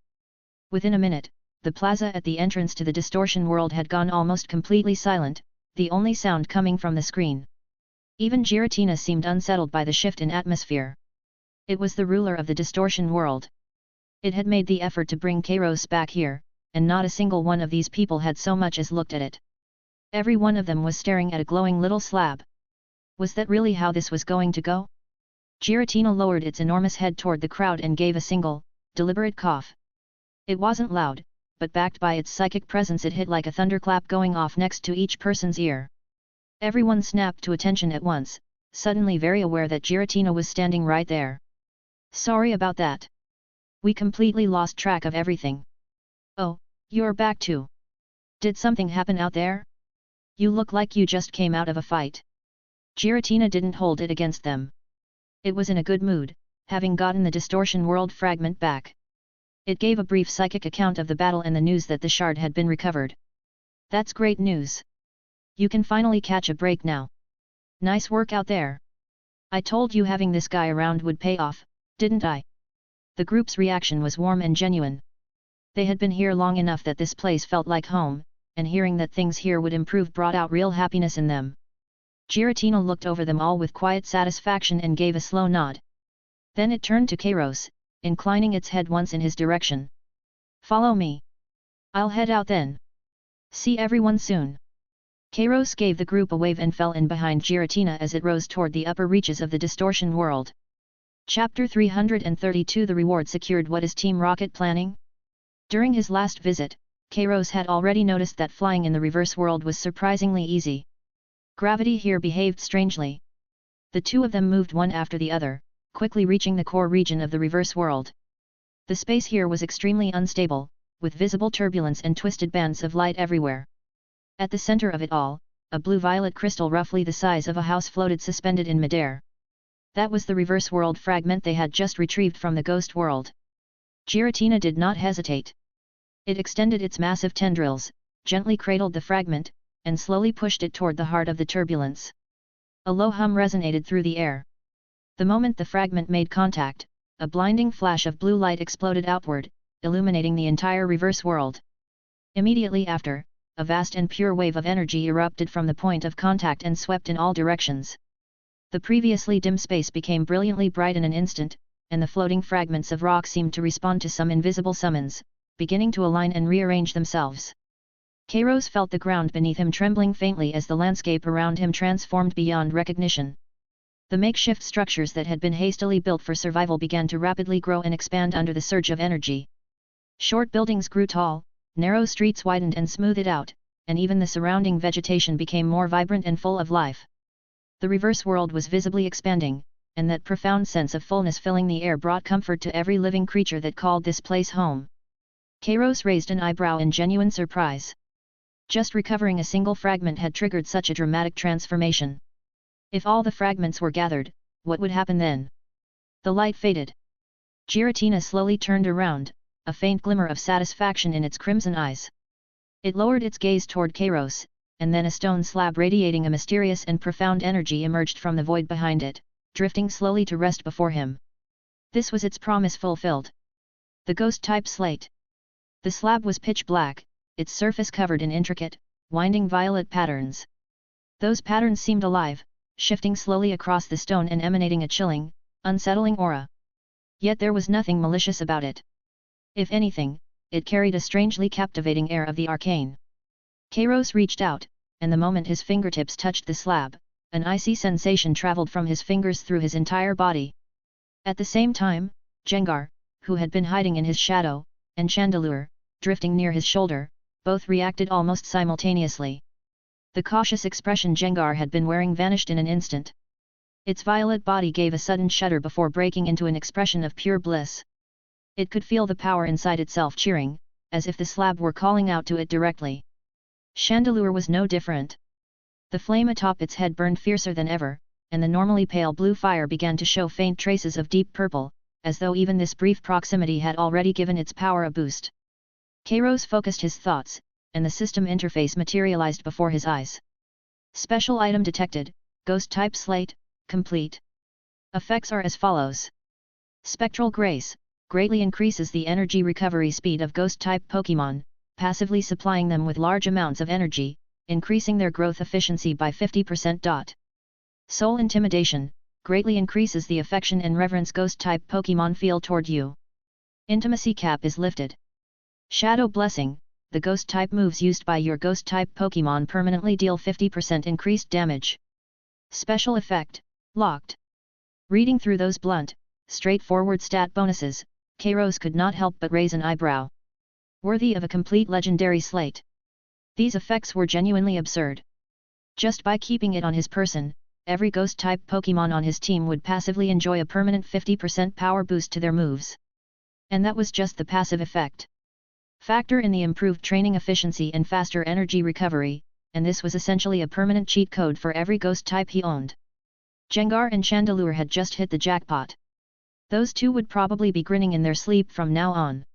Within a minute, the plaza at the entrance to the distortion world had gone almost completely silent, the only sound coming from the screen. Even Giratina seemed unsettled by the shift in atmosphere. It was the ruler of the distortion world. It had made the effort to bring Kairos back here, and not a single one of these people had so much as looked at it. Every one of them was staring at a glowing little slab. Was that really how this was going to go? Giratina lowered its enormous head toward the crowd and gave a single, deliberate cough. It wasn't loud, but backed by its psychic presence it hit like a thunderclap going off next to each person's ear. Everyone snapped to attention at once, suddenly very aware that Giratina was standing right there. Sorry about that. We completely lost track of everything. Oh, you're back too. Did something happen out there? You look like you just came out of a fight. Giratina didn't hold it against them. It was in a good mood, having gotten the distortion world fragment back. It gave a brief psychic account of the battle and the news that the shard had been recovered. That's great news. You can finally catch a break now. Nice work out there. I told you having this guy around would pay off, didn't I? The group's reaction was warm and genuine. They had been here long enough that this place felt like home, and hearing that things here would improve brought out real happiness in them. Giratina looked over them all with quiet satisfaction and gave a slow nod. Then it turned to Kairos, inclining its head once in his direction. Follow me. I'll head out then. See everyone soon. Kairos gave the group a wave and fell in behind Giratina as it rose toward the upper reaches of the distortion world. Chapter 332 The reward secured. What is Team Rocket planning? During his last visit, Kairos had already noticed that flying in the reverse world was surprisingly easy. Gravity here behaved strangely. The 2 of them moved one after the other, quickly reaching the core region of the reverse world. The space here was extremely unstable, with visible turbulence and twisted bands of light everywhere. At the center of it all, a blue-violet crystal roughly the size of a house floated suspended in midair. That was the reverse world fragment they had just retrieved from the ghost world. Giratina did not hesitate. It extended its massive tendrils, gently cradled the fragment, and slowly pushed it toward the heart of the turbulence. A low hum resonated through the air. The moment the fragment made contact, a blinding flash of blue light exploded outward, illuminating the entire reverse world. Immediately after, a vast and pure wave of energy erupted from the point of contact and swept in all directions. The previously dim space became brilliantly bright in an instant, and the floating fragments of rock seemed to respond to some invisible summons, beginning to align and rearrange themselves. Kairos felt the ground beneath him trembling faintly as the landscape around him transformed beyond recognition. The makeshift structures that had been hastily built for survival began to rapidly grow and expand under the surge of energy. Short buildings grew tall, narrow streets widened and smoothed out, and even the surrounding vegetation became more vibrant and full of life. The reverse world was visibly expanding, and that profound sense of fullness filling the air brought comfort to every living creature that called this place home. Kairos raised an eyebrow in genuine surprise. Just recovering a single fragment had triggered such a dramatic transformation. If all the fragments were gathered, what would happen then? The light faded. Giratina slowly turned around, a faint glimmer of satisfaction in its crimson eyes. It lowered its gaze toward Kairos, and then a stone slab radiating a mysterious and profound energy emerged from the void behind it, drifting slowly to rest before him. This was its promise fulfilled. The ghost-type slate. The slab was pitch black, its surface covered in intricate, winding violet patterns. Those patterns seemed alive, shifting slowly across the stone and emanating a chilling, unsettling aura. Yet there was nothing malicious about it. If anything, it carried a strangely captivating air of the arcane. Kairos reached out, and the moment his fingertips touched the slab, an icy sensation traveled from his fingers through his entire body. At the same time, Jengar, who had been hiding in his shadow, and Chandelure, drifting near his shoulder, both reacted almost simultaneously. The cautious expression Jengar had been wearing vanished in an instant. Its violet body gave a sudden shudder before breaking into an expression of pure bliss. It could feel the power inside itself cheering, as if the slab were calling out to it directly. Chandelure was no different. The flame atop its head burned fiercer than ever, and the normally pale blue fire began to show faint traces of deep purple, as though even this brief proximity had already given its power a boost. Kairos focused his thoughts, and the system interface materialized before his eyes. Special item detected, Ghost-type slate, complete. Effects are as follows. Spectral Grace, greatly increases the energy recovery speed of Ghost-type Pokémon, passively supplying them with large amounts of energy, increasing their growth efficiency by 50%. Soul Intimidation, greatly increases the affection and reverence Ghost-type Pokémon feel toward you. Intimacy cap is lifted. Shadow Blessing, the Ghost-type moves used by your Ghost-type Pokémon permanently deal 50% increased damage. Special effect, locked. Reading through those blunt, straightforward stat bonuses, Kairos could not help but raise an eyebrow. Worthy of a complete legendary slate. These effects were genuinely absurd. Just by keeping it on his person, every Ghost-type Pokémon on his team would passively enjoy a permanent 50% power boost to their moves. And that was just the passive effect. Factor in the improved training efficiency and faster energy recovery, and this was essentially a permanent cheat code for every ghost type he owned. Jengar and Chandelure had just hit the jackpot. Those two would probably be grinning in their sleep from now on.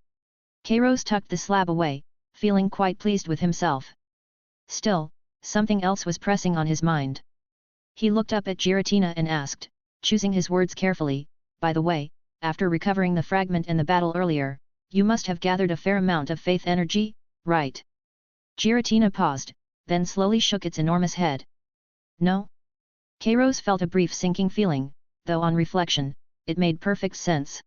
Kairos tucked the slab away, feeling quite pleased with himself. Still, something else was pressing on his mind. He looked up at Giratina and asked, choosing his words carefully, by the way, after recovering the fragment in the battle earlier, you must have gathered a fair amount of faith energy, right? Giratina paused, then slowly shook its enormous head. No? Kairos felt a brief sinking feeling, though on reflection, it made perfect sense.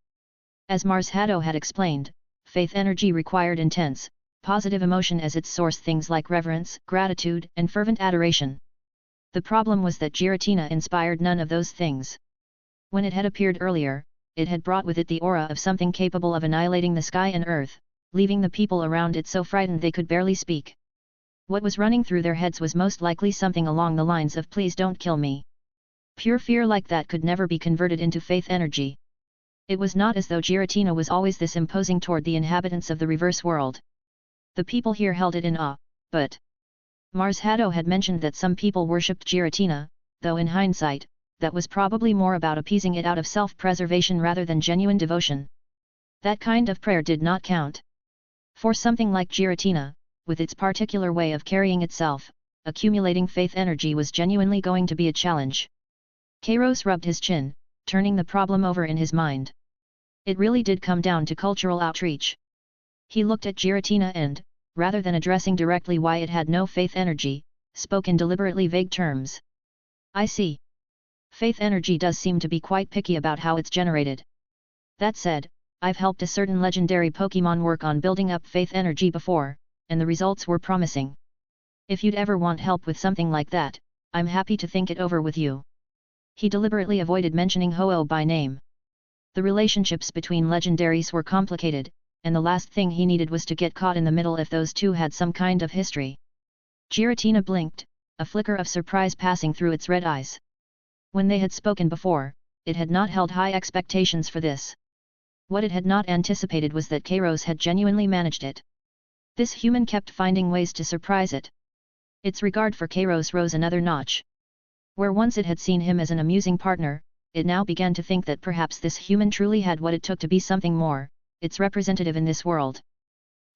As Mars Haddo had explained, faith energy required intense, positive emotion as its source, things like reverence, gratitude, and fervent adoration. The problem was that Giratina inspired none of those things. When it had appeared earlier, it had brought with it the aura of something capable of annihilating the sky and earth, leaving the people around it so frightened they could barely speak. What was running through their heads was most likely something along the lines of "Please don't kill me." Pure fear like that could never be converted into faith energy. It was not as though Giratina was always this imposing toward the inhabitants of the reverse world. The people here held it in awe, but Mars Haddo had mentioned that some people worshipped Giratina, though in hindsight, that was probably more about appeasing it out of self-preservation rather than genuine devotion. That kind of prayer did not count. For something like Giratina, with its particular way of carrying itself, accumulating faith energy was genuinely going to be a challenge. Kairos rubbed his chin, turning the problem over in his mind. It really did come down to cultural outreach. He looked at Giratina and, rather than addressing directly why it had no faith energy, spoke in deliberately vague terms. I see. Faith energy does seem to be quite picky about how it's generated. That said, I've helped a certain legendary Pokémon work on building up faith energy before, and the results were promising. If you'd ever want help with something like that, I'm happy to think it over with you. He deliberately avoided mentioning Ho-Oh by name. The relationships between legendaries were complicated, and the last thing he needed was to get caught in the middle if those two had some kind of history. Giratina blinked, a flicker of surprise passing through its red eyes. When they had spoken before, it had not held high expectations for this. What it had not anticipated was that Kairos had genuinely managed it. This human kept finding ways to surprise it. Its regard for Kairos rose another notch. Where once it had seen him as an amusing partner, it now began to think that perhaps this human truly had what it took to be something more, its representative in this world.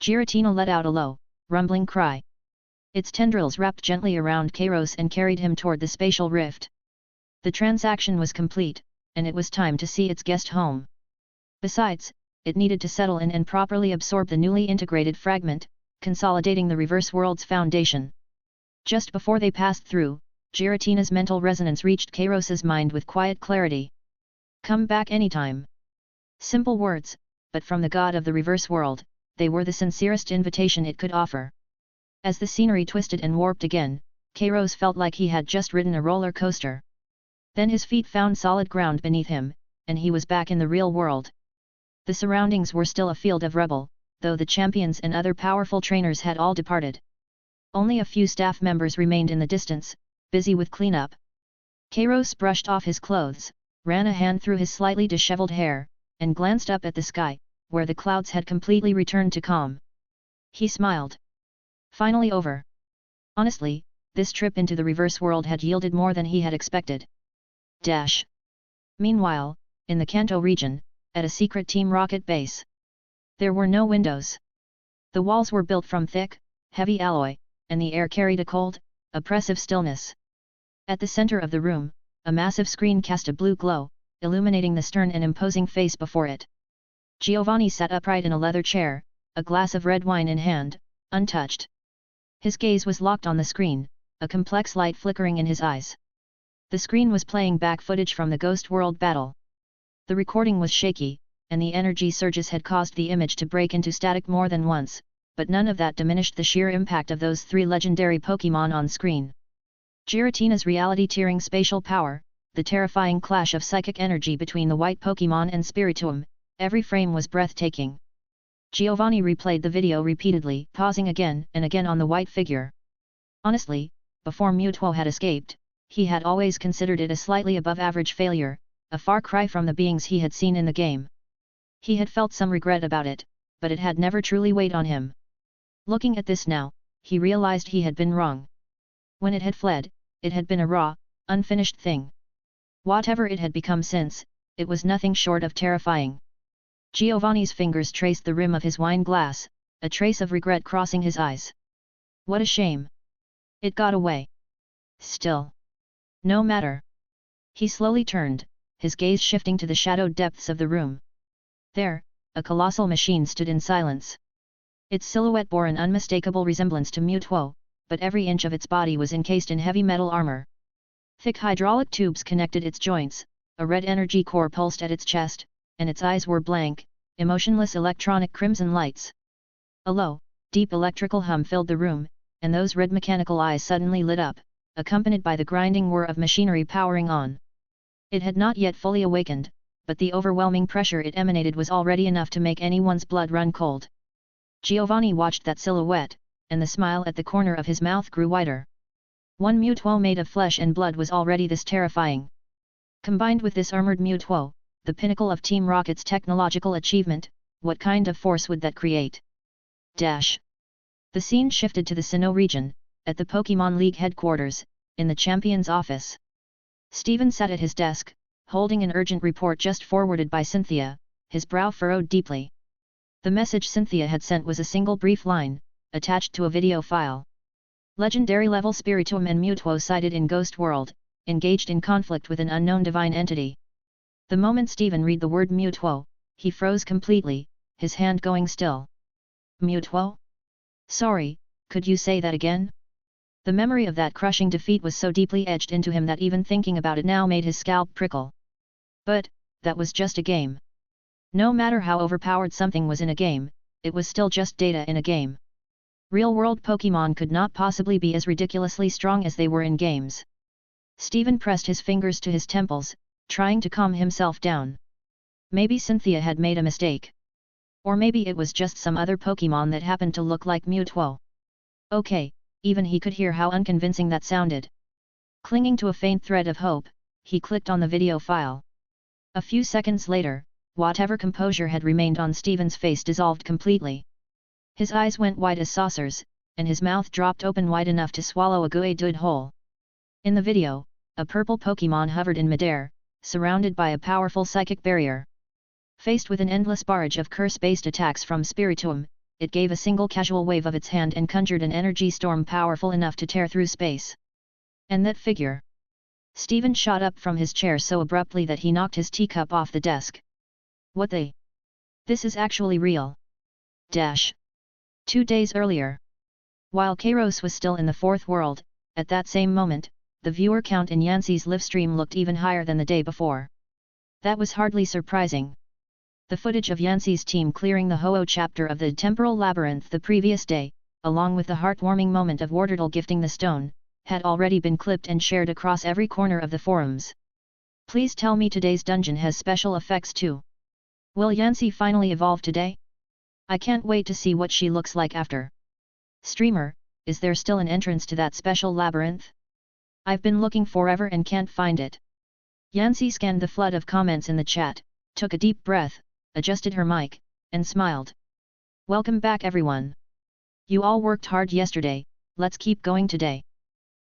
Giratina let out a low, rumbling cry. Its tendrils wrapped gently around Kairos and carried him toward the spatial rift. The transaction was complete, and it was time to see its guest home. Besides, it needed to settle in and properly absorb the newly integrated fragment, consolidating the reverse world's foundation. Just before they passed through, Giratina's mental resonance reached Kairos's mind with quiet clarity. Come back anytime. Simple words, but from the god of the reverse world, they were the sincerest invitation it could offer. As the scenery twisted and warped again, Kairos felt like he had just ridden a roller coaster. Then his feet found solid ground beneath him, and he was back in the real world. The surroundings were still a field of rubble, though the champions and other powerful trainers had all departed. Only a few staff members remained in the distance, busy with cleanup. Kairos brushed off his clothes, ran a hand through his slightly disheveled hair, and glanced up at the sky, where the clouds had completely returned to calm. He smiled. Finally over. Honestly, this trip into the reverse world had yielded more than he had expected. Meanwhile, in the Kanto region, at a secret Team Rocket base, there were no windows. The walls were built from thick, heavy alloy, and the air carried a cold, oppressive stillness. At the center of the room, a massive screen cast a blue glow, illuminating the stern and imposing face before it. Giovanni sat upright in a leather chair, a glass of red wine in hand, untouched. His gaze was locked on the screen, a complex light flickering in his eyes. The screen was playing back footage from the Ghost World battle. The recording was shaky, and the energy surges had caused the image to break into static more than once, but none of that diminished the sheer impact of those three legendary Pokémon on screen. Giratina's reality-tearing spatial power, the terrifying clash of psychic energy between the white Pokémon and Spiritomb, every frame was breathtaking. Giovanni replayed the video repeatedly, pausing again and again on the white figure. Honestly, before Mewtwo had escaped, he had always considered it a slightly above-average failure, a far cry from the beings he had seen in the game. He had felt some regret about it, but it had never truly weighed on him. Looking at this now, he realized he had been wrong. When it had fled, it had been a raw, unfinished thing. Whatever it had become since, it was nothing short of terrifying. Giovanni's fingers traced the rim of his wine glass, a trace of regret crossing his eyes. What a shame. It got away. Still. No matter. He slowly turned, his gaze shifting to the shadowed depths of the room. There, a colossal machine stood in silence. Its silhouette bore an unmistakable resemblance to Mewtwo, but every inch of its body was encased in heavy metal armor. Thick hydraulic tubes connected its joints, a red energy core pulsed at its chest, and its eyes were blank, emotionless electronic crimson lights. A low, deep electrical hum filled the room, and those red mechanical eyes suddenly lit up, accompanied by the grinding whir of machinery powering on. It had not yet fully awakened, but the overwhelming pressure it emanated was already enough to make anyone's blood run cold. Giovanni watched that silhouette, and the smile at the corner of his mouth grew wider. One Mewtwo made of flesh and blood was already this terrifying. Combined with this armored Mewtwo, the pinnacle of Team Rocket's technological achievement, what kind of force would that create? Dash. The scene shifted to the Sinnoh region, at the Pokémon League headquarters, in the champion's office. Steven sat at his desk, holding an urgent report just forwarded by Cynthia, his brow furrowed deeply. The message Cynthia had sent was a single brief line, attached to a video file. Legendary level Spiritomb and Mewtwo sighted in Ghost World, engaged in conflict with an unknown divine entity. The moment Steven read the word Mewtwo, he froze completely, his hand going still. Mewtwo? Sorry, could you say that again? The memory of that crushing defeat was so deeply etched into him that even thinking about it now made his scalp prickle. But, that was just a game. No matter how overpowered something was in a game, it was still just data in a game. Real-world Pokémon could not possibly be as ridiculously strong as they were in games. Steven pressed his fingers to his temples, trying to calm himself down. Maybe Cynthia had made a mistake. Or maybe it was just some other Pokémon that happened to look like Mewtwo. Okay, even he could hear how unconvincing that sounded. Clinging to a faint thread of hope, he clicked on the video file. A few seconds later, whatever composure had remained on Steven's face dissolved completely. His eyes went wide as saucers, and his mouth dropped open wide enough to swallow a Guedud whole. In the video, a purple Pokémon hovered in midair, surrounded by a powerful psychic barrier. Faced with an endless barrage of curse-based attacks from Spiritomb, it gave a single casual wave of its hand and conjured an energy storm powerful enough to tear through space. And that figure? Steven shot up from his chair so abruptly that he knocked his teacup off the desk. What the? This is actually real. Dash. 2 days earlier. While Kairos was still in the fourth world, at that same moment, the viewer count in Yancey's livestream looked even higher than the day before. That was hardly surprising. The footage of Yancey's team clearing the Ho-Oh chapter of the Temporal Labyrinth the previous day, along with the heartwarming moment of Wartortle gifting the stone, had already been clipped and shared across every corner of the forums. Please tell me today's dungeon has special effects too. Will Yancey finally evolve today? I can't wait to see what she looks like after. Streamer, is there still an entrance to that special labyrinth? I've been looking forever and can't find it. Yancey scanned the flood of comments in the chat, took a deep breath, adjusted her mic, and smiled. Welcome back everyone. You all worked hard yesterday, let's keep going today.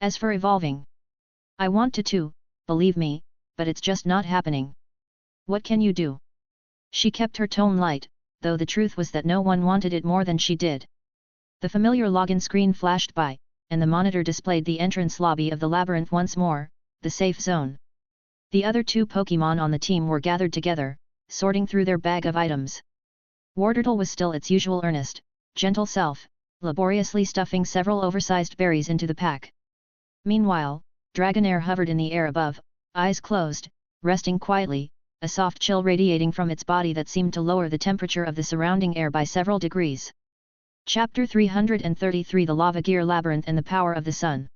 As for evolving, I want to too, believe me, but it's just not happening. What can you do? She kept her tone light, though the truth was that no one wanted it more than she did. The familiar login screen flashed by, and the monitor displayed the entrance lobby of the labyrinth once more, the safe zone. The other 2 Pokémon on the team were gathered together, sorting through their bag of items. Wartortle was still its usual earnest, gentle self, laboriously stuffing several oversized berries into the pack. Meanwhile, Dragonair hovered in the air above, eyes closed, resting quietly, a soft chill radiating from its body that seemed to lower the temperature of the surrounding air by several degrees. Chapter 333 The Lava Gear Labyrinth and the Power of the Sun.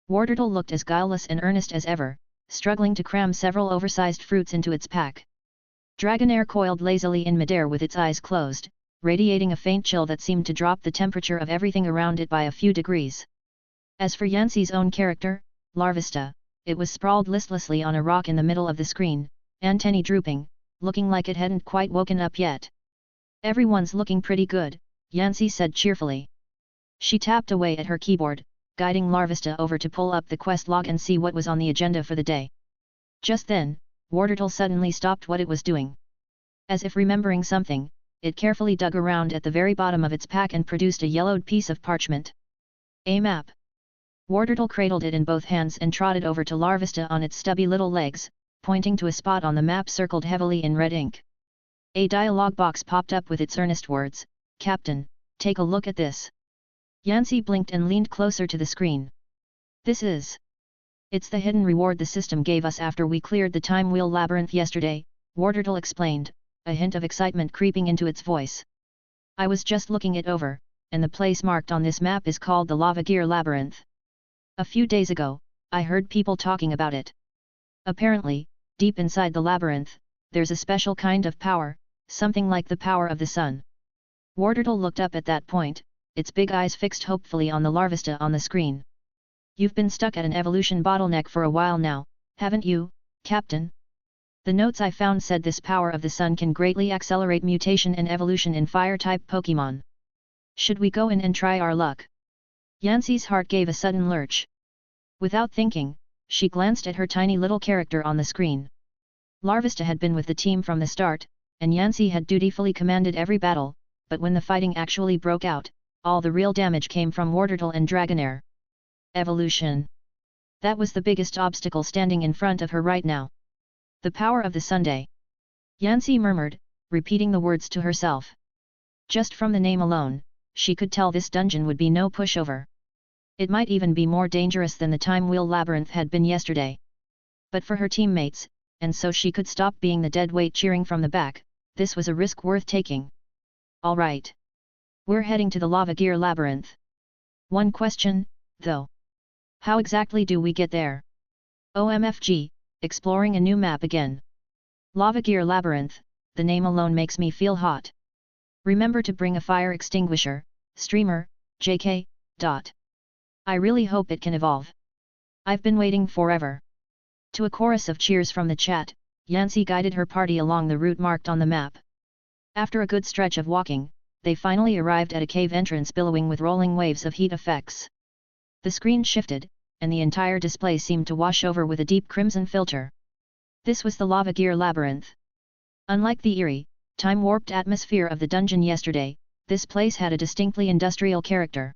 Wartortle looked as guileless and earnest as ever, struggling to cram several oversized fruits into its pack. Dragonair coiled lazily in midair with its eyes closed, radiating a faint chill that seemed to drop the temperature of everything around it by a few degrees. As for Yancey's own character, Larvesta, it was sprawled listlessly on a rock in the middle of the screen, antennae drooping, looking like it hadn't quite woken up yet. Everyone's looking pretty good, Yancey said cheerfully. She tapped away at her keyboard, guiding Larvesta over to pull up the quest log and see what was on the agenda for the day. Just then, Wartortle suddenly stopped what it was doing. As if remembering something, it carefully dug around at the very bottom of its pack and produced a yellowed piece of parchment. A map. Wartortle cradled it in both hands and trotted over to Larvesta on its stubby little legs, pointing to a spot on the map circled heavily in red ink. A dialog box popped up with its earnest words, "Captain, take a look at this." Yancey blinked and leaned closer to the screen. It's the hidden reward the system gave us after we cleared the Time Wheel Labyrinth yesterday," Wartortle explained, a hint of excitement creeping into its voice. "I was just looking it over, and the place marked on this map is called the Lava Gear Labyrinth. A few days ago, I heard people talking about it. Apparently, deep inside the labyrinth, there's a special kind of power, something like the power of the sun." Wartortle looked up at that point, its big eyes fixed hopefully on the Larvesta on the screen. "You've been stuck at an evolution bottleneck for a while now, haven't you, Captain. The notes I found said this power of the sun can greatly accelerate mutation and evolution in fire-type Pokémon. Should we go in and try our luck? Yanxi's heart gave a sudden lurch. Without thinking, she glanced at her tiny little character on the screen. Larvesta had been with the team from the start, and Yanxi had dutifully commanded every battle, but when the fighting actually broke out, all the real damage came from Wartortle and Dragonair. Evolution. That was the biggest obstacle standing in front of her right now. The power of the Sunday. Yanxi murmured, repeating the words to herself. Just from the name alone, she could tell this dungeon would be no pushover. It might even be more dangerous than the Time Wheel Labyrinth had been yesterday. But for her teammates, and so she could stop being the dead weight cheering from the back, this was a risk worth taking. Alright. We're heading to the Lava Gear Labyrinth. One question, though. How exactly do we get there? OMFG, exploring a new map again. Lava Gear Labyrinth, the name alone makes me feel hot. Remember to bring a fire extinguisher, streamer, JK. I really hope it can evolve. I've been waiting forever. To a chorus of cheers from the chat, Yanxi guided her party along the route marked on the map. After a good stretch of walking, they finally arrived at a cave entrance billowing with rolling waves of heat effects. The screen shifted, and the entire display seemed to wash over with a deep crimson filter. This was the Lava Gear Labyrinth. Unlike the eerie, time-warped atmosphere of the dungeon yesterday, this place had a distinctly industrial character.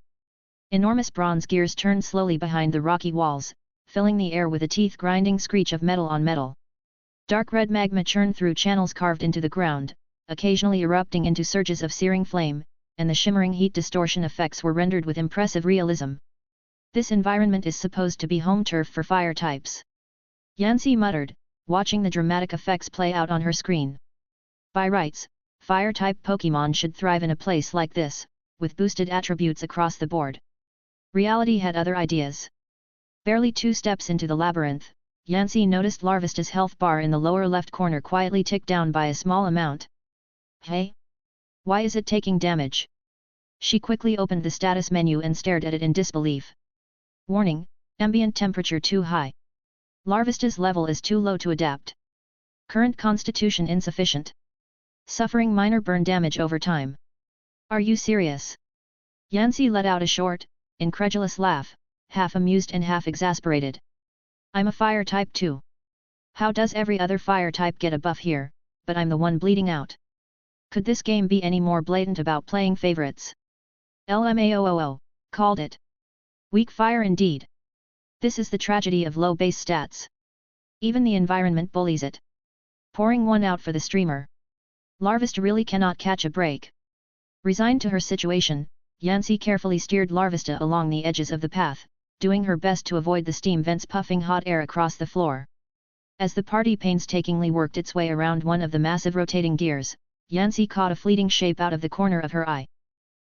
Enormous bronze gears turned slowly behind the rocky walls, filling the air with a teeth-grinding screech of metal on metal. Dark red magma churned through channels carved into the ground, occasionally erupting into surges of searing flame, and the shimmering heat distortion effects were rendered with impressive realism. This environment is supposed to be home turf for fire types. Yanxi muttered, watching the dramatic effects play out on her screen. By rights, fire-type Pokémon should thrive in a place like this, with boosted attributes across the board. Reality had other ideas. Barely 2 steps into the labyrinth, Yanxi noticed Larvesta's health bar in the lower left corner quietly tick down by a small amount. Hey? Why is it taking damage? She quickly opened the status menu and stared at it in disbelief. Warning, ambient temperature too high. Larvesta's level is too low to adapt. Current constitution insufficient. Suffering minor burn damage over time. Are you serious? Yanxi let out a short, incredulous laugh, half amused and half exasperated. I'm a fire type too. How does every other fire type get a buff here, but I'm the one bleeding out? Could this game be any more blatant about playing favorites? LMAOOO, called it. Weak fire indeed. This is the tragedy of low base stats. Even the environment bullies it. Pouring one out for the streamer. Larvesta really cannot catch a break. Resigned to her situation, Yanxi carefully steered Larvesta along the edges of the path, doing her best to avoid the steam vents puffing hot air across the floor. As the party painstakingly worked its way around one of the massive rotating gears, Yanxi caught a fleeting shape out of the corner of her eye.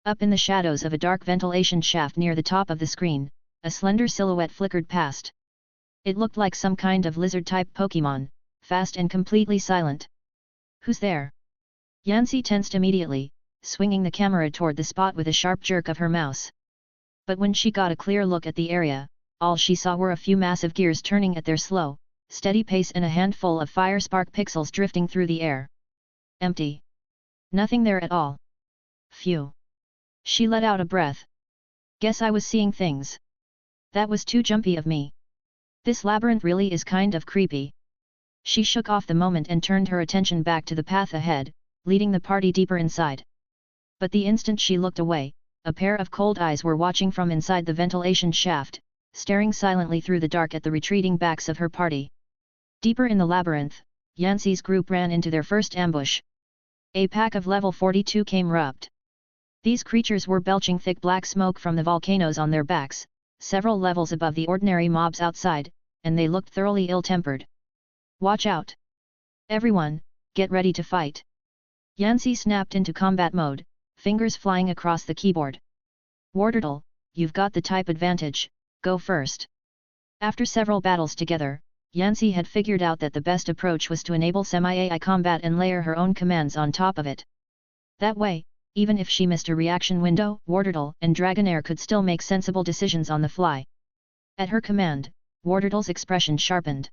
Up in the shadows of a dark ventilation shaft near the top of the screen, a slender silhouette flickered past. It looked like some kind of lizard-type Pokémon, fast and completely silent. Who's there? Yanxi tensed immediately, swinging the camera toward the spot with a sharp jerk of her mouse. But when she got a clear look at the area, all she saw were a few massive gears turning at their slow, steady pace and a handful of fire spark pixels drifting through the air. Empty. Nothing there at all. Phew. She let out a breath. Guess I was seeing things. That was too jumpy of me. This labyrinth really is kind of creepy. She shook off the moment and turned her attention back to the path ahead, leading the party deeper inside. But the instant she looked away, a pair of cold eyes were watching from inside the ventilation shaft, staring silently through the dark at the retreating backs of her party. Deeper in the labyrinth, Yanxi's group ran into their first ambush. A pack of level 42 came rupt. These creatures were belching thick black smoke from the volcanoes on their backs, several levels above the ordinary mobs outside, and they looked thoroughly ill-tempered. Watch out! Everyone, get ready to fight! Yanxi snapped into combat mode, fingers flying across the keyboard. Wartortle, you've got the type advantage, go first. After several battles together, Yanxi had figured out that the best approach was to enable semi-AI combat and layer her own commands on top of it. That way, even if she missed a reaction window, Wartortle and Dragonair could still make sensible decisions on the fly. At her command, Wartortle's expression sharpened.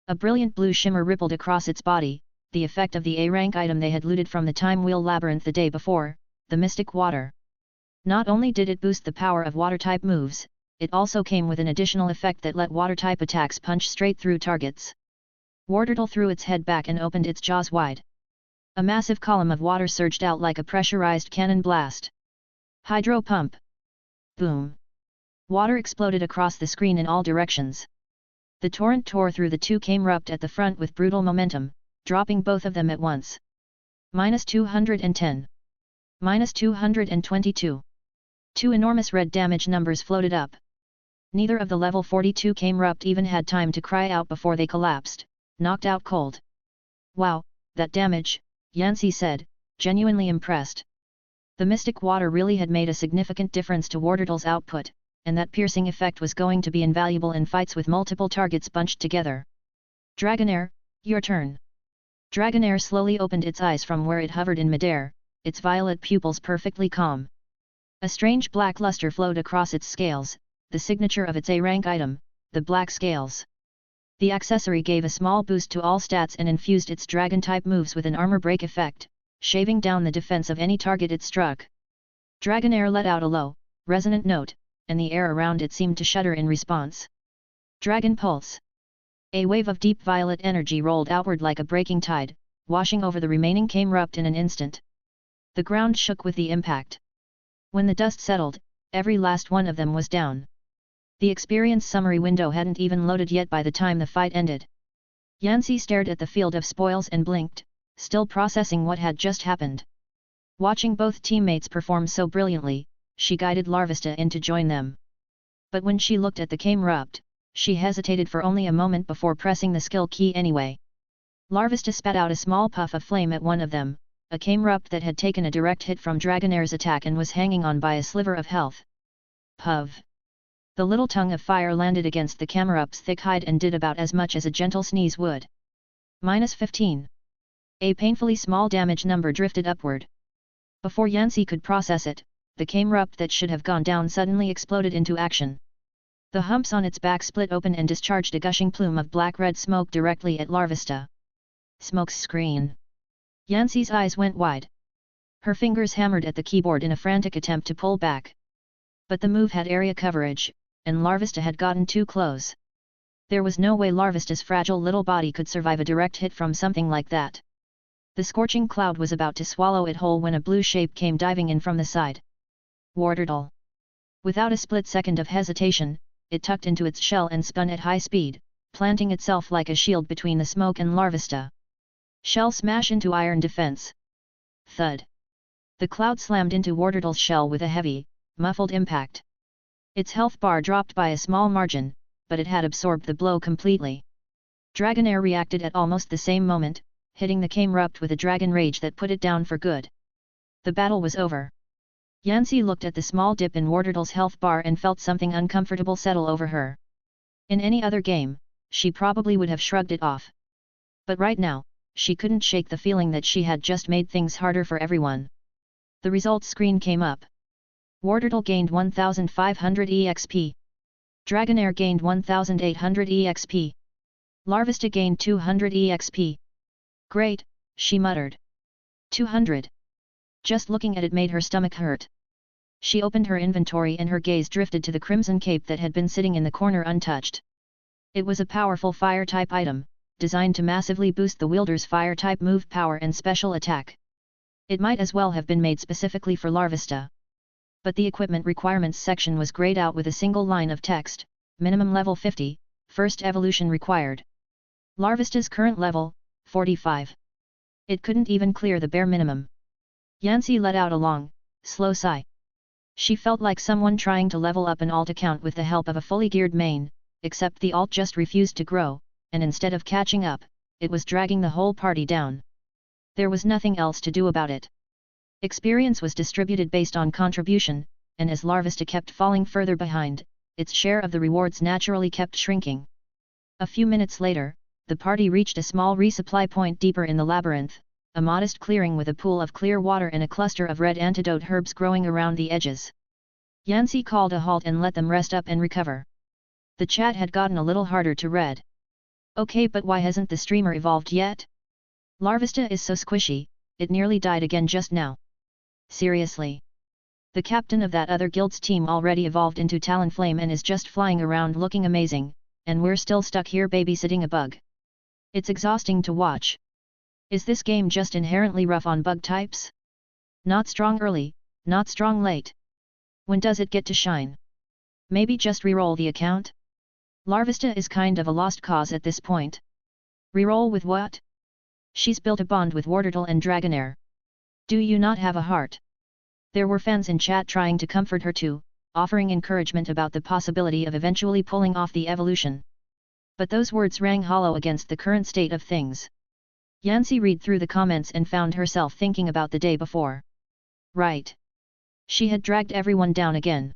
A brilliant blue shimmer rippled across its body, the effect of the A-rank item they had looted from the Time Wheel Labyrinth the day before, the Mystic Water. Not only did it boost the power of water-type moves, it also came with an additional effect that let water-type attacks punch straight through targets. Wartortle threw its head back and opened its jaws wide. A massive column of water surged out like a pressurized cannon blast. Hydro pump. Boom. Water exploded across the screen in all directions. The torrent tore through the two Camerupt at the front with brutal momentum, dropping both of them at once. -210. -222. Two enormous red damage numbers floated up. Neither of the level 42 Camerupt even had time to cry out before they collapsed, knocked out cold. Wow, that damage, Yancy said, genuinely impressed. The Mystic Water really had made a significant difference to Wartortle's output, and that piercing effect was going to be invaluable in fights with multiple targets bunched together. Dragonair, your turn. Dragonair slowly opened its eyes from where it hovered in midair, its violet pupils perfectly calm. A strange black luster flowed across its scales, the signature of its A-rank item, the black scales. The accessory gave a small boost to all stats and infused its dragon-type moves with an armor break effect, shaving down the defense of any target it struck. Dragonair let out a low, resonant note, and the air around it seemed to shudder in response. Dragon Pulse. A wave of deep violet energy rolled outward like a breaking tide, washing over the remaining Camerupt in an instant. The ground shook with the impact. When the dust settled, every last one of them was down. The experience summary window hadn't even loaded yet by the time the fight ended. Yancy stared at the field of spoils and blinked, still processing what had just happened. Watching both teammates perform so brilliantly, she guided Larvesta in to join them. But when she looked at the Camerupt, she hesitated for only a moment before pressing the skill key anyway. Larvesta spat out a small puff of flame at one of them, a Camerupt that had taken a direct hit from Dragonair's attack and was hanging on by a sliver of health. Puff! The little tongue of fire landed against the Camerupt's thick hide and did about as much as a gentle sneeze would. -15. A painfully small damage number drifted upward. Before Yancy could process it, the Camerupt that should have gone down suddenly exploded into action. The humps on its back split open and discharged a gushing plume of black-red smoke directly at Larvesta. Smoke screen. Yancy's eyes went wide. Her fingers hammered at the keyboard in a frantic attempt to pull back. But the move had area coverage, and Larvesta had gotten too close. There was no way Larvesta's fragile little body could survive a direct hit from something like that. The scorching cloud was about to swallow it whole when a blue shape came diving in from the side. Wartortle. Without a split second of hesitation, it tucked into its shell and spun at high speed, planting itself like a shield between the smoke and Larvesta. Shell smash into iron defense. Thud. The cloud slammed into Wartortle's shell with a heavy, muffled impact. Its health bar dropped by a small margin, but it had absorbed the blow completely. Dragonair reacted at almost the same moment, hitting the Camerupt with a dragon rage that put it down for good. The battle was over. Yancy looked at the small dip in Wartortle's health bar and felt something uncomfortable settle over her. In any other game, she probably would have shrugged it off. But right now, she couldn't shake the feeling that she had just made things harder for everyone. The results screen came up. Wartortle gained 1500 EXP. Dragonair gained 1800 EXP. Larvesta gained 200 EXP. Great, she muttered. 200. Just looking at it made her stomach hurt. She opened her inventory and her gaze drifted to the crimson cape that had been sitting in the corner untouched. It was a powerful fire-type item, designed to massively boost the wielder's fire-type move power and special attack. It might as well have been made specifically for Larvesta. But the equipment requirements section was grayed out with a single line of text, minimum level 50, first evolution required. Larvesta's current level, 45. It couldn't even clear the bare minimum. Yancy let out a long, slow sigh. She felt like someone trying to level up an alt account with the help of a fully geared main, except the alt just refused to grow, and instead of catching up, it was dragging the whole party down. There was nothing else to do about it. Experience was distributed based on contribution, and as Larvesta kept falling further behind, its share of the rewards naturally kept shrinking. A few minutes later, the party reached a small resupply point deeper in the labyrinth, a modest clearing with a pool of clear water and a cluster of red antidote herbs growing around the edges. Yancy called a halt and let them rest up and recover. The chat had gotten a little harder to read. Okay, but why hasn't the streamer evolved yet? Larvesta is so squishy, it nearly died again just now. Seriously. The captain of that other guild's team already evolved into Talonflame and is just flying around looking amazing, and we're still stuck here babysitting a bug. It's exhausting to watch. Is this game just inherently rough on bug types? Not strong early, not strong late. When does it get to shine? Maybe just reroll the account? Larvesta is kind of a lost cause at this point. Reroll with what? She's built a bond with Wartortle and Dragonair. Do you not have a heart? There were fans in chat trying to comfort her too, offering encouragement about the possibility of eventually pulling off the evolution. But those words rang hollow against the current state of things. Yancy read through the comments and found herself thinking about the day before. Right. She had dragged everyone down again.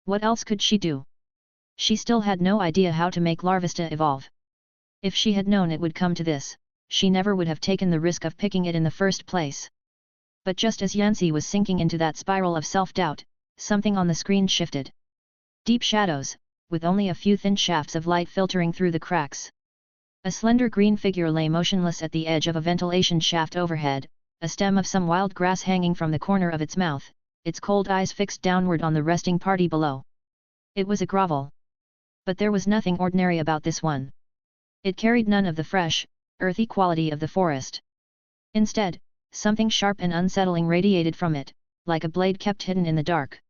What else could she do? She still had no idea how to make Larvesta evolve. If she had known it would come to this, she never would have taken the risk of picking it in the first place. But just as Yancy was sinking into that spiral of self-doubt, something on the screen shifted. Deep shadows, with only a few thin shafts of light filtering through the cracks. A slender green figure lay motionless at the edge of a ventilation shaft overhead, a stem of some wild grass hanging from the corner of its mouth, its cold eyes fixed downward on the resting party below. It was a grovel. But there was nothing ordinary about this one. It carried none of the fresh, earthy quality of the forest. Instead, something sharp and unsettling radiated from it, like a blade kept hidden in the dark.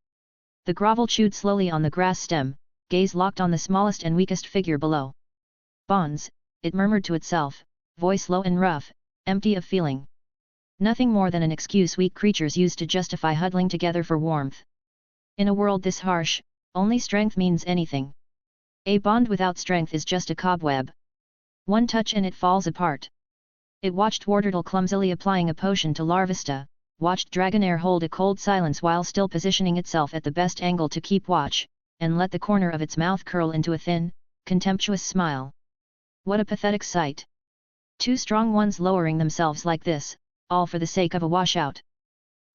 The grovel chewed slowly on the grass stem, gaze locked on the smallest and weakest figure below. Bonds, it murmured to itself, voice low and rough, empty of feeling. Nothing more than an excuse weak creatures use to justify huddling together for warmth. In a world this harsh, only strength means anything. A bond without strength is just a cobweb. One touch and it falls apart. It watched Wartortle clumsily applying a potion to Larvesta, watched Dragonair hold a cold silence while still positioning itself at the best angle to keep watch, and let the corner of its mouth curl into a thin, contemptuous smile. What a pathetic sight. Two strong ones lowering themselves like this, all for the sake of a washout.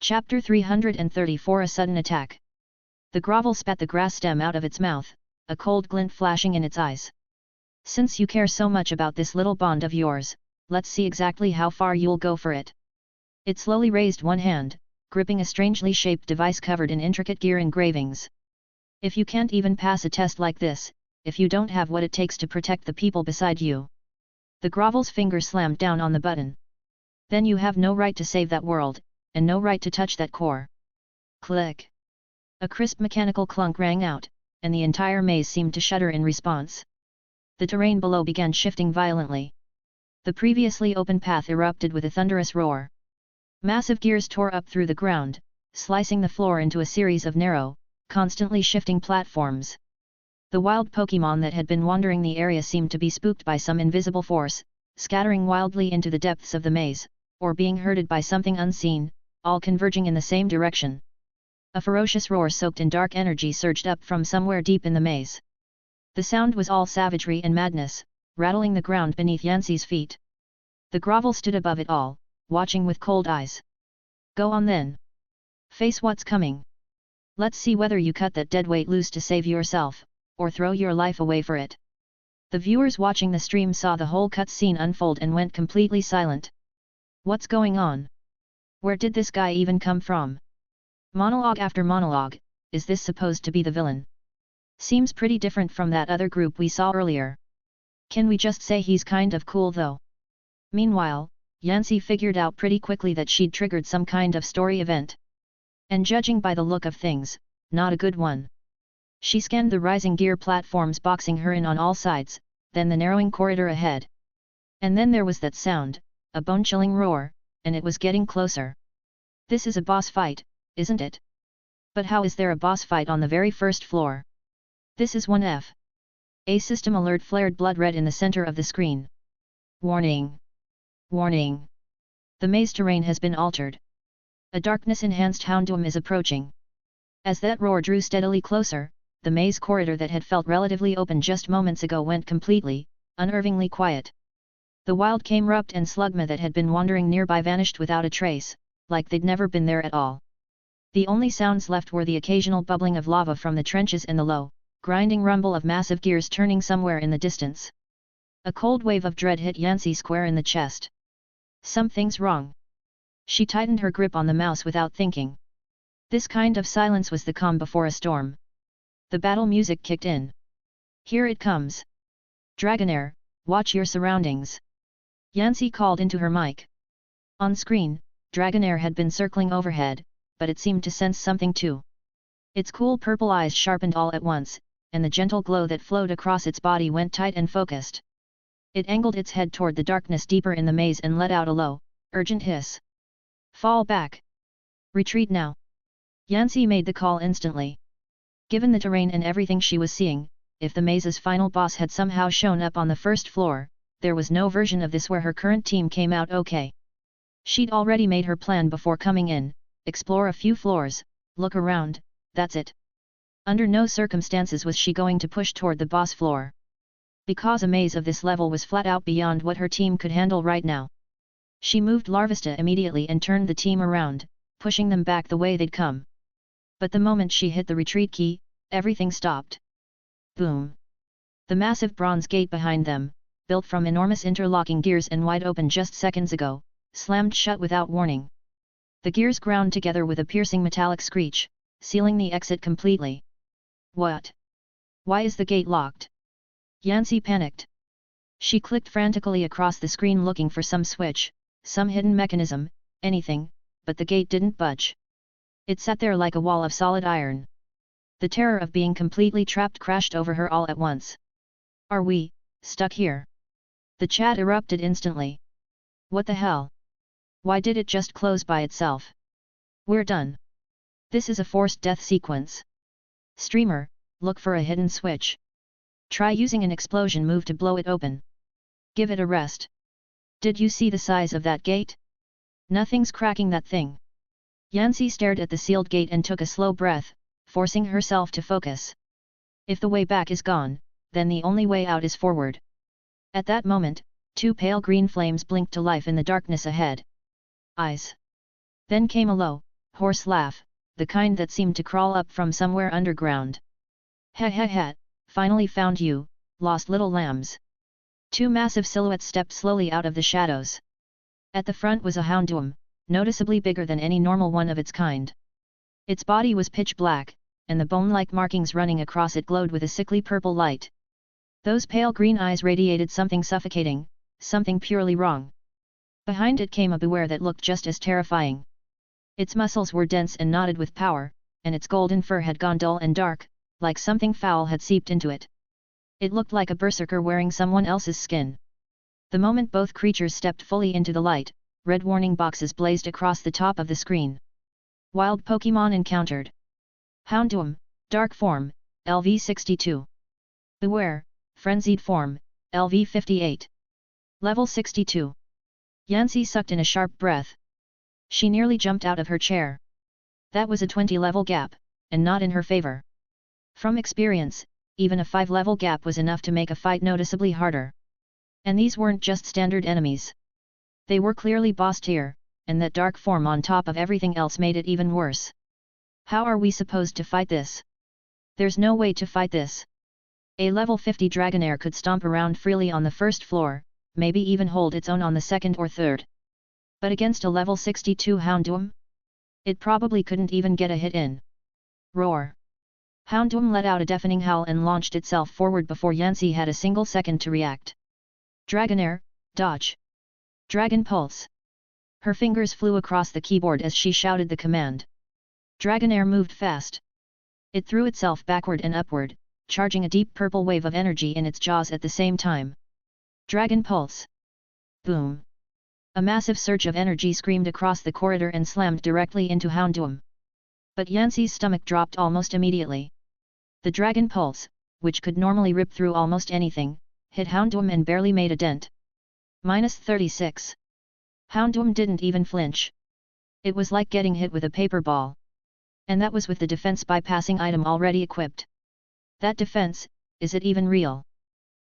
Chapter 334 A Sudden Attack. The grovel spat the grass stem out of its mouth, a cold glint flashing in its eyes. Since you care so much about this little bond of yours, let's see exactly how far you'll go for it. It slowly raised one hand, gripping a strangely shaped device covered in intricate gear engravings. If you can't even pass a test like this, if you don't have what it takes to protect the people beside you. The grovel's finger slammed down on the button. Then you have no right to save that world, and no right to touch that core. Click. A crisp mechanical clunk rang out, and the entire maze seemed to shudder in response. The terrain below began shifting violently. The previously open path erupted with a thunderous roar. Massive gears tore up through the ground, slicing the floor into a series of narrow, constantly shifting platforms. The wild Pokémon that had been wandering the area seemed to be spooked by some invisible force, scattering wildly into the depths of the maze, or being herded by something unseen, all converging in the same direction. A ferocious roar soaked in dark energy surged up from somewhere deep in the maze. The sound was all savagery and madness, rattling the ground beneath Yancy's feet. The grovel stood above it all, watching with cold eyes. Go on then. Face what's coming. Let's see whether you cut that deadweight loose to save yourself, or throw your life away for it. The viewers watching the stream saw the whole cutscene unfold and went completely silent. What's going on? Where did this guy even come from? Monologue after monologue, is this supposed to be the villain? Seems pretty different from that other group we saw earlier. Can we just say he's kind of cool though? Meanwhile, Yancy figured out pretty quickly that she'd triggered some kind of story event. And judging by the look of things, not a good one. She scanned the rising gear platforms boxing her in on all sides, then the narrowing corridor ahead. And then there was that sound, a bone-chilling roar, and it was getting closer. This is a boss fight, isn't it? But how is there a boss fight on the very first floor? This is 1F. A system alert flared blood red in the center of the screen. Warning! Warning! The maze terrain has been altered. A darkness-enhanced Houndoom is approaching. As that roar drew steadily closer, the maze corridor that had felt relatively open just moments ago went completely, unnervingly quiet. The wild Camerupt and Slugma that had been wandering nearby vanished without a trace, like they'd never been there at all. The only sounds left were the occasional bubbling of lava from the trenches and the low, grinding rumble of massive gears turning somewhere in the distance. A cold wave of dread hit Yancy square in the chest. Something's wrong. She tightened her grip on the mouse without thinking. This kind of silence was the calm before a storm. The battle music kicked in. Here it comes. Dragonair, watch your surroundings. Yancy called into her mic. On screen, Dragonair had been circling overhead, but it seemed to sense something too. Its cool purple eyes sharpened all at once, and the gentle glow that flowed across its body went tight and focused. It angled its head toward the darkness deeper in the maze and let out a low, urgent hiss. Fall back. Retreat now. Yancy made the call instantly. Given the terrain and everything she was seeing, if the maze's final boss had somehow shown up on the first floor, there was no version of this where her current team came out okay. She'd already made her plan before coming in, explore a few floors, look around, that's it. Under no circumstances was she going to push toward the boss floor. Because a maze of this level was flat out beyond what her team could handle right now. She moved Larvesta immediately and turned the team around, pushing them back the way they'd come. But the moment she hit the retreat key, everything stopped. Boom! The massive bronze gate behind them, built from enormous interlocking gears and wide open just seconds ago, slammed shut without warning. The gears ground together with a piercing metallic screech, sealing the exit completely. What? Why is the gate locked? Yancy panicked. She clicked frantically across the screen looking for some switch, some hidden mechanism, anything, but the gate didn't budge. It sat there like a wall of solid iron. The terror of being completely trapped crashed over her all at once. Are we stuck here? The chat erupted instantly. What the hell? Why did it just close by itself? We're done. This is a forced death sequence. Streamer, look for a hidden switch. Try using an explosion move to blow it open. Give it a rest. Did you see the size of that gate? Nothing's cracking that thing. Yancy stared at the sealed gate and took a slow breath, forcing herself to focus. If the way back is gone, then the only way out is forward. At that moment, two pale green flames blinked to life in the darkness ahead. Eyes. Then came a low, hoarse laugh, the kind that seemed to crawl up from somewhere underground. Ha ha ha, finally found you, lost little lambs. Two massive silhouettes stepped slowly out of the shadows. At the front was a houndoom, noticeably bigger than any normal one of its kind. Its body was pitch black, and the bone-like markings running across it glowed with a sickly purple light. Those pale green eyes radiated something suffocating, something purely wrong. Behind it came a beware that looked just as terrifying. Its muscles were dense and knotted with power, and its golden fur had gone dull and dark, like something foul had seeped into it. It looked like a berserker wearing someone else's skin. The moment both creatures stepped fully into the light, red warning boxes blazed across the top of the screen. Wild Pokémon encountered. Houndoom, Dark Form, LV62. Beware, Frenzied Form, LV58. Level 62. Yancy sucked in a sharp breath. She nearly jumped out of her chair. That was a 20-level gap, and not in her favor. From experience, even a 5-level gap was enough to make a fight noticeably harder. And these weren't just standard enemies. They were clearly boss tier, and that dark form on top of everything else made it even worse. How are we supposed to fight this? There's no way to fight this. A level 50 Dragonair could stomp around freely on the first floor, maybe even hold its own on the second or third. But against a level 62 Houndoom? It probably couldn't even get a hit in. Roar! Houndoom let out a deafening howl and launched itself forward before Yancy had a single second to react. Dragonair, dodge! Dragon Pulse! Her fingers flew across the keyboard as she shouted the command. Dragonair moved fast. It threw itself backward and upward, charging a deep purple wave of energy in its jaws at the same time. Dragon Pulse! Boom! A massive surge of energy screamed across the corridor and slammed directly into Houndoom. But Yancy's stomach dropped almost immediately. The Dragon Pulse, which could normally rip through almost anything, hit Houndoom and barely made a dent. -36. Houndoom didn't even flinch. It was like getting hit with a paper ball. And that was with the defense bypassing item already equipped. That defense, is it even real?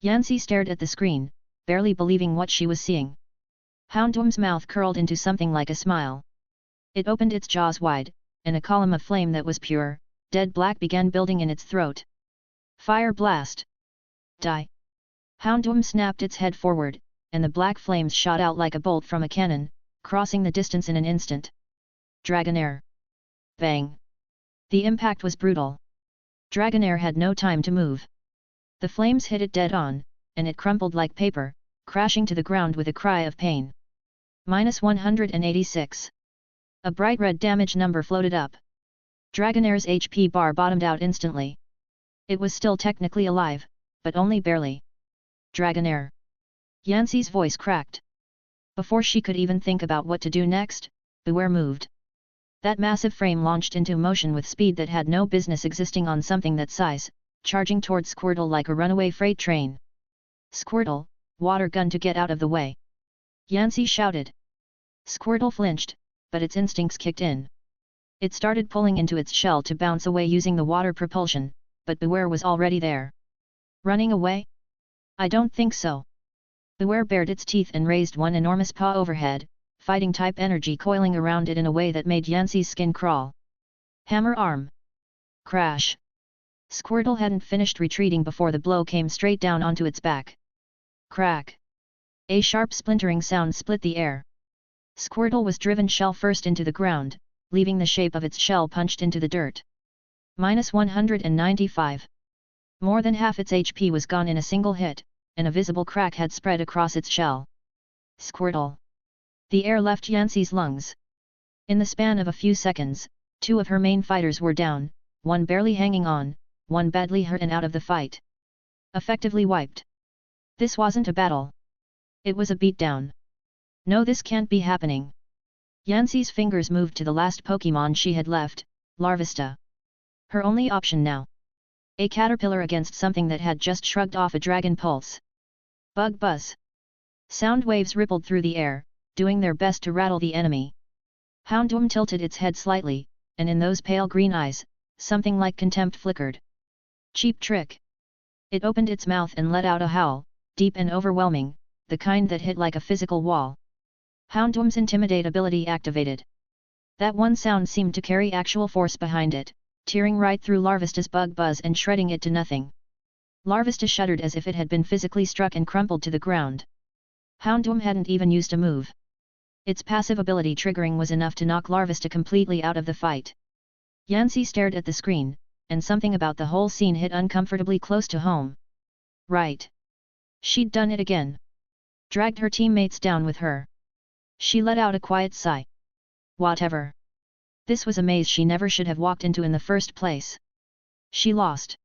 Yancy stared at the screen, barely believing what she was seeing. Houndoom's mouth curled into something like a smile. It opened its jaws wide, and a column of flame that was pure, dead black began building in its throat. Fire blast! Die! Houndoom snapped its head forward, and the black flames shot out like a bolt from a cannon, crossing the distance in an instant. Dragonair! Bang! The impact was brutal. Dragonair had no time to move. The flames hit it dead on, and it crumpled like paper, crashing to the ground with a cry of pain. -186. A bright red damage number floated up. Dragonair's HP bar bottomed out instantly. It was still technically alive, but only barely. Dragonair! Yancy's voice cracked. Before she could even think about what to do next, Beware moved. That massive frame launched into motion with speed that had no business existing on something that size, charging towards Squirtle like a runaway freight train. Squirtle, water gun to get out of the way! Yancy shouted. Squirtle flinched, but its instincts kicked in. It started pulling into its shell to bounce away using the water propulsion, but Beware was already there. Running away? I don't think so. Beware bared its teeth and raised one enormous paw overhead, fighting-type energy coiling around it in a way that made Yancy's skin crawl. Hammer arm! Crash! Squirtle hadn't finished retreating before the blow came straight down onto its back. Crack! A sharp splintering sound split the air. Squirtle was driven shell first into the ground, leaving the shape of its shell punched into the dirt. -195. More than half its HP was gone in a single hit, and a visible crack had spread across its shell. Squirtle! The air left Yancy's lungs. In the span of a few seconds, two of her main fighters were down, one barely hanging on, one badly hurt and out of the fight. Effectively wiped. This wasn't a battle. It was a beatdown. No, this can't be happening. Yancy's fingers moved to the last Pokémon she had left, Larvesta. Her only option now. A caterpillar against something that had just shrugged off a dragon pulse. Bug buzz. Sound waves rippled through the air, doing their best to rattle the enemy. Houndoom tilted its head slightly, and in those pale green eyes, something like contempt flickered. Cheap trick. It opened its mouth and let out a howl, deep and overwhelming, the kind that hit like a physical wall. Houndoom's intimidate ability activated. That one sound seemed to carry actual force behind it, tearing right through Larvesta's bug buzz and shredding it to nothing. Larvesta shuddered as if it had been physically struck and crumpled to the ground. Houndoom hadn't even used a move. Its passive ability triggering was enough to knock Larvesta completely out of the fight. Yancy stared at the screen, and something about the whole scene hit uncomfortably close to home. Right. She'd done it again. Dragged her teammates down with her. She let out a quiet sigh. Whatever. This was a maze she never should have walked into in the first place. She lost.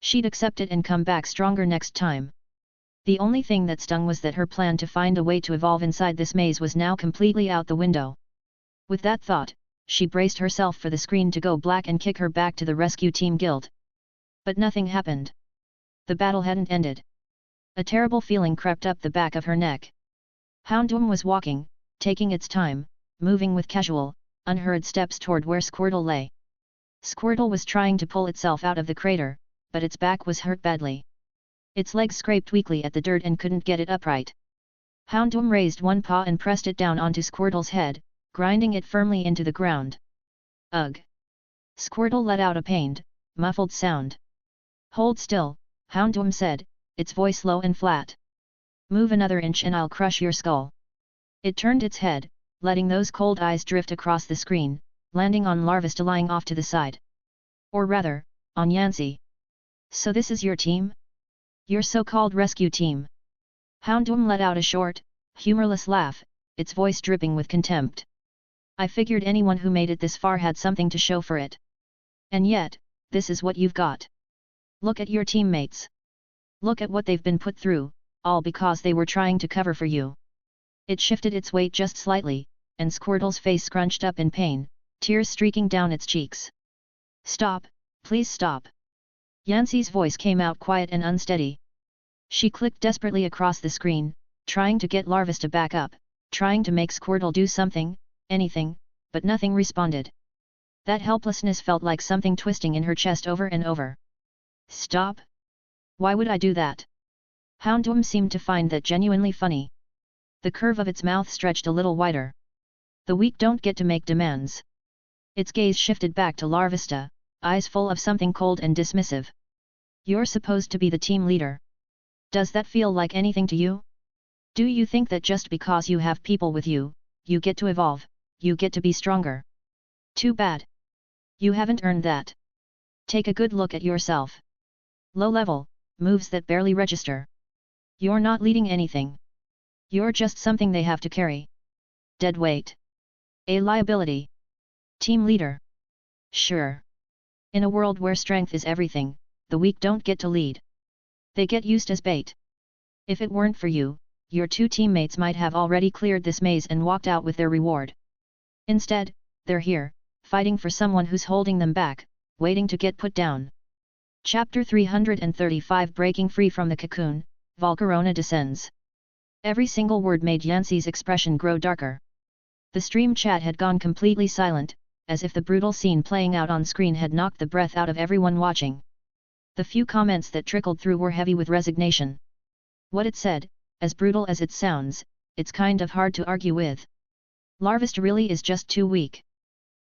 She'd accept it and come back stronger next time. The only thing that stung was that her plan to find a way to evolve inside this maze was now completely out the window. With that thought, she braced herself for the screen to go black and kick her back to the rescue team guild. But nothing happened. The battle hadn't ended. A terrible feeling crept up the back of her neck. Houndoom was walking, taking its time, moving with casual, unhurried steps toward where Squirtle lay. Squirtle was trying to pull itself out of the crater, but its back was hurt badly. Its legs scraped weakly at the dirt and couldn't get it upright. Houndoom raised one paw and pressed it down onto Squirtle's head, grinding it firmly into the ground. Ugh! Squirtle let out a pained, muffled sound. Hold still, Houndoom said, its voice low and flat. Move another inch and I'll crush your skull. It turned its head, letting those cold eyes drift across the screen, landing on Larvesta lying off to the side. Or rather, on Yancy. So this is your team? Your so-called rescue team? Houndoom let out a short, humorless laugh, its voice dripping with contempt. I figured anyone who made it this far had something to show for it. And yet, this is what you've got. Look at your teammates. Look at what they've been put through, all because they were trying to cover for you. It shifted its weight just slightly, and Squirtle's face scrunched up in pain, tears streaking down its cheeks. Stop, please stop. Yancy's voice came out quiet and unsteady. She clicked desperately across the screen, trying to get Larvesta back up, trying to make Squirtle do something, anything, but nothing responded. That helplessness felt like something twisting in her chest over and over. Stop? Why would I do that? Houndoom seemed to find that genuinely funny. The curve of its mouth stretched a little wider. The weak don't get to make demands. Its gaze shifted back to Larvesta, eyes full of something cold and dismissive. You're supposed to be the team leader. Does that feel like anything to you? Do you think that just because you have people with you, you get to evolve, you get to be stronger? Too bad. You haven't earned that. Take a good look at yourself. Low level, moves that barely register. You're not leading anything. You're just something they have to carry. Dead weight. A liability. Team leader. Sure. In a world where strength is everything, the weak don't get to lead. They get used as bait. If it weren't for you, your two teammates might have already cleared this maze and walked out with their reward. Instead, they're here, fighting for someone who's holding them back, waiting to get put down. Chapter 335 Breaking Free from the Cocoon, Volcarona descends. Every single word made Yancey's expression grow darker. The stream chat had gone completely silent, as if the brutal scene playing out on screen had knocked the breath out of everyone watching. The few comments that trickled through were heavy with resignation. What it said, as brutal as it sounds, it's kind of hard to argue with. Larvesta really is just too weak.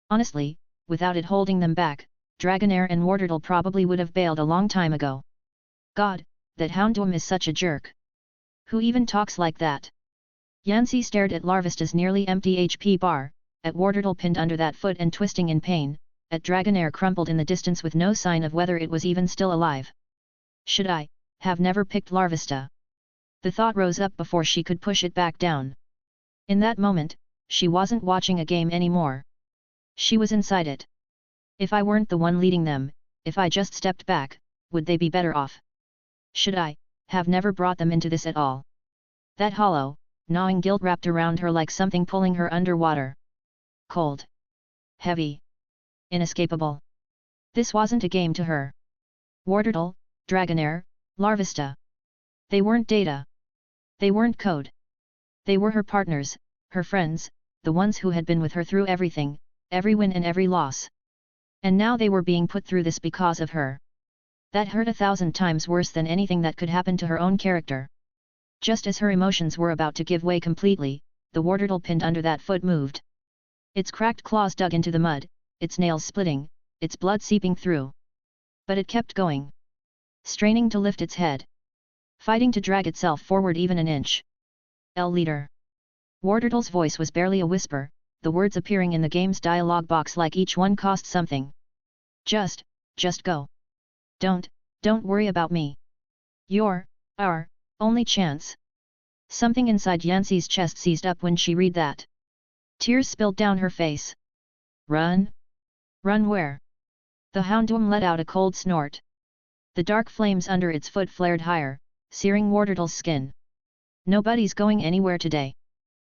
Honestly, without it holding them back, Dragonair and Wartortle probably would have bailed a long time ago. God, that Houndoom is such a jerk. Who even talks like that? Yancey stared at Larvesta's nearly empty HP bar, at Wartortle pinned under that foot and twisting in pain, at Dragonair crumpled in the distance with no sign of whether it was even still alive. Should I have never picked Larvesta? The thought rose up before she could push it back down. In that moment, she wasn't watching a game anymore. She was inside it. If I weren't the one leading them, if I just stepped back, would they be better off? Should I have never brought them into this at all? That hollow, gnawing guilt wrapped around her like something pulling her underwater. Cold. Heavy. Inescapable. This wasn't a game to her. Wartortle, Dragonair, Larvesta. They weren't data. They weren't code. They were her partners, her friends, the ones who had been with her through everything, every win and every loss. And now they were being put through this because of her. That hurt 1,000 times worse than anything that could happen to her own character. Just as her emotions were about to give way completely, the Wartortle pinned under that foot moved. Its cracked claws dug into the mud, its nails splitting, its blood seeping through. But it kept going. Straining to lift its head. Fighting to drag itself forward even an inch. L leader. Wartortle's voice was barely a whisper, the words appearing in the game's dialogue box like each one cost something. Just go. Don't worry about me. You're our only chance. Something inside Yancey's chest seized up when she read that. Tears spilled down her face. Run? Run where? The Houndoom let out a cold snort. The dark flames under its foot flared higher, searing Wartortle's skin. Nobody's going anywhere today.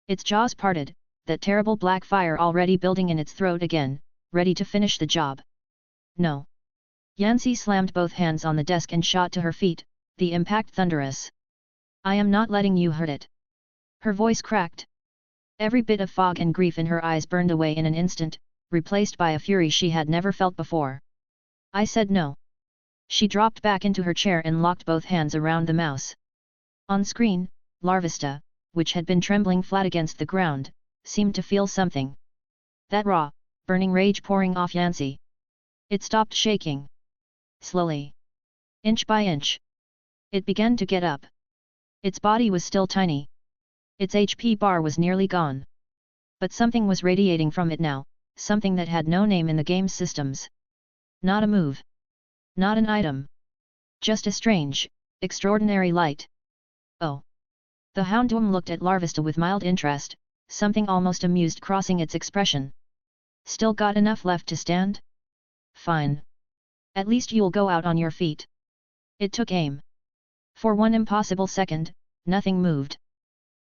Its jaws parted, that terrible black fire already building in its throat again, ready to finish the job. No. Yancey slammed both hands on the desk and shot to her feet, the impact thunderous. I am not letting you hurt it. Her voice cracked. Every bit of fog and grief in her eyes burned away in an instant, replaced by a fury she had never felt before. I said no. She dropped back into her chair and locked both hands around the mouse. On screen, Larvesta, which had been trembling flat against the ground, seemed to feel something. That raw, burning rage pouring off Yancey. It stopped shaking. Slowly. Inch by inch. It began to get up. Its body was still tiny. Its HP bar was nearly gone. But something was radiating from it now, something that had no name in the game's systems. Not a move. Not an item. Just a strange, extraordinary light. Oh. The Houndoom looked at Larvesta with mild interest, something almost amused crossing its expression. Still got enough left to stand? Fine. At least you'll go out on your feet. It took aim. For one impossible second, nothing moved.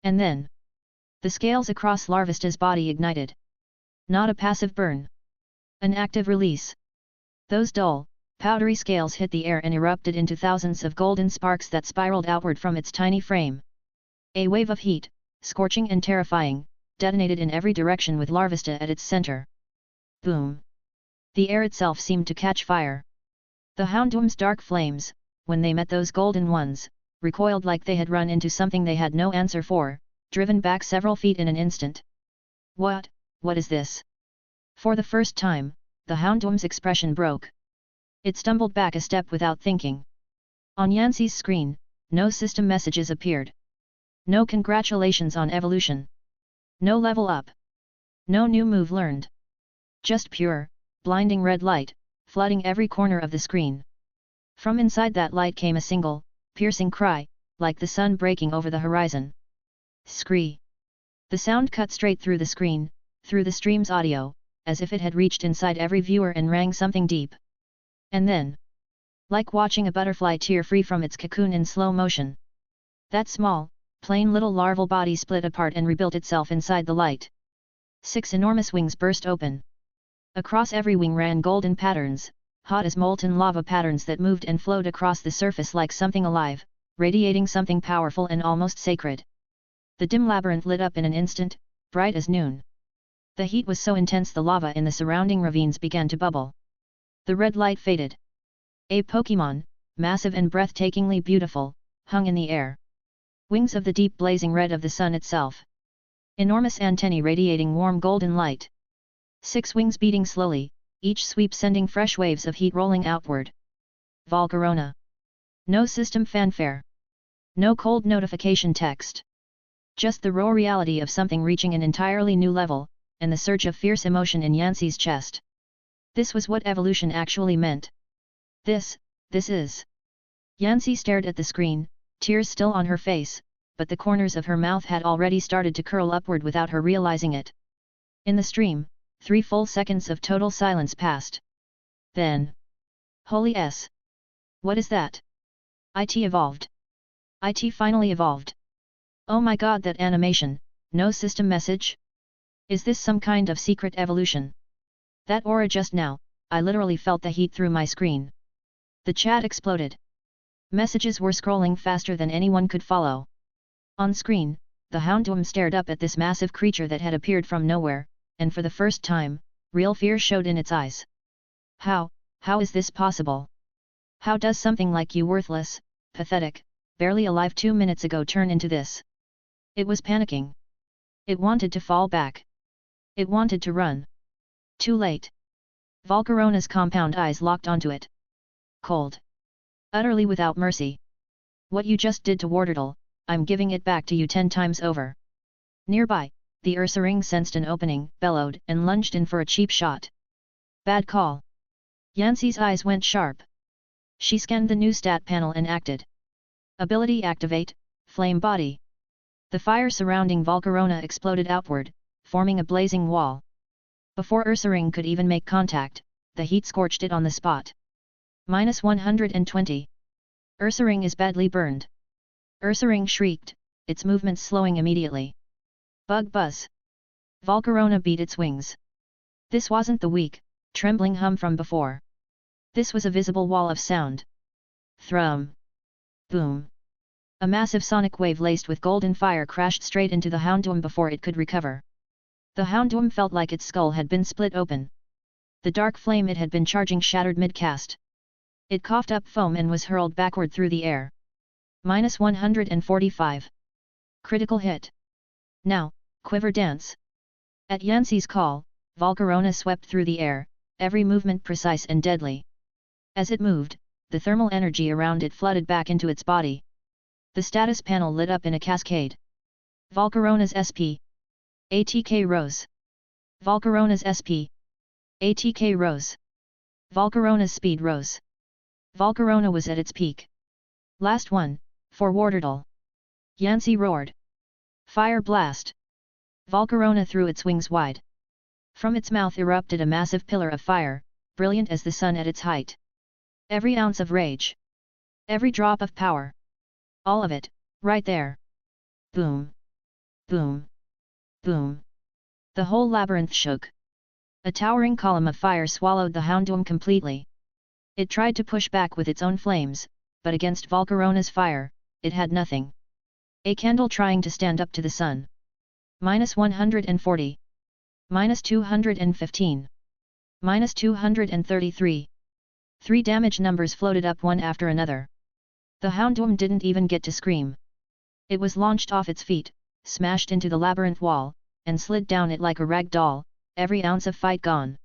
And then, the scales across Larvesta's body ignited. Not a passive burn. An active release. Those dull, powdery scales hit the air and erupted into thousands of golden sparks that spiraled outward from its tiny frame. A wave of heat, scorching and terrifying, detonated in every direction with Larvesta at its center. Boom. The air itself seemed to catch fire. The Houndoom's dark flames, when they met those golden ones, recoiled like they had run into something they had no answer for, driven back several feet in an instant. What is this? For the first time, the Houndoom's expression broke. It stumbled back a step without thinking. On Yancey's screen, no system messages appeared. No congratulations on evolution. No level up. No new move learned. Just pure, blinding red light, flooding every corner of the screen. From inside that light came a single, piercing cry, like the sun breaking over the horizon. Scree! The sound cut straight through the screen, through the stream's audio, as if it had reached inside every viewer and rang something deep. And then, like watching a butterfly tear free from its cocoon in slow motion, that small, plain little larval body split apart and rebuilt itself inside the light. 6 enormous wings burst open. Across every wing ran golden patterns, hot as molten lava patterns that moved and flowed across the surface like something alive, radiating something powerful and almost sacred. The dim labyrinth lit up in an instant, bright as noon. The heat was so intense the lava in the surrounding ravines began to bubble. The red light faded. A Pokémon, massive and breathtakingly beautiful, hung in the air. Wings of the deep blazing red of the sun itself. Enormous antennae radiating warm golden light. 6 wings beating slowly, each sweep sending fresh waves of heat rolling outward. Volcarona. No system fanfare. No cold notification text. Just the raw reality of something reaching an entirely new level, and the surge of fierce emotion in Yancey's chest. This was what evolution actually meant. This is. Yancey stared at the screen, tears still on her face, but the corners of her mouth had already started to curl upward without her realizing it. In the stream, 3 full seconds of total silence passed. Then. Holy s! What is that? IT evolved. IT finally evolved. Oh my god, that animation, no system message? Is this some kind of secret evolution? That aura just now, I literally felt the heat through my screen. The chat exploded. Messages were scrolling faster than anyone could follow. On screen, the Houndoom stared up at this massive creature that had appeared from nowhere, and for the first time, real fear showed in its eyes. How is this possible? How does something like you, worthless, pathetic, barely alive 2 minutes ago, turn into this? It was panicking. It wanted to fall back. It wanted to run. Too late. Volcarona's compound eyes locked onto it. Cold. Utterly without mercy. What you just did to Warderdle, I'm giving it back to you 10 times over. Nearby, the Ursaring sensed an opening, bellowed, and lunged in for a cheap shot. Bad call. Yancey's eyes went sharp. She scanned the new stat panel and acted. Ability activate, flame body. The fire surrounding Volcarona exploded outward, forming a blazing wall. Before Ursaring could even make contact, the heat scorched it on the spot. -120. Ursaring is badly burned. Ursaring shrieked, its movements slowing immediately. Bug buzz. Volcarona beat its wings. This wasn't the weak, trembling hum from before. This was a visible wall of sound. Thrum. Boom. A massive sonic wave laced with golden fire crashed straight into the Houndoom before it could recover. The Houndoom felt like its skull had been split open. The dark flame it had been charging shattered mid-cast. It coughed up foam and was hurled backward through the air. -145. Critical hit. Now, quiver dance. At Yancey's call, Volcarona swept through the air, every movement precise and deadly. As it moved, the thermal energy around it flooded back into its body. The status panel lit up in a cascade. Volcarona's SP. ATK rose. Volcarona's SP. ATK rose. Volcarona's speed rose. Volcarona was at its peak. Last one, for Warderdle. Yancey roared. Fire blast. Volcarona threw its wings wide. From its mouth erupted a massive pillar of fire, brilliant as the sun at its height. Every ounce of rage. Every drop of power. All of it, right there. Boom. Boom. Boom. The whole labyrinth shook. A towering column of fire swallowed the Houndoom completely. It tried to push back with its own flames, but against Volcarona's fire, it had nothing. A candle trying to stand up to the sun. -140. -215. -233. 3 damage numbers floated up one after another. The Houndoom didn't even get to scream. It was launched off its feet, smashed into the labyrinth wall, and slid down it like a rag doll, every ounce of fight gone.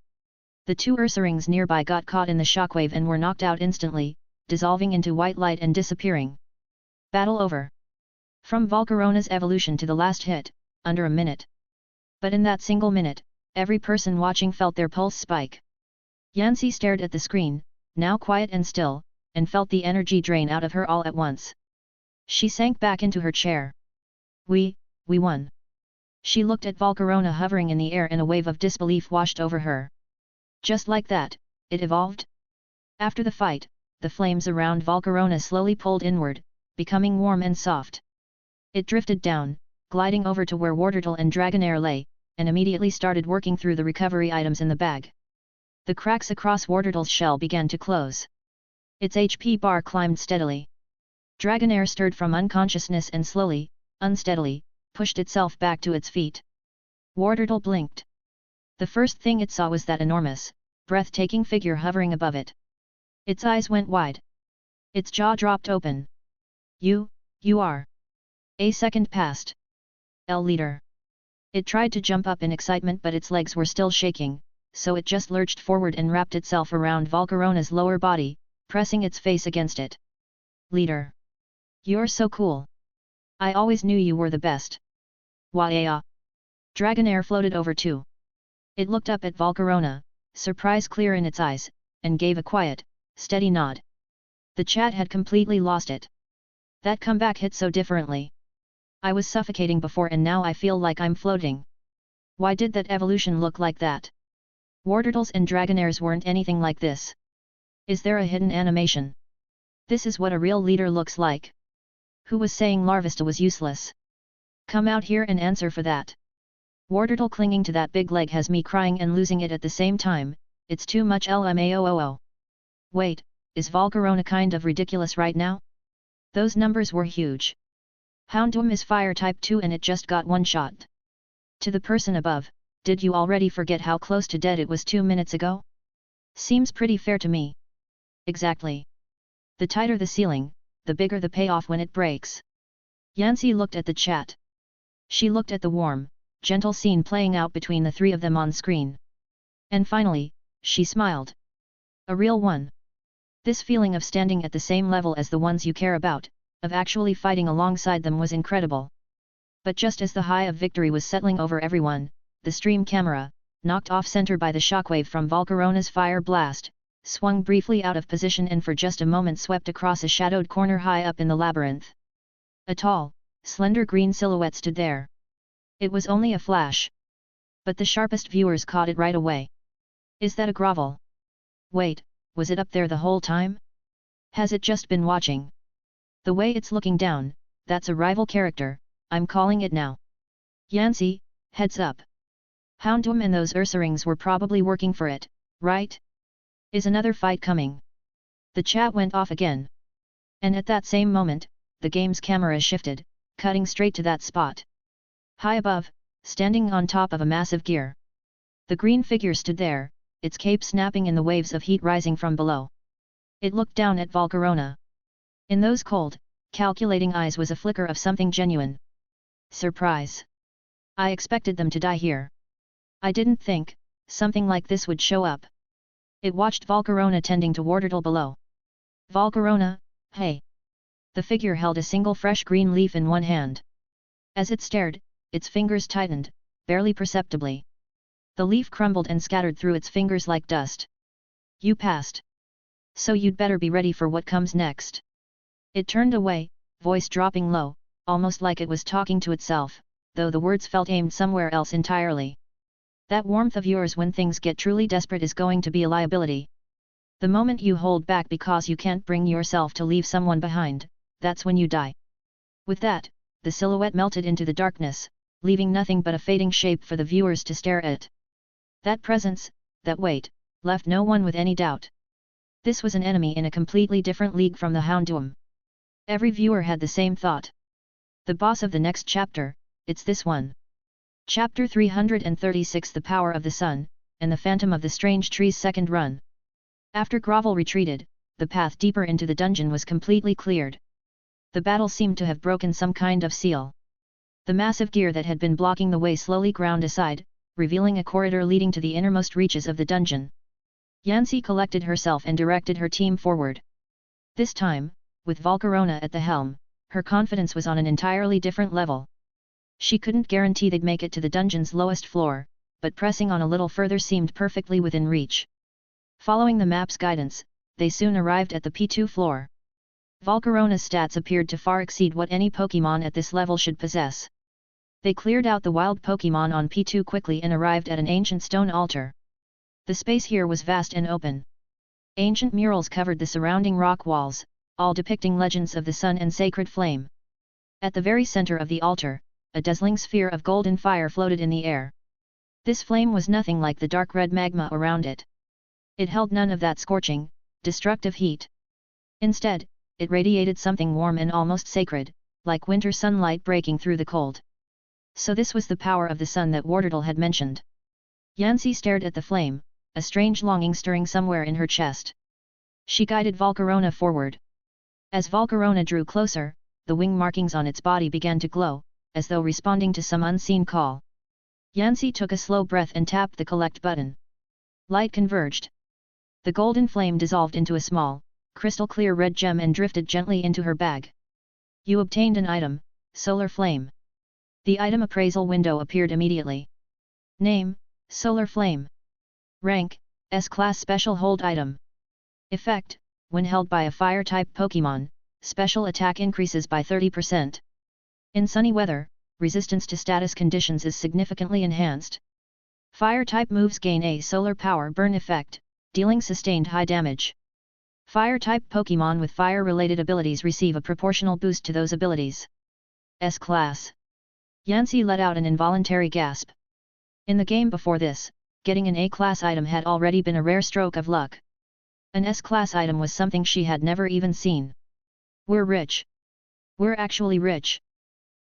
The 2 Ursarings nearby got caught in the shockwave and were knocked out instantly, dissolving into white light and disappearing. Battle over. From Volcarona's evolution to the last hit, under a minute. But in that single minute, every person watching felt their pulse spike. Yancy stared at the screen, now quiet and still, and felt the energy drain out of her all at once. She sank back into her chair. We won. She looked at Volcarona hovering in the air and a wave of disbelief washed over her. Just like that, it evolved? After the fight, the flames around Volcarona slowly pulled inward, becoming warm and soft. It drifted down, gliding over to where Wartortle and Dragonair lay, and immediately started working through the recovery items in the bag. The cracks across Wartortle's shell began to close. Its HP bar climbed steadily. Dragonair stirred from unconsciousness and slowly, unsteadily, pushed itself back to its feet. Wartortle blinked. The first thing it saw was that enormous, breathtaking figure hovering above it. Its eyes went wide. Its jaw dropped open. You are. A second passed. L leader. It tried to jump up in excitement but its legs were still shaking, so it just lurched forward and wrapped itself around Volcarona's lower body, pressing its face against it. Leader. You're so cool. I always knew you were the best. Wah-ya. Dragonair floated over too. It looked up at Volcarona, surprise clear in its eyes, and gave a quiet, steady nod. The chat had completely lost it. That comeback hit so differently. I was suffocating before and now I feel like I'm floating. Why did that evolution look like that? Wartortles and Dragonairs weren't anything like this. Is there a hidden animation? This is what a real leader looks like. Who was saying Larvesta was useless? Come out here and answer for that. Wartortle clinging to that big leg has me crying and losing it at the same time, it's too much LMAOO. Wait, is Volcarona kind of ridiculous right now? Those numbers were huge. Houndoom is fire type 2 and it just got one shot. To the person above, did you already forget how close to dead it was 2 minutes ago? Seems pretty fair to me. Exactly. The tighter the ceiling, the bigger the payoff when it breaks. Yancy looked at the chat. She looked at the warm, gentle scene playing out between the three of them on screen. And finally, she smiled. A real one. This feeling of standing at the same level as the ones you care about, of actually fighting alongside them was incredible. But just as the high of victory was settling over everyone, the stream camera, knocked off center by the shockwave from Volcarona's fire blast, swung briefly out of position and for just a moment swept across a shadowed corner high up in the labyrinth. A tall, slender green silhouette stood there. It was only a flash. But the sharpest viewers caught it right away. Is that a grovel? Wait, was it up there the whole time? Has it just been watching? The way it's looking down, that's a rival character, I'm calling it now. Yancy, heads up. Houndoom and those Ursaring were probably working for it, right? Is another fight coming? The chat went off again. And at that same moment, the game's camera shifted, cutting straight to that spot. High above, standing on top of a massive gear. The green figure stood there, its cape snapping in the waves of heat rising from below. It looked down at Volcarona. In those cold, calculating eyes was a flicker of something genuine. Surprise. I expected them to die here. I didn't think something like this would show up. It watched Volcarona tending to Wartortle below. Volcarona, hey! The figure held a single fresh green leaf in one hand. As it stared, its fingers tightened, barely perceptibly. The leaf crumbled and scattered through its fingers like dust. You passed. So you'd better be ready for what comes next. It turned away, voice dropping low, almost like it was talking to itself, though the words felt aimed somewhere else entirely. That warmth of yours when things get truly desperate is going to be a liability. The moment you hold back because you can't bring yourself to leave someone behind, that's when you die. With that, the silhouette melted into the darkness, leaving nothing but a fading shape for the viewers to stare at. That presence, that weight, left no one with any doubt. This was an enemy in a completely different league from the Houndoom. Every viewer had the same thought. The boss of the next chapter, it's this one. Chapter 336 The Power of the Sun, and the Phantom of the Strange Tree's second run. After Grovel retreated, the path deeper into the dungeon was completely cleared. The battle seemed to have broken some kind of seal. The massive gear that had been blocking the way slowly ground aside, revealing a corridor leading to the innermost reaches of the dungeon. Yancy collected herself and directed her team forward. This time, with Volcarona at the helm, her confidence was on an entirely different level. She couldn't guarantee they'd make it to the dungeon's lowest floor, but pressing on a little further seemed perfectly within reach. Following the map's guidance, they soon arrived at the P2 floor. Volcarona's stats appeared to far exceed what any Pokémon at this level should possess. They cleared out the wild Pokémon on P2 quickly and arrived at an ancient stone altar. The space here was vast and open. Ancient murals covered the surrounding rock walls, all depicting legends of the sun and sacred flame. At the very center of the altar, a dazzling sphere of golden fire floated in the air. This flame was nothing like the dark red magma around it. It held none of that scorching, destructive heat. Instead, it radiated something warm and almost sacred, like winter sunlight breaking through the cold. So this was the power of the sun that Wardle had mentioned. Yancy stared at the flame, a strange longing stirring somewhere in her chest. She guided Volcarona forward. As Volcarona drew closer, the wing markings on its body began to glow, as though responding to some unseen call. Yancy took a slow breath and tapped the collect button. Light converged. The golden flame dissolved into a small, crystal-clear red gem and drifted gently into her bag. You obtained an item, Solar Flame. The item appraisal window appeared immediately. Name, Solar Flame. Rank, S-Class Special Hold Item. Effect, when held by a Fire-type Pokémon, special attack increases by 30%. In sunny weather, resistance to status conditions is significantly enhanced. Fire-type moves gain a Solar Power Burn effect, dealing sustained high damage. Fire-type Pokémon with fire-related abilities receive a proportional boost to those abilities. S-Class. Yancy let out an involuntary gasp. In the game before this, getting an A-Class item had already been a rare stroke of luck. An S-Class item was something she had never even seen. We're rich. We're actually rich.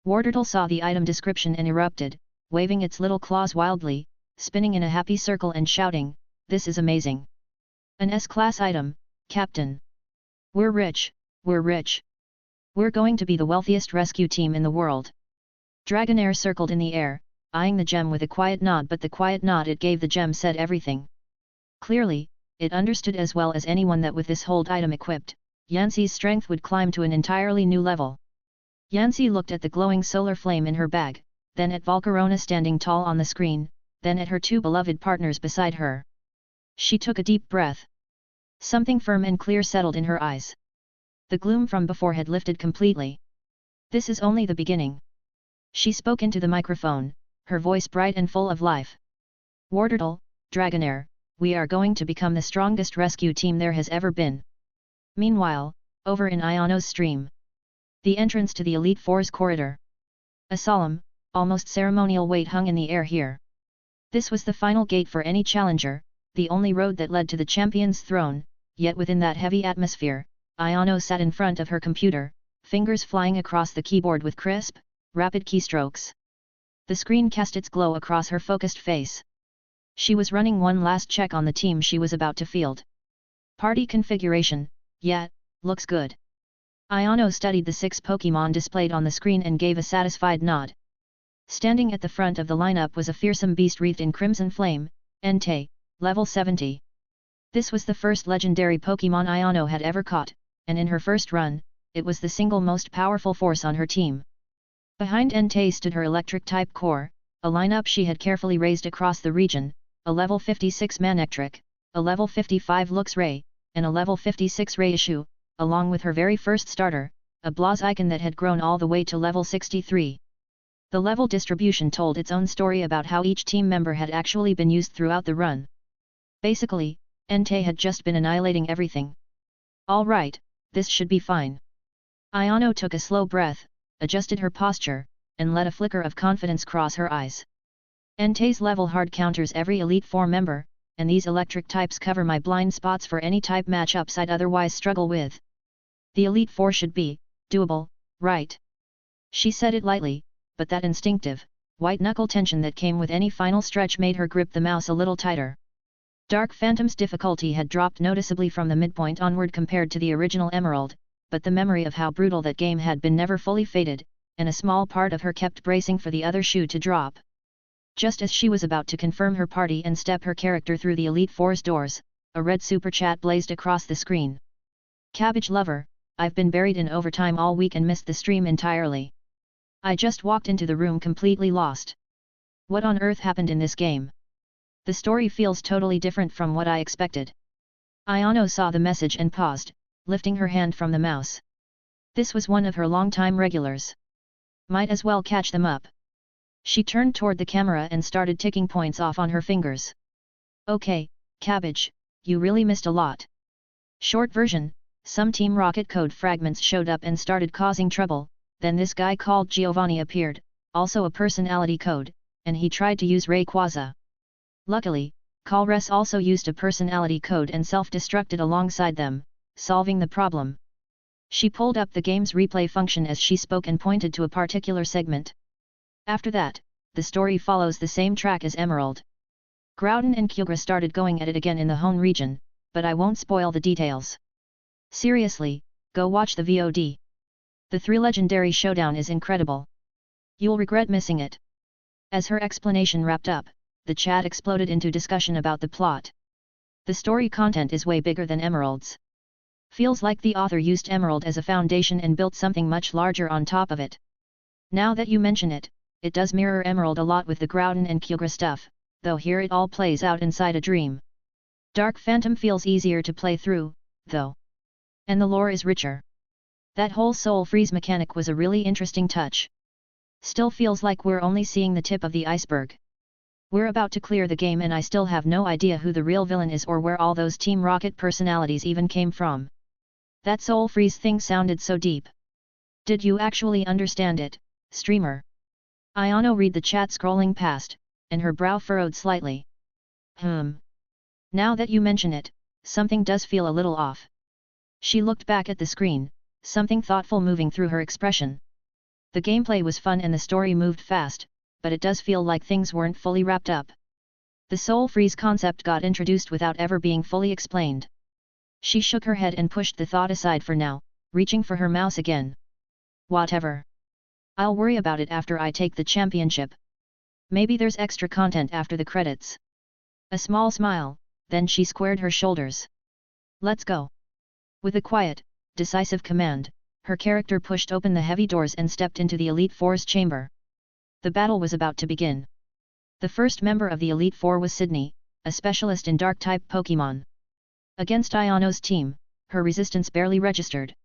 Wardle saw the item description and erupted, waving its little claws wildly, spinning in a happy circle and shouting, "This is amazing! An S-Class item, Captain! We're rich, we're rich! We're going to be the wealthiest rescue team in the world!" Dragonair circled in the air, eyeing the gem with a quiet nod, but the quiet nod it gave the gem said everything. Clearly, it understood as well as anyone that with this hold item equipped, Yancy's strength would climb to an entirely new level. Yancy looked at the glowing solar flame in her bag, then at Volcarona standing tall on the screen, then at her two beloved partners beside her. She took a deep breath. Something firm and clear settled in her eyes. The gloom from before had lifted completely. This is only the beginning. She spoke into the microphone, her voice bright and full of life. Wardle, Dragonair, we are going to become the strongest rescue team there has ever been. Meanwhile, over in Iono's stream. The entrance to the Elite Four's corridor. A solemn, almost ceremonial weight hung in the air here. This was the final gate for any challenger, the only road that led to the champion's throne, yet within that heavy atmosphere, Iono sat in front of her computer, fingers flying across the keyboard with crisp, rapid keystrokes. The screen cast its glow across her focused face. She was running one last check on the team she was about to field. Party configuration, yeah, looks good. Iono studied the 6 Pokémon displayed on the screen and gave a satisfied nod. Standing at the front of the lineup was a fearsome beast wreathed in crimson flame, Entei, level 70. This was the first legendary Pokémon Iono had ever caught, and in her first run, it was the single most powerful force on her team. Behind Entei stood her electric-type core, a lineup she had carefully raised across the region, a level 56 Manectric, a level 55 Luxray, and a level 56 Reishu, along with her very first starter, a Blaziken that had grown all the way to level 63. The level distribution told its own story about how each team member had actually been used throughout the run. Basically, Entei had just been annihilating everything. All right, this should be fine. Iono took a slow breath, adjusted her posture, and let a flicker of confidence cross her eyes. Entei's level hard counters every Elite Four member, and these electric types cover my blind spots for any type matchups I'd otherwise struggle with. The Elite Four should be doable, right? She said it lightly, but that instinctive, white-knuckle tension that came with any final stretch made her grip the mouse a little tighter. Dark Phantom's difficulty had dropped noticeably from the midpoint onward compared to the original Emerald, but the memory of how brutal that game had been never fully faded, and a small part of her kept bracing for the other shoe to drop. Just as she was about to confirm her party and step her character through the Elite Four's doors, a red super chat blazed across the screen. Cabbage Lover, I've been buried in overtime all week and missed the stream entirely. I just walked into the room completely lost. What on earth happened in this game? The story feels totally different from what I expected. Ayano saw the message and paused, lifting her hand from the mouse. This was one of her long-time regulars. Might as well catch them up. She turned toward the camera and started ticking points off on her fingers. Okay, Cabbage, you really missed a lot. Short version, some Team Rocket code fragments showed up and started causing trouble, then this guy called Giovanni appeared, also a personality code, and he tried to use Rayquaza. Luckily, Kairos also used a personality code and self-destructed alongside them, solving the problem. She pulled up the game's replay function as she spoke and pointed to a particular segment. After that, the story follows the same track as Emerald. Groudon and Kyogre started going at it again in the Hone region, but I won't spoil the details. Seriously, go watch the VOD. The 3 legendary showdown is incredible. You'll regret missing it. As her explanation wrapped up, the chat exploded into discussion about the plot. The story content is way bigger than Emerald's. Feels like the author used Emerald as a foundation and built something much larger on top of it. Now that you mention it, it does mirror Emerald a lot with the Groudon and Kyogre stuff, though here it all plays out inside a dream. Dark Phantom feels easier to play through, though. And the lore is richer. That whole soul freeze mechanic was a really interesting touch. Still feels like we're only seeing the tip of the iceberg. We're about to clear the game and I still have no idea who the real villain is or where all those Team Rocket personalities even came from. That soul freeze thing sounded so deep. Did you actually understand it, streamer? Ayano read the chat scrolling past, and her brow furrowed slightly. Now that you mention it, something does feel a little off. She looked back at the screen, something thoughtful moving through her expression. The gameplay was fun and the story moved fast, but it does feel like things weren't fully wrapped up. The soul freeze concept got introduced without ever being fully explained. She shook her head and pushed the thought aside for now, reaching for her mouse again. Whatever. I'll worry about it after I take the championship. Maybe there's extra content after the credits. A small smile, then she squared her shoulders. Let's go. With a quiet, decisive command, her character pushed open the heavy doors and stepped into the Elite Four's chamber. The battle was about to begin. The first member of the Elite Four was Sydney, a specialist in Dark-type Pokémon. Against Ayano's team, her resistance barely registered.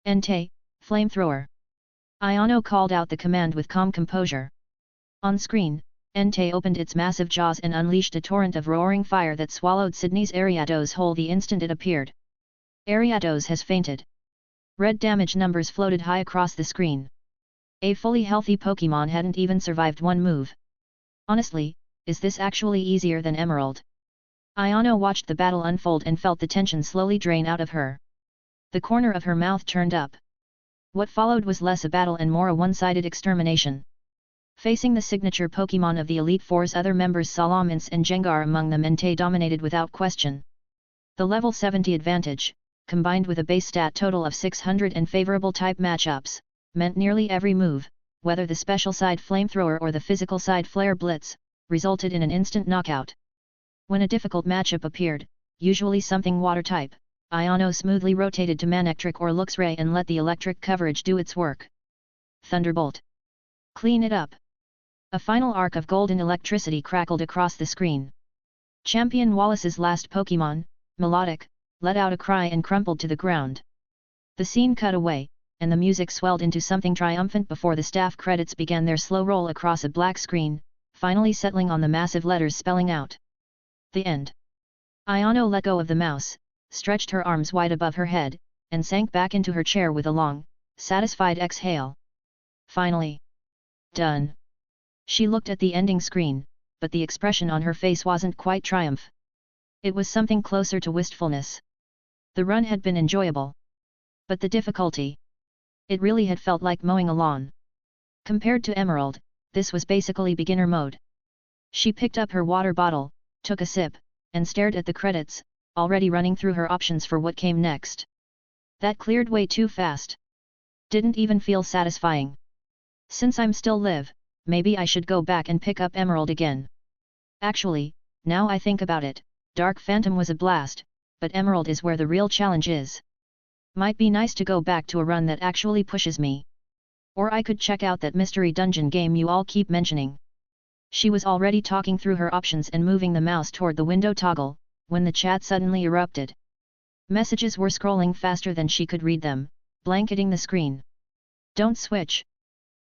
Entei, Flamethrower. Ayano called out the command with calm composure. On screen, Entei opened its massive jaws and unleashed a torrent of roaring fire that swallowed Sydney's Ariados whole the instant it appeared. Ariados has fainted. Red damage numbers floated high across the screen. A fully healthy Pokémon hadn't even survived one move. Honestly, is this actually easier than Emerald? Ayano watched the battle unfold and felt the tension slowly drain out of her. The corner of her mouth turned up. What followed was less a battle and more a one-sided extermination. Facing the signature Pokémon of the Elite Four's other members Salamence and Gengar among them, Entei dominated without question. The level 70 advantage, combined with a base stat total of 600 and favorable type matchups, meant nearly every move, whether the special side Flamethrower or the physical side Flare Blitz, resulted in an instant knockout. When a difficult matchup appeared, usually something water-type, Ayano smoothly rotated to Manectric or Luxray and let the electric coverage do its work. Thunderbolt. Clean it up. A final arc of golden electricity crackled across the screen. Champion Wallace's last Pokémon, Melodic, let out a cry and crumpled to the ground. The scene cut away, and the music swelled into something triumphant before the staff credits began their slow roll across a black screen, finally settling on the massive letters spelling out the end. Ayano let go of the mouse, stretched her arms wide above her head, and sank back into her chair with a long, satisfied exhale. Finally. Done. She looked at the ending screen, but the expression on her face wasn't quite triumph. It was something closer to wistfulness. The run had been enjoyable. But the difficulty. It really had felt like mowing a lawn. Compared to Emerald, this was basically beginner mode. She picked up her water bottle, took a sip, and stared at the credits, already running through her options for what came next. That cleared way too fast. Didn't even feel satisfying. Since I'm still live, maybe I should go back and pick up Emerald again. Actually, now I think about it, Dark Phantom was a blast, but Emerald is where the real challenge is. Might be nice to go back to a run that actually pushes me. Or I could check out that mystery dungeon game you all keep mentioning. She was already talking through her options and moving the mouse toward the window toggle, when the chat suddenly erupted. Messages were scrolling faster than she could read them, blanketing the screen. Don't switch.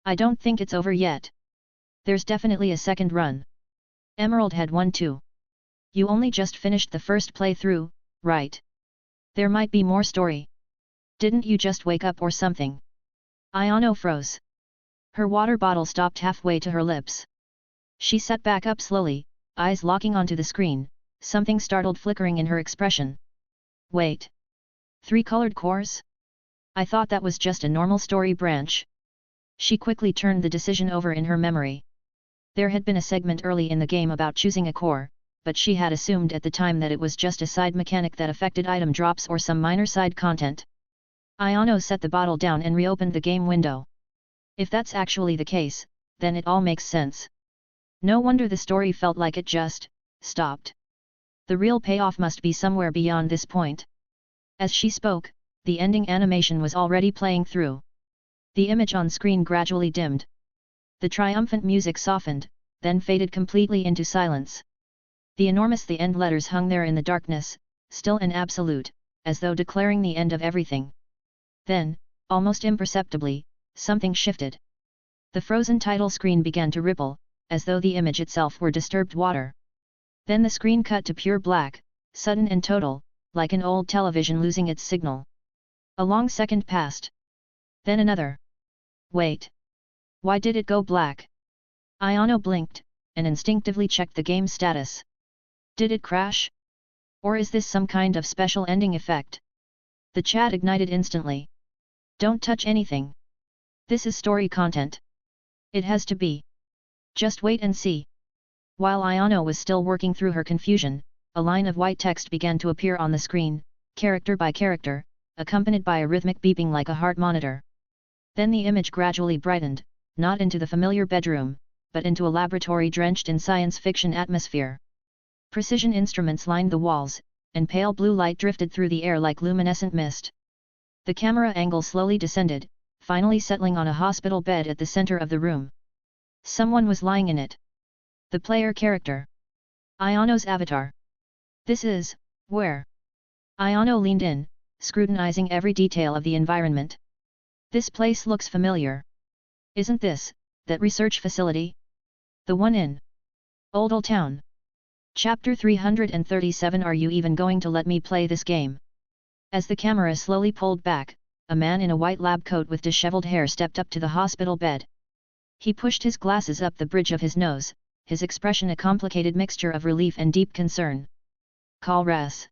I don't think it's over yet. There's definitely a second run. Emerald had one too. You only just finished the first playthrough, right? There might be more story. Didn't you just wake up or something? Ayano froze. Her water bottle stopped halfway to her lips. She sat back up slowly, eyes locking onto the screen, something startled flickering in her expression. Wait. 3 colored cores? I thought that was just a normal story branch. She quickly turned the decision over in her memory. There had been a segment early in the game about choosing a core, but she had assumed at the time that it was just a side mechanic that affected item drops or some minor side content. Ayano set the bottle down and reopened the game window. If that's actually the case, then it all makes sense. No wonder the story felt like it just stopped. The real payoff must be somewhere beyond this point. As she spoke, the ending animation was already playing through. The image on screen gradually dimmed. The triumphant music softened, then faded completely into silence. The enormous "the end" letters hung there in the darkness, still and absolute, as though declaring the end of everything. Then, almost imperceptibly, something shifted. The frozen title screen began to ripple, as though the image itself were disturbed water. Then the screen cut to pure black, sudden and total, like an old television losing its signal. A long second passed. Then another. Wait. Why did it go black? Ayano blinked, and instinctively checked the game status. Did it crash? Or is this some kind of special ending effect? The chat ignited instantly. Don't touch anything. This is story content. It has to be. Just wait and see. While Ayano was still working through her confusion, a line of white text began to appear on the screen, character by character, accompanied by a rhythmic beeping like a heart monitor. Then the image gradually brightened, not into the familiar bedroom, but into a laboratory drenched in science fiction atmosphere. Precision instruments lined the walls, and pale blue light drifted through the air like luminescent mist. The camera angle slowly descended, finally settling on a hospital bed at the center of the room. Someone was lying in it. The player character. Ayano's avatar. This is, where? Ayano leaned in, scrutinizing every detail of the environment. This place looks familiar. Isn't this, that research facility? The one in Oldal Town. Chapter 337. Are you even going to let me play this game? As the camera slowly pulled back, a man in a white lab coat with disheveled hair stepped up to the hospital bed. He pushed his glasses up the bridge of his nose, his expression a complicated mixture of relief and deep concern. Kairos.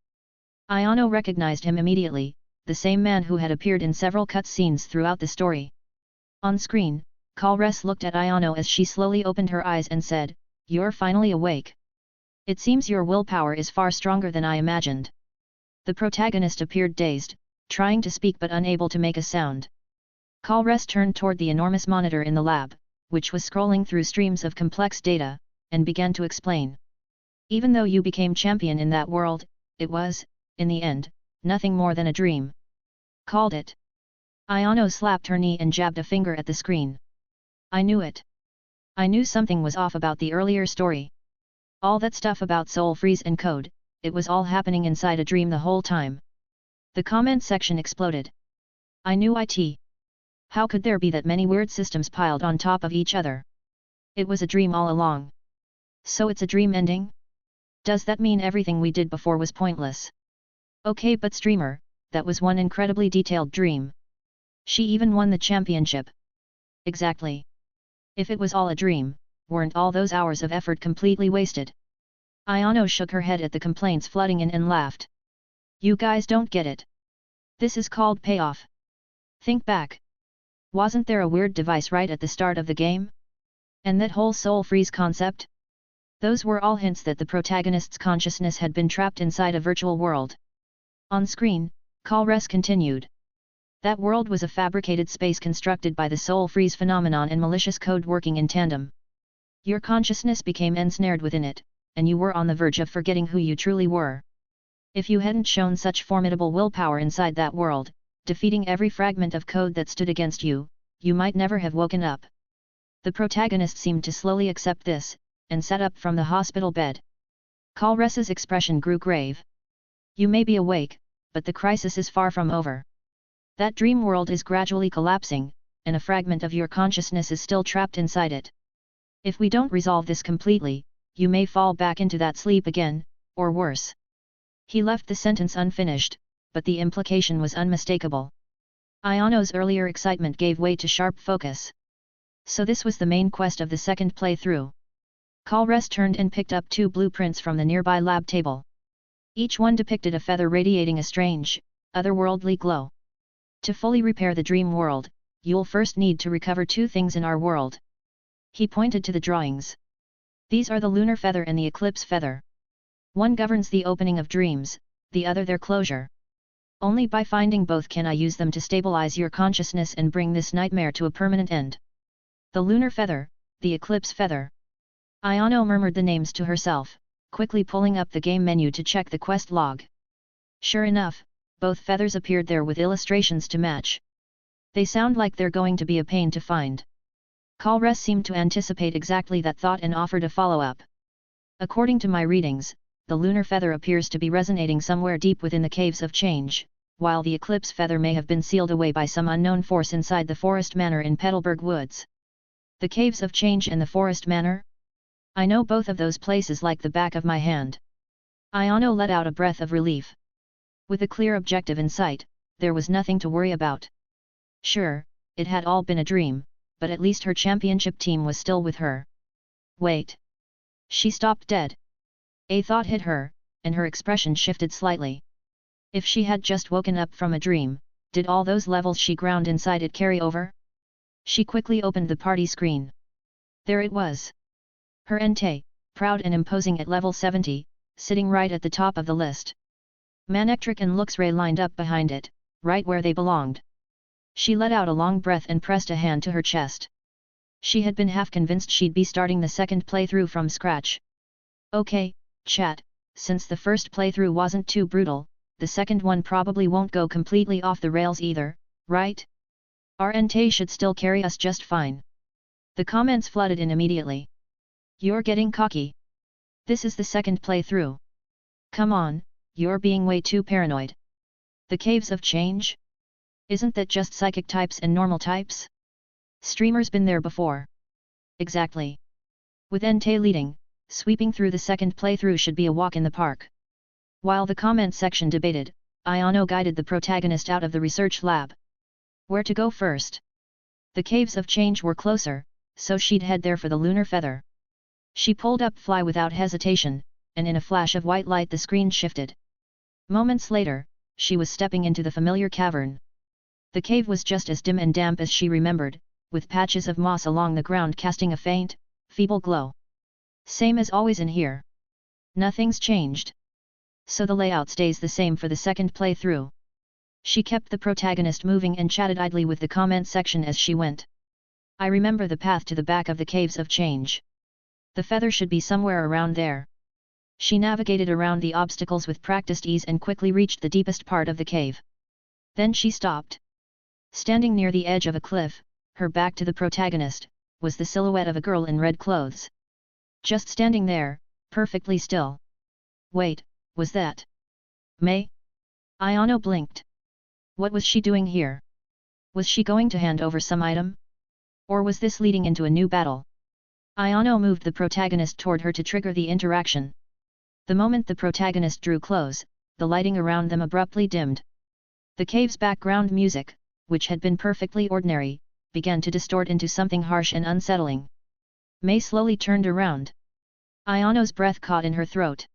Ayano recognized him immediately, the same man who had appeared in several cut scenes throughout the story. On screen, Kairos looked at Ayano as she slowly opened her eyes and said, "You're finally awake. It seems your willpower is far stronger than I imagined." The protagonist appeared dazed, trying to speak but unable to make a sound. Kairos turned toward the enormous monitor in the lab, which was scrolling through streams of complex data, and began to explain. Even though you became champion in that world, it was, in the end, nothing more than a dream. Called it. Ayano slapped her knee and jabbed a finger at the screen. I knew it. I knew something was off about the earlier story. All that stuff about soul freeze and code, it was all happening inside a dream the whole time. The comment section exploded. I knew it. How could there be that many weird systems piled on top of each other? It was a dream all along. So it's a dream ending? Does that mean everything we did before was pointless? Okay, but streamer, that was one incredibly detailed dream. She even won the championship. Exactly. If it was all a dream, weren't all those hours of effort completely wasted? Ayano shook her head at the complaints flooding in and laughed. You guys don't get it. This is called payoff. Think back. Wasn't there a weird device right at the start of the game? And that whole soul freeze concept? Those were all hints that the protagonist's consciousness had been trapped inside a virtual world. On screen, Kairos continued. That world was a fabricated space constructed by the soul freeze phenomenon and malicious code working in tandem. Your consciousness became ensnared within it, and you were on the verge of forgetting who you truly were. If you hadn't shown such formidable willpower inside that world, defeating every fragment of code that stood against you, you might never have woken up. The protagonist seemed to slowly accept this, and sat up from the hospital bed. Kairos' expression grew grave. You may be awake, but the crisis is far from over. That dream world is gradually collapsing, and a fragment of your consciousness is still trapped inside it. If we don't resolve this completely, you may fall back into that sleep again, or worse. He left the sentence unfinished, but the implication was unmistakable. Ayano's earlier excitement gave way to sharp focus. So this was the main quest of the second playthrough. Kairos turned and picked up 2 blueprints from the nearby lab table. Each one depicted a feather radiating a strange, otherworldly glow. To fully repair the dream world, you'll first need to recover 2 things in our world. He pointed to the drawings. These are the lunar feather and the eclipse feather. One governs the opening of dreams, the other their closure. Only by finding both can I use them to stabilize your consciousness and bring this nightmare to a permanent end. The lunar feather, the eclipse feather. Ayano murmured the names to herself, quickly pulling up the game menu to check the quest log. Sure enough, both feathers appeared there with illustrations to match. They sound like they're going to be a pain to find. Kairos seemed to anticipate exactly that thought and offered a follow-up. According to my readings, the lunar feather appears to be resonating somewhere deep within the caves of change, while the eclipse feather may have been sealed away by some unknown force inside the forest manor in Petalburg Woods. The caves of change and the forest manor? I know both of those places like the back of my hand. Ayano let out a breath of relief. With a clear objective in sight, there was nothing to worry about. Sure, it had all been a dream, but at least her championship team was still with her. Wait. She stopped dead. A thought hit her, and her expression shifted slightly. If she had just woken up from a dream, did all those levels she ground inside it carry over? She quickly opened the party screen. There it was. Her Entei, proud and imposing at level 70, sitting right at the top of the list. Manectric and Luxray lined up behind it, right where they belonged. She let out a long breath and pressed a hand to her chest. She had been half convinced she'd be starting the second playthrough from scratch. Okay, chat, since the first playthrough wasn't too brutal, the second one probably won't go completely off the rails either, right? Our Entei should still carry us just fine. The comments flooded in immediately. You're getting cocky. This is the second playthrough. Come on, you're being way too paranoid. The caves of change? Isn't that just psychic types and normal types? Streamer's been there before. Exactly. With Entei leading, sweeping through the second playthrough should be a walk in the park. While the comment section debated, Ayano guided the protagonist out of the research lab. Where to go first? The caves of change were closer, so she'd head there for the lunar feather. She pulled up Fly without hesitation, and in a flash of white light the screen shifted. Moments later, she was stepping into the familiar cavern. The cave was just as dim and damp as she remembered, with patches of moss along the ground casting a faint, feeble glow. Same as always in here. Nothing's changed. So the layout stays the same for the second playthrough. She kept the protagonist moving and chatted idly with the comment section as she went. I remember the path to the back of the caves of change. The feather should be somewhere around there. She navigated around the obstacles with practiced ease and quickly reached the deepest part of the cave. Then she stopped. Standing near the edge of a cliff, her back to the protagonist, was the silhouette of a girl in red clothes. Just standing there, perfectly still. Wait, was that May? Ayano blinked. What was she doing here? Was she going to hand over some item? Or was this leading into a new battle? Ayano moved the protagonist toward her to trigger the interaction. The moment the protagonist drew close, the lighting around them abruptly dimmed. The cave's background music, which had been perfectly ordinary, began to distort into something harsh and unsettling. May slowly turned around. Ayano's breath caught in her throat.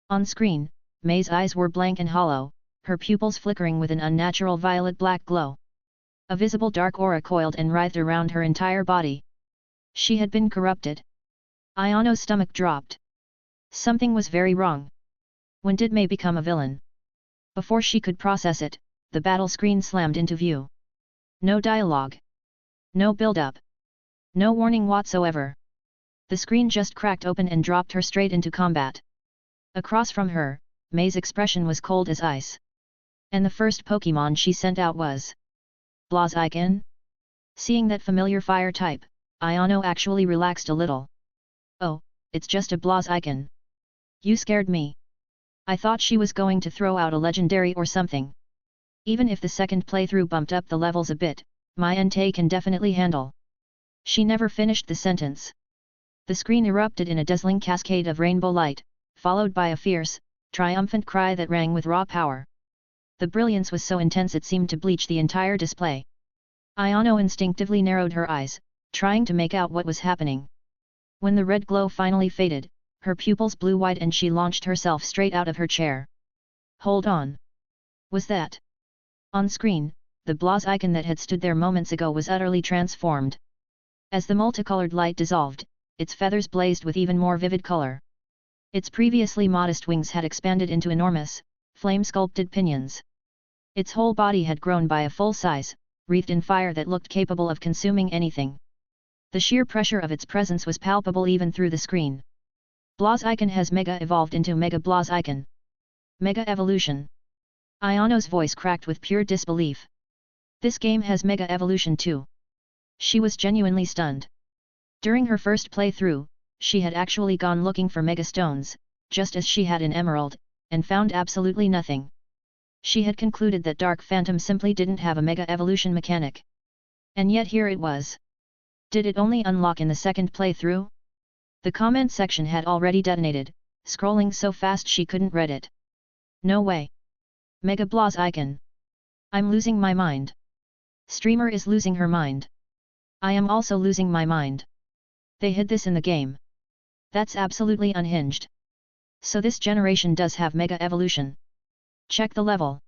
On screen, May's eyes were blank and hollow, her pupils flickering with an unnatural violet-black glow. A visible dark aura coiled and writhed around her entire body. She had been corrupted. Ayano's stomach dropped. Something was very wrong. When did May become a villain? Before she could process it, the battle screen slammed into view. No dialogue. No build-up. No warning whatsoever. The screen just cracked open and dropped her straight into combat. Across from her, May's expression was cold as ice. And the first Pokémon she sent out was Blaziken? Seeing that familiar fire type, Iono actually relaxed a little. Oh, it's just a Blaziken. You scared me. I thought she was going to throw out a legendary or something. Even if the second playthrough bumped up the levels a bit, my Entei can definitely handle. She never finished the sentence. The screen erupted in a dazzling cascade of rainbow light, followed by a fierce, triumphant cry that rang with raw power. The brilliance was so intense it seemed to bleach the entire display. Iono instinctively narrowed her eyes, trying to make out what was happening. When the red glow finally faded, her pupils blew wide and she launched herself straight out of her chair. Hold on! Was that? On screen, the Blaziken that had stood there moments ago was utterly transformed. As the multicolored light dissolved, its feathers blazed with even more vivid color. Its previously modest wings had expanded into enormous, flame-sculpted pinions. Its whole body had grown by a full size, wreathed in fire that looked capable of consuming anything. The sheer pressure of its presence was palpable even through the screen. Blaziken has Mega evolved into Mega Blaziken. Mega Evolution. Iono's voice cracked with pure disbelief. This game has Mega Evolution too. She was genuinely stunned. During her first playthrough, she had actually gone looking for Mega Stones, just as she had in Emerald, and found absolutely nothing. She had concluded that Dark Phantom simply didn't have a Mega Evolution mechanic. And yet here it was. Did it only unlock in the second playthrough? The comment section had already detonated, scrolling so fast she couldn't read it. No way. Mega Blaziken. I'm losing my mind. Streamer is losing her mind. I am also losing my mind. They hid this in the game. That's absolutely unhinged. So this generation does have Mega Evolution. Check the level.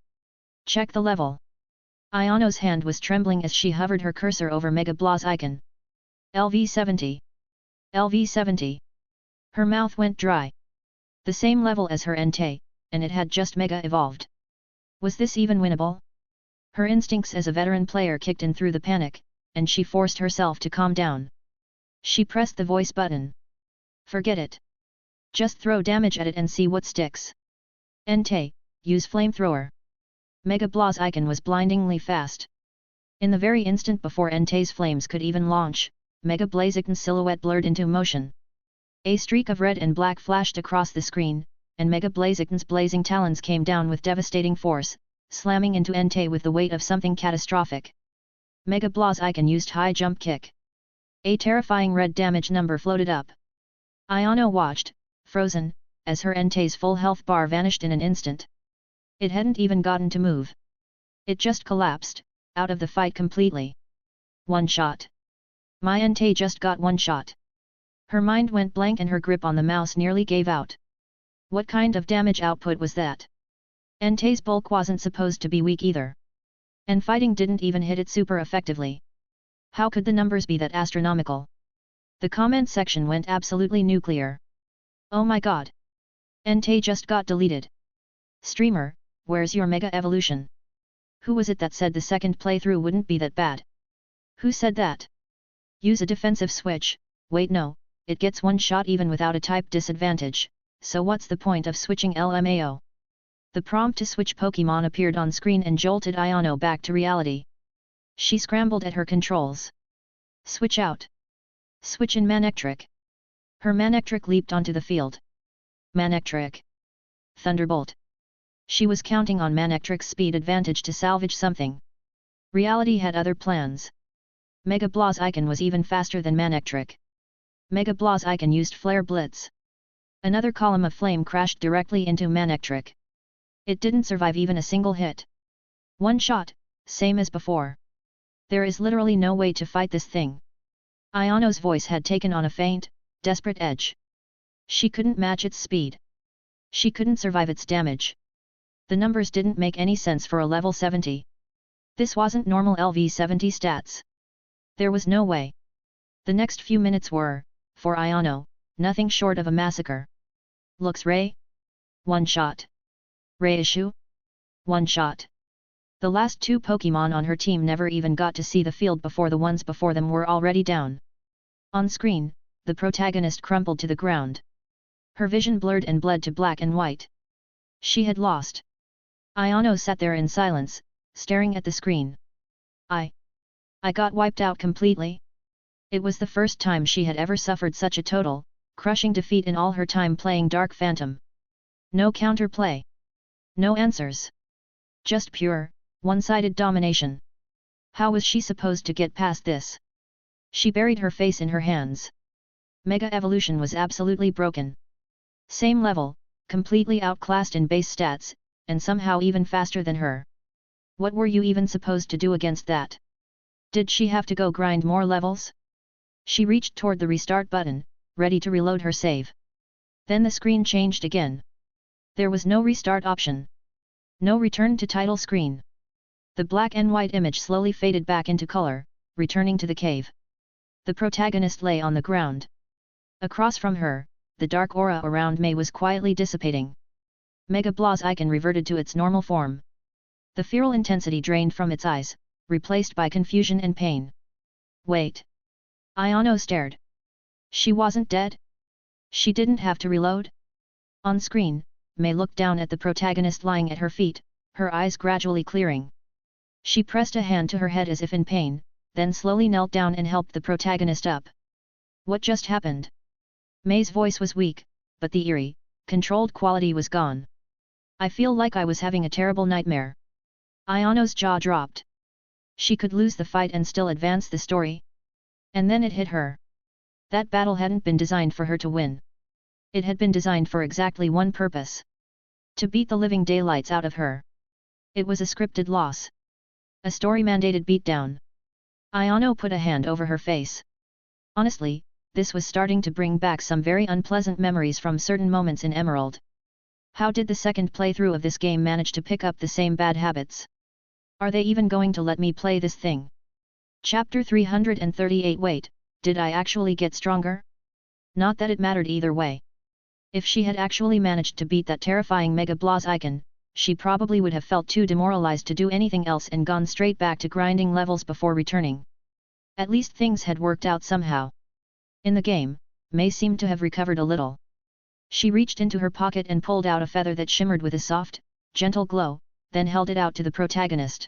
Check the level. Iono's hand was trembling as she hovered her cursor over Mega Blaziken. LV70. LV70. Her mouth went dry. The same level as her Entei, and it had just Mega evolved. Was this even winnable? Her instincts as a veteran player kicked in through the panic, and she forced herself to calm down. She pressed the voice button. Forget it. Just throw damage at it and see what sticks. Entei, use flamethrower. Mega Blaziken was blindingly fast. In the very instant before Entei's flames could even launch, Mega Blaziken's silhouette blurred into motion. A streak of red and black flashed across the screen, and Mega Blaziken's blazing talons came down with devastating force, slamming into Entei with the weight of something catastrophic. Mega Blaziken used high jump kick. A terrifying red damage number floated up. Iono watched, frozen, as her Entei's full health bar vanished in an instant. It hadn't even gotten to move. It just collapsed, out of the fight completely. One shot. My Entei just got one shot. Her mind went blank and her grip on the mouse nearly gave out. What kind of damage output was that? Entei's bulk wasn't supposed to be weak either. And fighting didn't even hit it super effectively. How could the numbers be that astronomical? The comment section went absolutely nuclear. Oh my god! Entei just got deleted. Streamer, where's your Mega Evolution? Who was it that said the second playthrough wouldn't be that bad? Who said that? Use a defensive switch. Wait, no, it gets one shot even without a type disadvantage, so what's the point of switching LMAO? The prompt to switch Pokémon appeared on screen and jolted Iono back to reality. She scrambled at her controls. Switch out. Switch in Manectric. Her Manectric leaped onto the field. Manectric. Thunderbolt. She was counting on Manectric's speed advantage to salvage something. Reality had other plans. Mega Blaziken was even faster than Manectric. Mega Blaziken used Flare Blitz. Another column of flame crashed directly into Manectric. It didn't survive even a single hit. One shot, same as before. There is literally no way to fight this thing. Iono's voice had taken on a faint, desperate edge. She couldn't match its speed. She couldn't survive its damage. The numbers didn't make any sense for a level 70. This wasn't normal LV70 stats. There was no way. The next few minutes were, for Iono, nothing short of a massacre. Looks Ray? One shot. Reissue? One shot. The last two Pokémon on her team never even got to see the field before the ones before them were already down. On screen, the protagonist crumpled to the ground. Her vision blurred and bled to black and white. She had lost. Ayano sat there in silence, staring at the screen. I got wiped out completely. It was the first time she had ever suffered such a total, crushing defeat in all her time playing Dark Phantom. No counterplay. No answers. Just pure, one-sided domination. How was she supposed to get past this? She buried her face in her hands. Mega Evolution was absolutely broken. Same level, completely outclassed in base stats, and somehow even faster than her. What were you even supposed to do against that? Did she have to go grind more levels? She reached toward the restart button, ready to reload her save. Then the screen changed again. There was no restart option. No return to title screen. The black and white image slowly faded back into color, returning to the cave. The protagonist lay on the ground. Across from her, the dark aura around May was quietly dissipating. Mega Blah's icon reverted to its normal form. The feral intensity drained from its eyes, replaced by confusion and pain. Wait. Ayano stared. She wasn't dead? She didn't have to reload? On screen, May looked down at the protagonist lying at her feet, her eyes gradually clearing. She pressed a hand to her head as if in pain, then slowly knelt down and helped the protagonist up. What just happened? May's voice was weak, but the eerie, controlled quality was gone. I feel like I was having a terrible nightmare. Ayano's jaw dropped. She could lose the fight and still advance the story. And then it hit her. That battle hadn't been designed for her to win. It had been designed for exactly one purpose. To beat the living daylights out of her. It was a scripted loss. A story-mandated beatdown. Ayano put a hand over her face. Honestly, this was starting to bring back some very unpleasant memories from certain moments in Emerald. How did the second playthrough of this game manage to pick up the same bad habits? Are they even going to let me play this thing? Chapter 338. Wait, did I actually get stronger? Not that it mattered either way. If she had actually managed to beat that terrifying Mega Blah's icon, she probably would have felt too demoralized to do anything else and gone straight back to grinding levels before returning. At least things had worked out somehow. In the game, May seemed to have recovered a little. She reached into her pocket and pulled out a feather that shimmered with a soft, gentle glow, then held it out to the protagonist.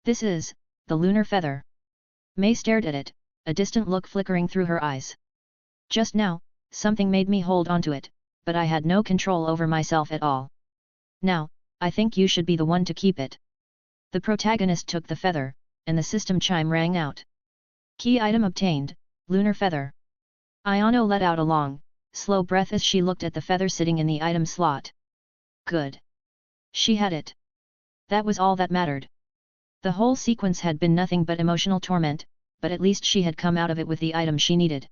This is the lunar feather. May stared at it, a distant look flickering through her eyes. Just now, something made me hold onto it, but I had no control over myself at all. Now, I think you should be the one to keep it. The protagonist took the feather, and the system chime rang out. Key item obtained, lunar feather. Ayano let out a long, slow breath as she looked at the feather sitting in the item slot. Good. She had it. That was all that mattered. The whole sequence had been nothing but emotional torment, but at least she had come out of it with the item she needed.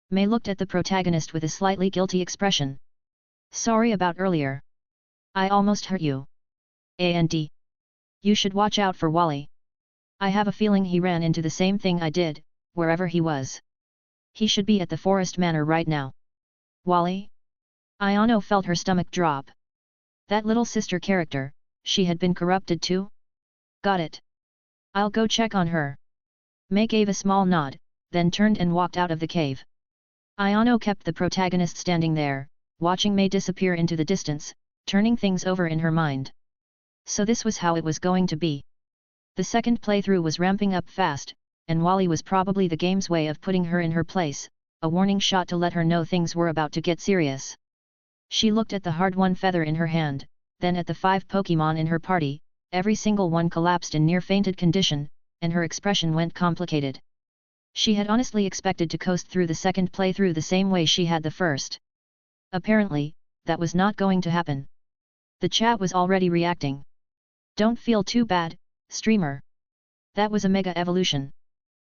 May looked at the protagonist with a slightly guilty expression. Sorry about earlier. I almost hurt you. And you should watch out for Wally. I have a feeling he ran into the same thing I did, wherever he was. He should be at the Forest Manor right now. Wally? Ayano felt her stomach drop. That little sister character, she had been corrupted too? Got it. I'll go check on her. May gave a small nod, then turned and walked out of the cave. Ayano kept the protagonist standing there, watching May disappear into the distance, turning things over in her mind. So this was how it was going to be. The second playthrough was ramping up fast, and Wally was probably the game's way of putting her in her place, a warning shot to let her know things were about to get serious. She looked at the hard-won feather in her hand, then at the 5 Pokémon in her party, every single one collapsed in near-fainted condition, and her expression went complicated. She had honestly expected to coast through the second playthrough the same way she had the first. Apparently, that was not going to happen. The chat was already reacting. Don't feel too bad, streamer. That was a mega evolution.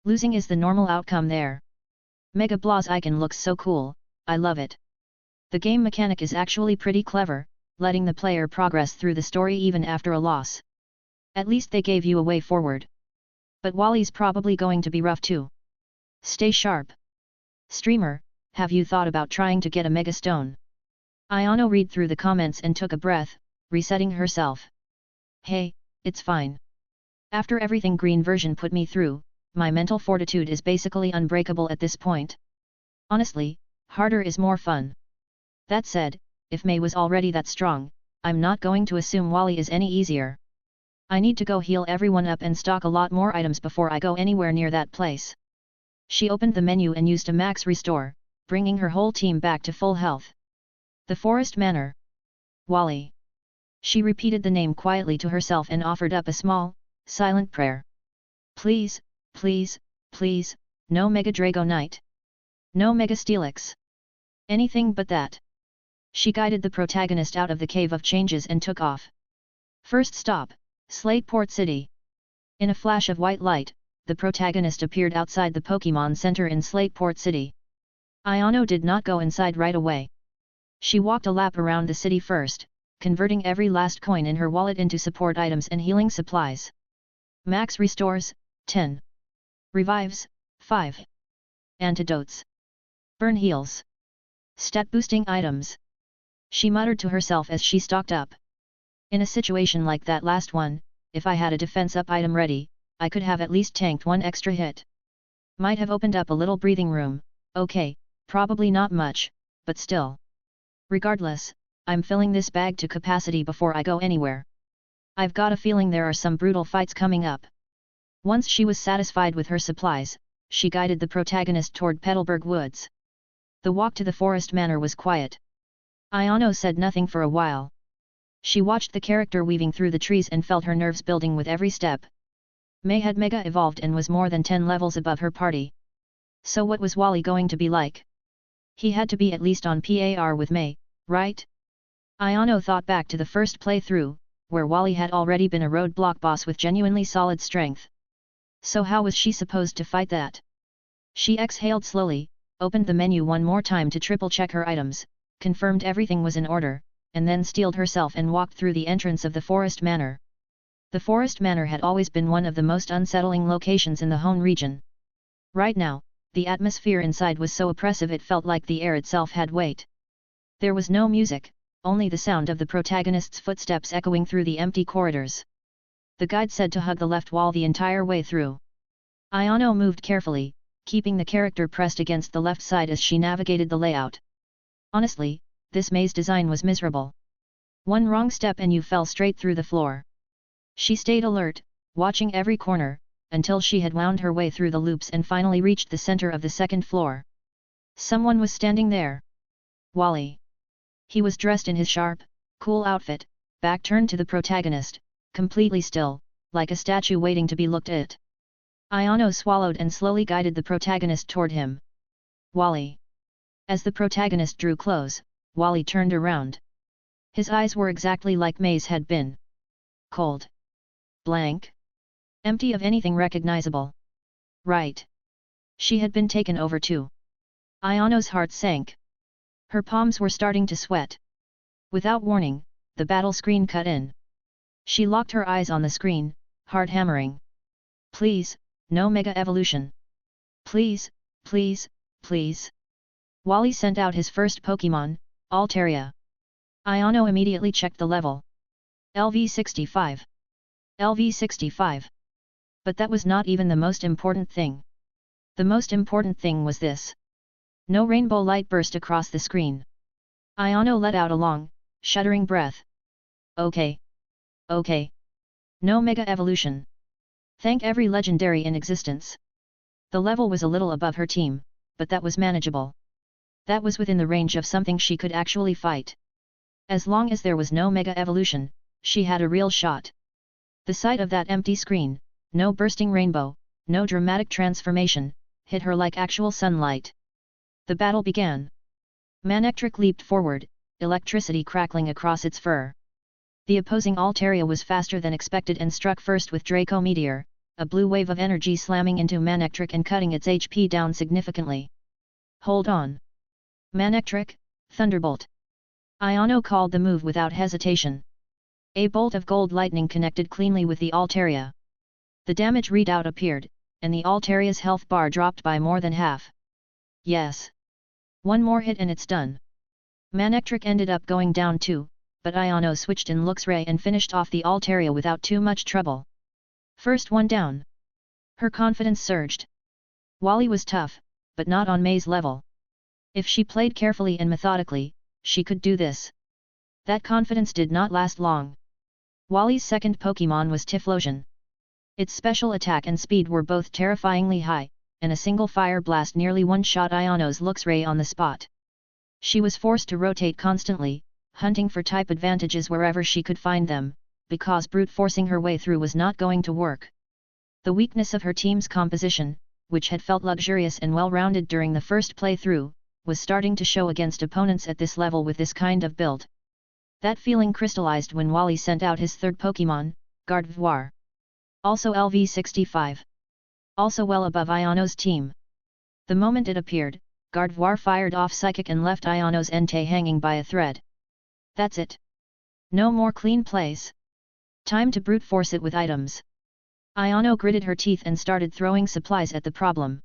Losing is the normal outcome there. Mega Blah's icon looks so cool, I love it. The game mechanic is actually pretty clever, letting the player progress through the story even after a loss. At least they gave you a way forward. But Wally's probably going to be rough too. Stay sharp. Streamer, have you thought about trying to get a Mega Stone? Ayano read through the comments and took a breath, resetting herself. Hey, it's fine. After everything green version put me through, my mental fortitude is basically unbreakable at this point. Honestly, harder is more fun. That said, if May was already that strong, I'm not going to assume Wally is any easier. I need to go heal everyone up and stock a lot more items before I go anywhere near that place. She opened the menu and used a max restore, bringing her whole team back to full health. The Forest Manor. Wally. She repeated the name quietly to herself and offered up a small, silent prayer. Please, please, please, no Mega Dragonite. No Mega Steelix. Anything but that. She guided the protagonist out of the Cave of Changes and took off. First stop, Slateport City. In a flash of white light, the protagonist appeared outside the Pokémon Center in Slateport City. Ayano did not go inside right away. She walked a lap around the city first, converting every last coin in her wallet into support items and healing supplies. Max restores, 10. Revives, 5. Antidotes. Burn heals. Stat boosting items. She muttered to herself as she stocked up. In a situation like that last one, if I had a defense up item ready, I could have at least tanked one extra hit. Might have opened up a little breathing room, okay, probably not much, but still. Regardless, I'm filling this bag to capacity before I go anywhere. I've got a feeling there are some brutal fights coming up. Once she was satisfied with her supplies, she guided the protagonist toward Petalburg Woods. The walk to the Forest Manor was quiet. Ayano said nothing for a while. She watched the character weaving through the trees and felt her nerves building with every step. May had mega evolved and was more than 10 levels above her party. So what was Wally going to be like? He had to be at least on par with May, right? Ayano thought back to the first playthrough, where Wally had already been a roadblock boss with genuinely solid strength. So how was she supposed to fight that? She exhaled slowly, opened the menu one more time to triple-check her items, confirmed everything was in order, and then steeled herself and walked through the entrance of the Forest Manor. The Forest Manor had always been one of the most unsettling locations in the Hone region. Right now, the atmosphere inside was so oppressive it felt like the air itself had weight. There was no music, only the sound of the protagonist's footsteps echoing through the empty corridors. The guide said to hug the left wall the entire way through. Ayano moved carefully, keeping the character pressed against the left side as she navigated the layout. Honestly, this maze design was miserable. One wrong step and you fell straight through the floor. She stayed alert, watching every corner, until she had wound her way through the loops and finally reached the center of the second floor. Someone was standing there. Wally. He was dressed in his sharp, cool outfit, back turned to the protagonist, completely still, like a statue waiting to be looked at. Ayano swallowed and slowly guided the protagonist toward him. Wally. As the protagonist drew close, Wally turned around. His eyes were exactly like May's had been. Cold. Blank. Empty of anything recognizable. Right. She had been taken over too. Ayano's heart sank. Her palms were starting to sweat. Without warning, the battle screen cut in. She locked her eyes on the screen, heart hammering. Please, no Mega Evolution. Please, please, please. Wally sent out his first Pokémon, Altaria. Ayano immediately checked the level. LV65. LV65. But that was not even the most important thing. The most important thing was this. No rainbow light burst across the screen. Ayano let out a long, shuddering breath. Okay. Okay. No Mega Evolution. Thank every legendary in existence. The level was a little above her team, but that was manageable. That was within the range of something she could actually fight. As long as there was no Mega Evolution, she had a real shot. The sight of that empty screen, no bursting rainbow, no dramatic transformation, hit her like actual sunlight. The battle began. Manectric leaped forward, electricity crackling across its fur. The opposing Altaria was faster than expected and struck first with Draco Meteor, a blue wave of energy slamming into Manectric and cutting its HP down significantly. Hold on. Manectric, Thunderbolt. Ayano called the move without hesitation. A bolt of gold lightning connected cleanly with the Altaria. The damage readout appeared, and the Altaria's health bar dropped by more than half. Yes. One more hit and it's done. Manectric ended up going down too, but Ayano switched in Luxray and finished off the Altaria without too much trouble. First one down. Her confidence surged. Wally was tough, but not on May's level. If she played carefully and methodically, she could do this. That confidence did not last long. Wally's second Pokémon was Typhlosion. Its special attack and speed were both terrifyingly high, and a single fire blast nearly one-shot Iono's Luxray on the spot. She was forced to rotate constantly, hunting for type advantages wherever she could find them, because brute forcing her way through was not going to work. The weakness of her team's composition, which had felt luxurious and well-rounded during the first playthrough, was starting to show against opponents at this level with this kind of build. That feeling crystallized when Wally sent out his third Pokémon, Gardevoir. Also LV65. Also well above Iono's team. The moment it appeared, Gardevoir fired off Psychic and left Iono's Entei hanging by a thread. That's it. No more clean plays. Time to brute force it with items. Iono gritted her teeth and started throwing supplies at the problem.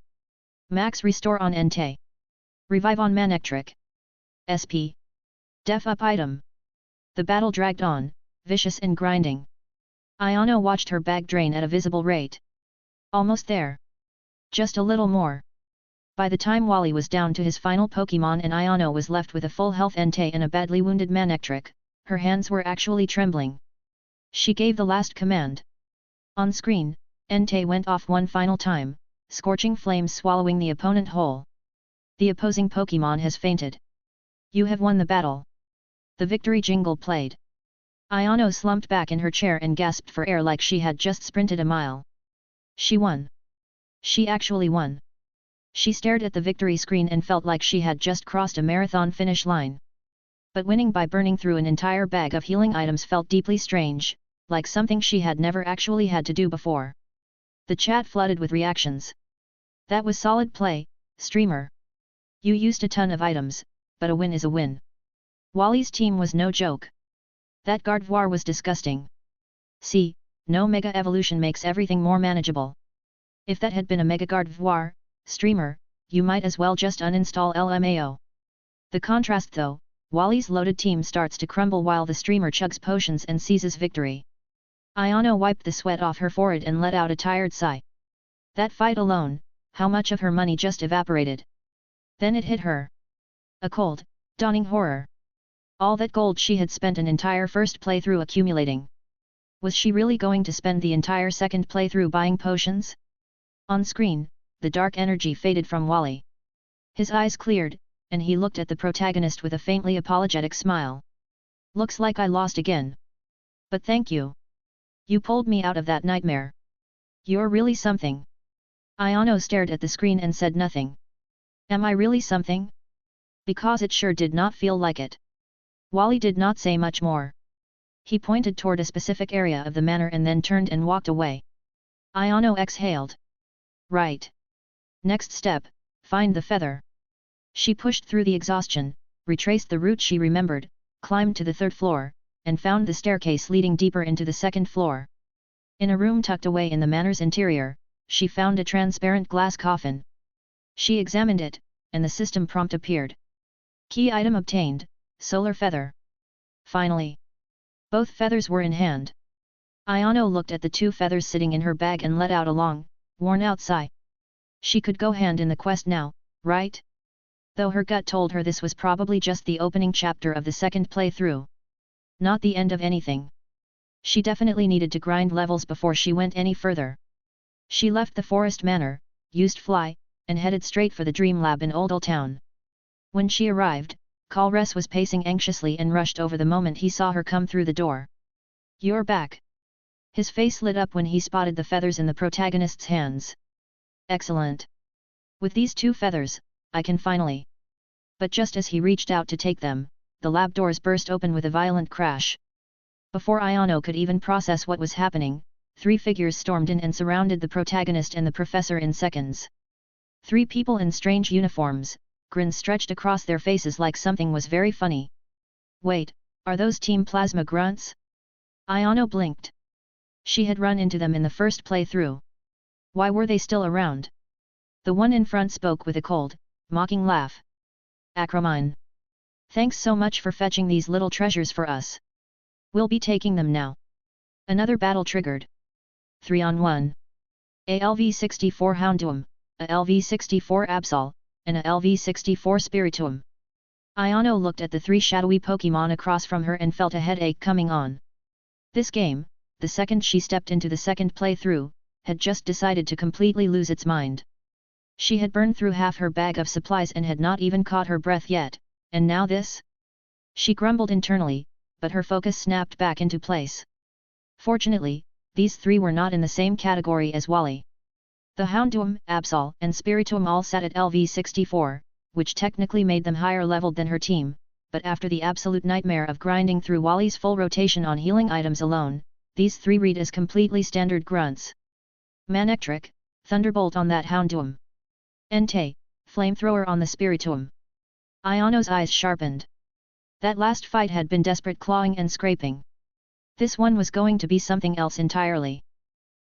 Max Restore on Entei. Revive on Manectric. SP. Def up item. The battle dragged on, vicious and grinding. Iono watched her bag drain at a visible rate. Almost there. Just a little more. By the time Wally was down to his final Pokémon and Iono was left with a full health Entei and a badly wounded Manectric, her hands were actually trembling. She gave the last command. On screen, Entei went off one final time, scorching flames swallowing the opponent whole. The opposing Pokémon has fainted. You have won the battle. The victory jingle played. Iono slumped back in her chair and gasped for air like she had just sprinted a mile. She won. She actually won. She stared at the victory screen and felt like she had just crossed a marathon finish line. But winning by burning through an entire bag of healing items felt deeply strange, like something she had never actually had to do before. The chat flooded with reactions. That was solid play, streamer. You used a ton of items, but a win is a win. Wally's team was no joke. That Gardevoir was disgusting. See, no Mega Evolution makes everything more manageable. If that had been a Mega Gardevoir, streamer, you might as well just uninstall LMAO. The contrast though, Wally's loaded team starts to crumble while the streamer chugs potions and seizes victory. Iono wiped the sweat off her forehead and let out a tired sigh. That fight alone, how much of her money just evaporated? Then it hit her. A cold, dawning horror. All that gold she had spent an entire first playthrough accumulating. Was she really going to spend the entire second playthrough buying potions? On screen, the dark energy faded from Wally. His eyes cleared, and he looked at the protagonist with a faintly apologetic smile. Looks like I lost again. But thank you. You pulled me out of that nightmare. You're really something. Iono stared at the screen and said nothing. Am I really something? Because it sure did not feel like it. Wally did not say much more. He pointed toward a specific area of the manor and then turned and walked away. Iono exhaled. Right. Next step, find the feather. She pushed through the exhaustion, retraced the route she remembered, climbed to the third floor, and found the staircase leading deeper into the second floor. In a room tucked away in the manor's interior, she found a transparent glass coffin. She examined it, and the system prompt appeared. Key item obtained, solar feather. Finally. Both feathers were in hand. Iono looked at the two feathers sitting in her bag and let out a long, worn-out sigh. She could go hand in the quest now, right? Though her gut told her this was probably just the opening chapter of the second playthrough. Not the end of anything. She definitely needed to grind levels before she went any further. She left the forest manor, used Fly, and headed straight for the Dream Lab in Oldle Town. When she arrived, Kairos was pacing anxiously and rushed over the moment he saw her come through the door. You're back. His face lit up when he spotted the feathers in the protagonist's hands. Excellent. With these two feathers, I can finally. But just as he reached out to take them, the lab doors burst open with a violent crash. Before Iono could even process what was happening, 3 figures stormed in and surrounded the protagonist and the professor in seconds. 3 people in strange uniforms, grins stretched across their faces like something was very funny. Wait, are those Team Plasma grunts? Iono blinked. She had run into them in the first playthrough. Why were they still around? The one in front spoke with a cold, mocking laugh. Acromine. Thanks so much for fetching these little treasures for us. We'll be taking them now. Another battle triggered. 3-on-1. A LV64 Houndoom, a LV64 Absol, and a LV64 Spiritomb. Ayano looked at the three shadowy Pokémon across from her and felt a headache coming on. This game, the second she stepped into the second playthrough, had just decided to completely lose its mind. She had burned through half her bag of supplies and had not even caught her breath yet, and now this? She grumbled internally, but her focus snapped back into place. Fortunately, these three were not in the same category as Wally. The Houndoom, Absol, and Spiritomb all sat at LV64, which technically made them higher leveled than her team, but after the absolute nightmare of grinding through Wally's full rotation on healing items alone, these three read as completely standard grunts. Manectric, Thunderbolt on that Houndoom. Entei, Flamethrower on the Spiritomb. Ayano's eyes sharpened. That last fight had been desperate clawing and scraping. This one was going to be something else entirely.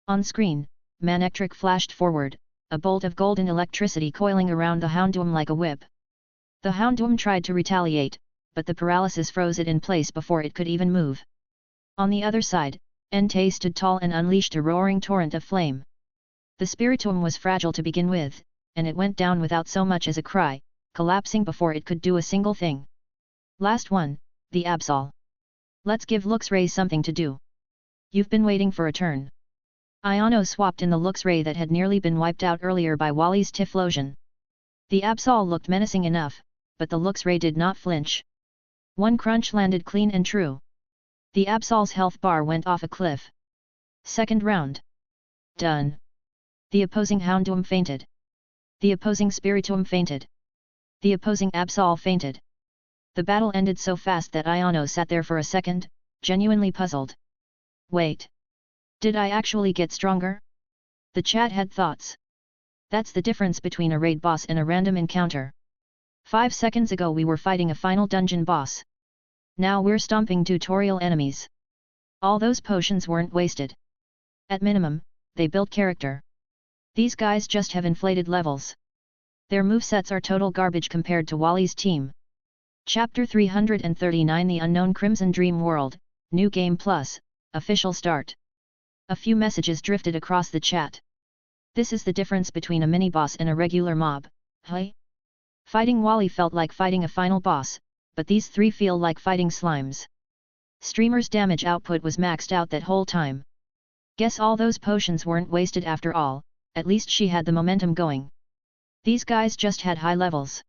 On screen, Manectric flashed forward, a bolt of golden electricity coiling around the Houndoom like a whip. The Houndoom tried to retaliate, but the paralysis froze it in place before it could even move. On the other side, Entei stood tall and unleashed a roaring torrent of flame. The Spiritomb was fragile to begin with, and it went down without so much as a cry, collapsing before it could do a single thing. Last one, the Absol. Let's give Luxray something to do. You've been waiting for a turn. Ayano swapped in the Luxray that had nearly been wiped out earlier by Wally's Typhlosion. The Absol looked menacing enough, but the Luxray did not flinch. One crunch landed clean and true. The Absol's health bar went off a cliff. Second round. Done. The opposing Houndoom fainted. The opposing Spiritomb fainted. The opposing Absol fainted. The battle ended so fast that Ayano sat there for a second, genuinely puzzled. Wait. Did I actually get stronger? The chat had thoughts. That's the difference between a raid boss and a random encounter. 5 seconds ago we were fighting a final dungeon boss. Now we're stomping tutorial enemies. All those potions weren't wasted. At minimum, they built character. These guys just have inflated levels. Their movesets are total garbage compared to Wally's team. Chapter 339 The Unknown Crimson Dream World, New Game Plus, Official Start. A few messages drifted across the chat. This is the difference between a mini-boss and a regular mob, hey? Fighting Wally felt like fighting a final boss, but these three feel like fighting slimes. Streamer's damage output was maxed out that whole time. Guess all those potions weren't wasted after all, at least she had the momentum going. These guys just had high levels.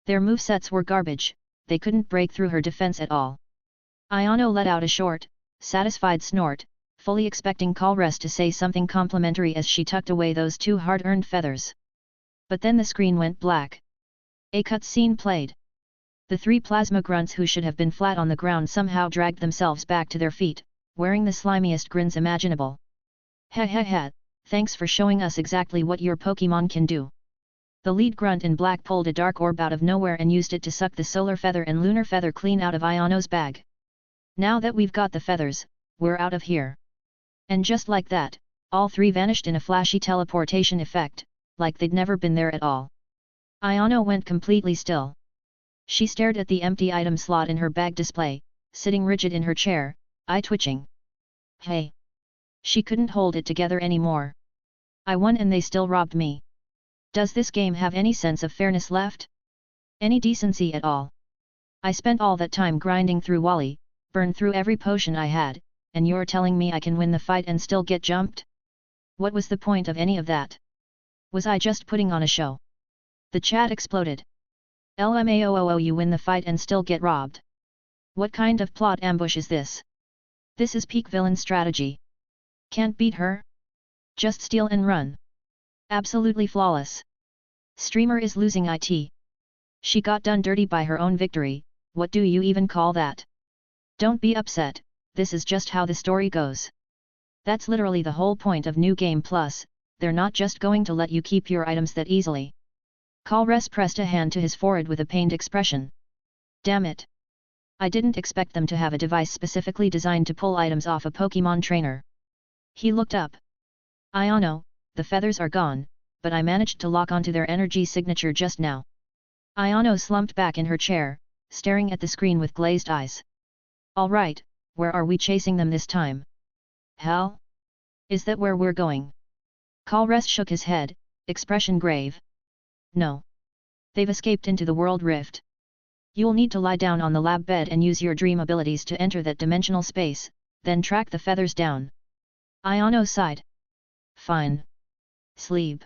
Their movesets were garbage, they couldn't break through her defense at all. Ayano let out a short, satisfied snort, fully expecting Kairos to say something complimentary as she tucked away those two hard-earned feathers. But then the screen went black. A cutscene played. The three plasma grunts who should have been flat on the ground somehow dragged themselves back to their feet, wearing the slimiest grins imaginable. Ha ha ha, thanks for showing us exactly what your Pokémon can do. The lead grunt in black pulled a dark orb out of nowhere and used it to suck the solar feather and lunar feather clean out of Ayano's bag. Now that we've got the feathers, we're out of here. And just like that, all three vanished in a flashy teleportation effect, like they'd never been there at all. Ayano went completely still. She stared at the empty item slot in her bag display, sitting rigid in her chair, eye twitching. Hey! She couldn't hold it together anymore. I won and they still robbed me. Does this game have any sense of fairness left? Any decency at all? I spent all that time grinding through Wally, burned through every potion I had, and you're telling me I can win the fight and still get jumped? What was the point of any of that? Was I just putting on a show? The chat exploded. LMAOOO, you win the fight and still get robbed. What kind of plot ambush is this? This is peak villain strategy. Can't beat her? Just steal and run. Absolutely flawless. Streamer is losing it. She got done dirty by her own victory, what do you even call that? Don't be upset, this is just how the story goes. That's literally the whole point of New Game Plus, they're not just going to let you keep your items that easily. Kairos pressed a hand to his forehead with a pained expression. Damn it. I didn't expect them to have a device specifically designed to pull items off a Pokémon trainer. He looked up. Ayano, the feathers are gone, but I managed to lock onto their energy signature just now. Ayano slumped back in her chair, staring at the screen with glazed eyes. Alright, where are we chasing them this time? Hell? Is that where we're going? Kairos shook his head, expression grave. No. They've escaped into the World Rift. You'll need to lie down on the lab bed and use your dream abilities to enter that dimensional space, then track the feathers down. Ayano sighed. Fine. Sleep.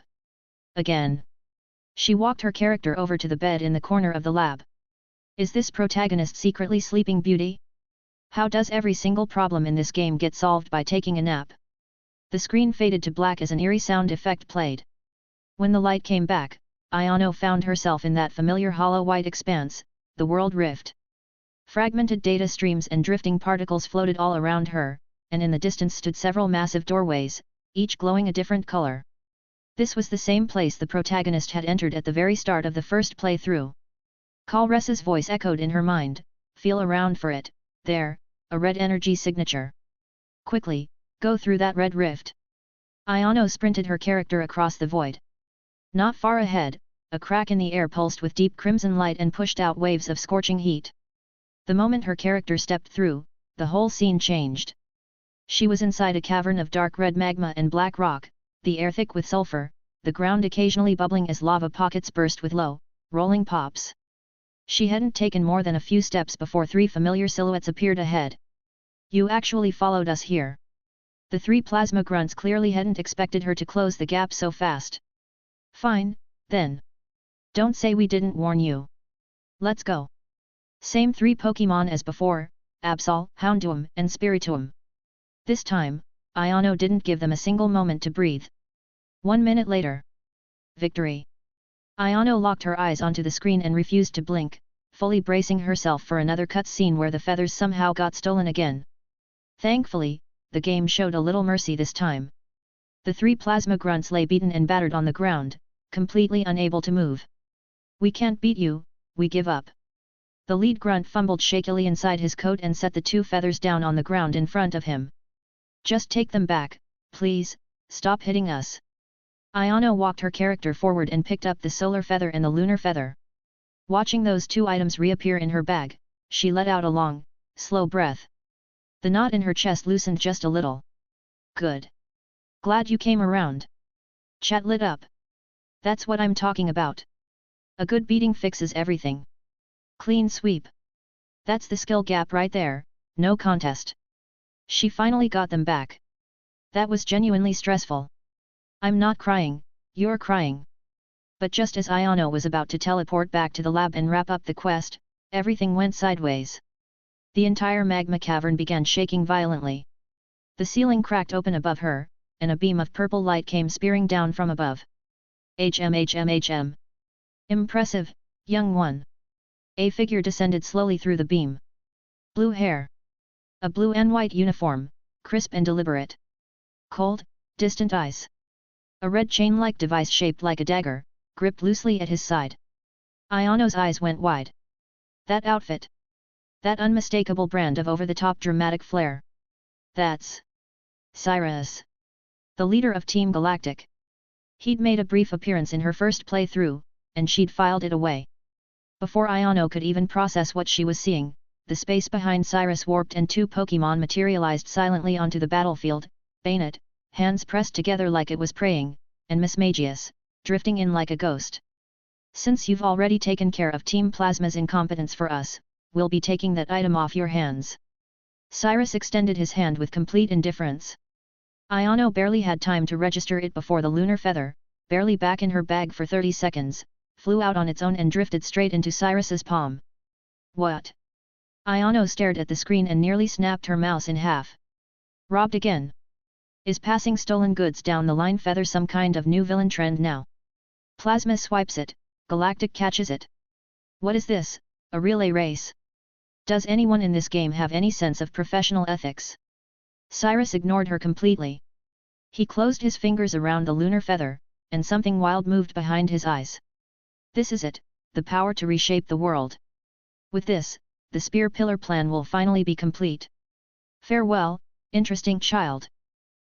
Again. She walked her character over to the bed in the corner of the lab. Is this protagonist secretly sleeping beauty? How does every single problem in this game get solved by taking a nap? The screen faded to black as an eerie sound effect played. When the light came back, Ayano found herself in that familiar hollow white expanse, the world rift. Fragmented data streams and drifting particles floated all around her, and in the distance stood several massive doorways, each glowing a different color. This was the same place the protagonist had entered at the very start of the first playthrough. Kalressa's voice echoed in her mind, feel around for it, there, a red energy signature. Quickly, go through that red rift. Ayano sprinted her character across the void. Not far ahead, a crack in the air pulsed with deep crimson light and pushed out waves of scorching heat. The moment her character stepped through, the whole scene changed. She was inside a cavern of dark red magma and black rock, the air thick with sulfur, the ground occasionally bubbling as lava pockets burst with low, rolling pops. She hadn't taken more than a few steps before three familiar silhouettes appeared ahead. You actually followed us here. The three plasma grunts clearly hadn't expected her to close the gap so fast. Fine, then. Don't say we didn't warn you. Let's go. Same three Pokémon as before, Absol, Houndoom and Spiritomb. This time, Ayano didn't give them a single moment to breathe. 1 minute later. Victory. Ayano locked her eyes onto the screen and refused to blink, fully bracing herself for another cutscene where the feathers somehow got stolen again. Thankfully, the game showed a little mercy this time. The three plasma grunts lay beaten and battered on the ground, completely unable to move. We can't beat you, we give up. The lead grunt fumbled shakily inside his coat and set the two feathers down on the ground in front of him. Just take them back, please, stop hitting us. Ayano walked her character forward and picked up the solar feather and the lunar feather. Watching those two items reappear in her bag, she let out a long, slow breath. The knot in her chest loosened just a little. Good. Glad you came around. Chat lit up. That's what I'm talking about. A good beating fixes everything. Clean sweep. That's the skill gap right there, no contest. She finally got them back. That was genuinely stressful. I'm not crying, you're crying. But just as Ayano was about to teleport back to the lab and wrap up the quest, everything went sideways. The entire magma cavern began shaking violently. The ceiling cracked open above her, and a beam of purple light came spearing down from above. HM. Impressive, young one. A figure descended slowly through the beam. Blue hair. A blue and white uniform, crisp and deliberate. Cold, distant eyes. A red chain-like device shaped like a dagger, gripped loosely at his side. Ayano's eyes went wide. That outfit. That unmistakable brand of over-the-top dramatic flair. That's Cyrus, the leader of Team Galactic. He'd made a brief appearance in her first playthrough, and she'd filed it away. Before Ayano could even process what she was seeing, the space behind Cyrus warped and two Pokémon materialized silently onto the battlefield, Bayonet, hands pressed together like it was praying, and Mismagius, drifting in like a ghost. Since you've already taken care of Team Plasma's incompetence for us, we'll be taking that item off your hands. Cyrus extended his hand with complete indifference. Ayano barely had time to register it before the lunar feather, barely back in her bag for 30 seconds, flew out on its own and drifted straight into Cyrus's palm. What? Ayano stared at the screen and nearly snapped her mouse in half. Robbed again? Is passing stolen goods down the line feather some kind of new villain trend now? Plasma swipes it, Galactic catches it. What is this, a relay race? Does anyone in this game have any sense of professional ethics? Cyrus ignored her completely. He closed his fingers around the lunar feather, and something wild moved behind his eyes. This is it, the power to reshape the world. With this, the spear pillar plan will finally be complete. Farewell, interesting child.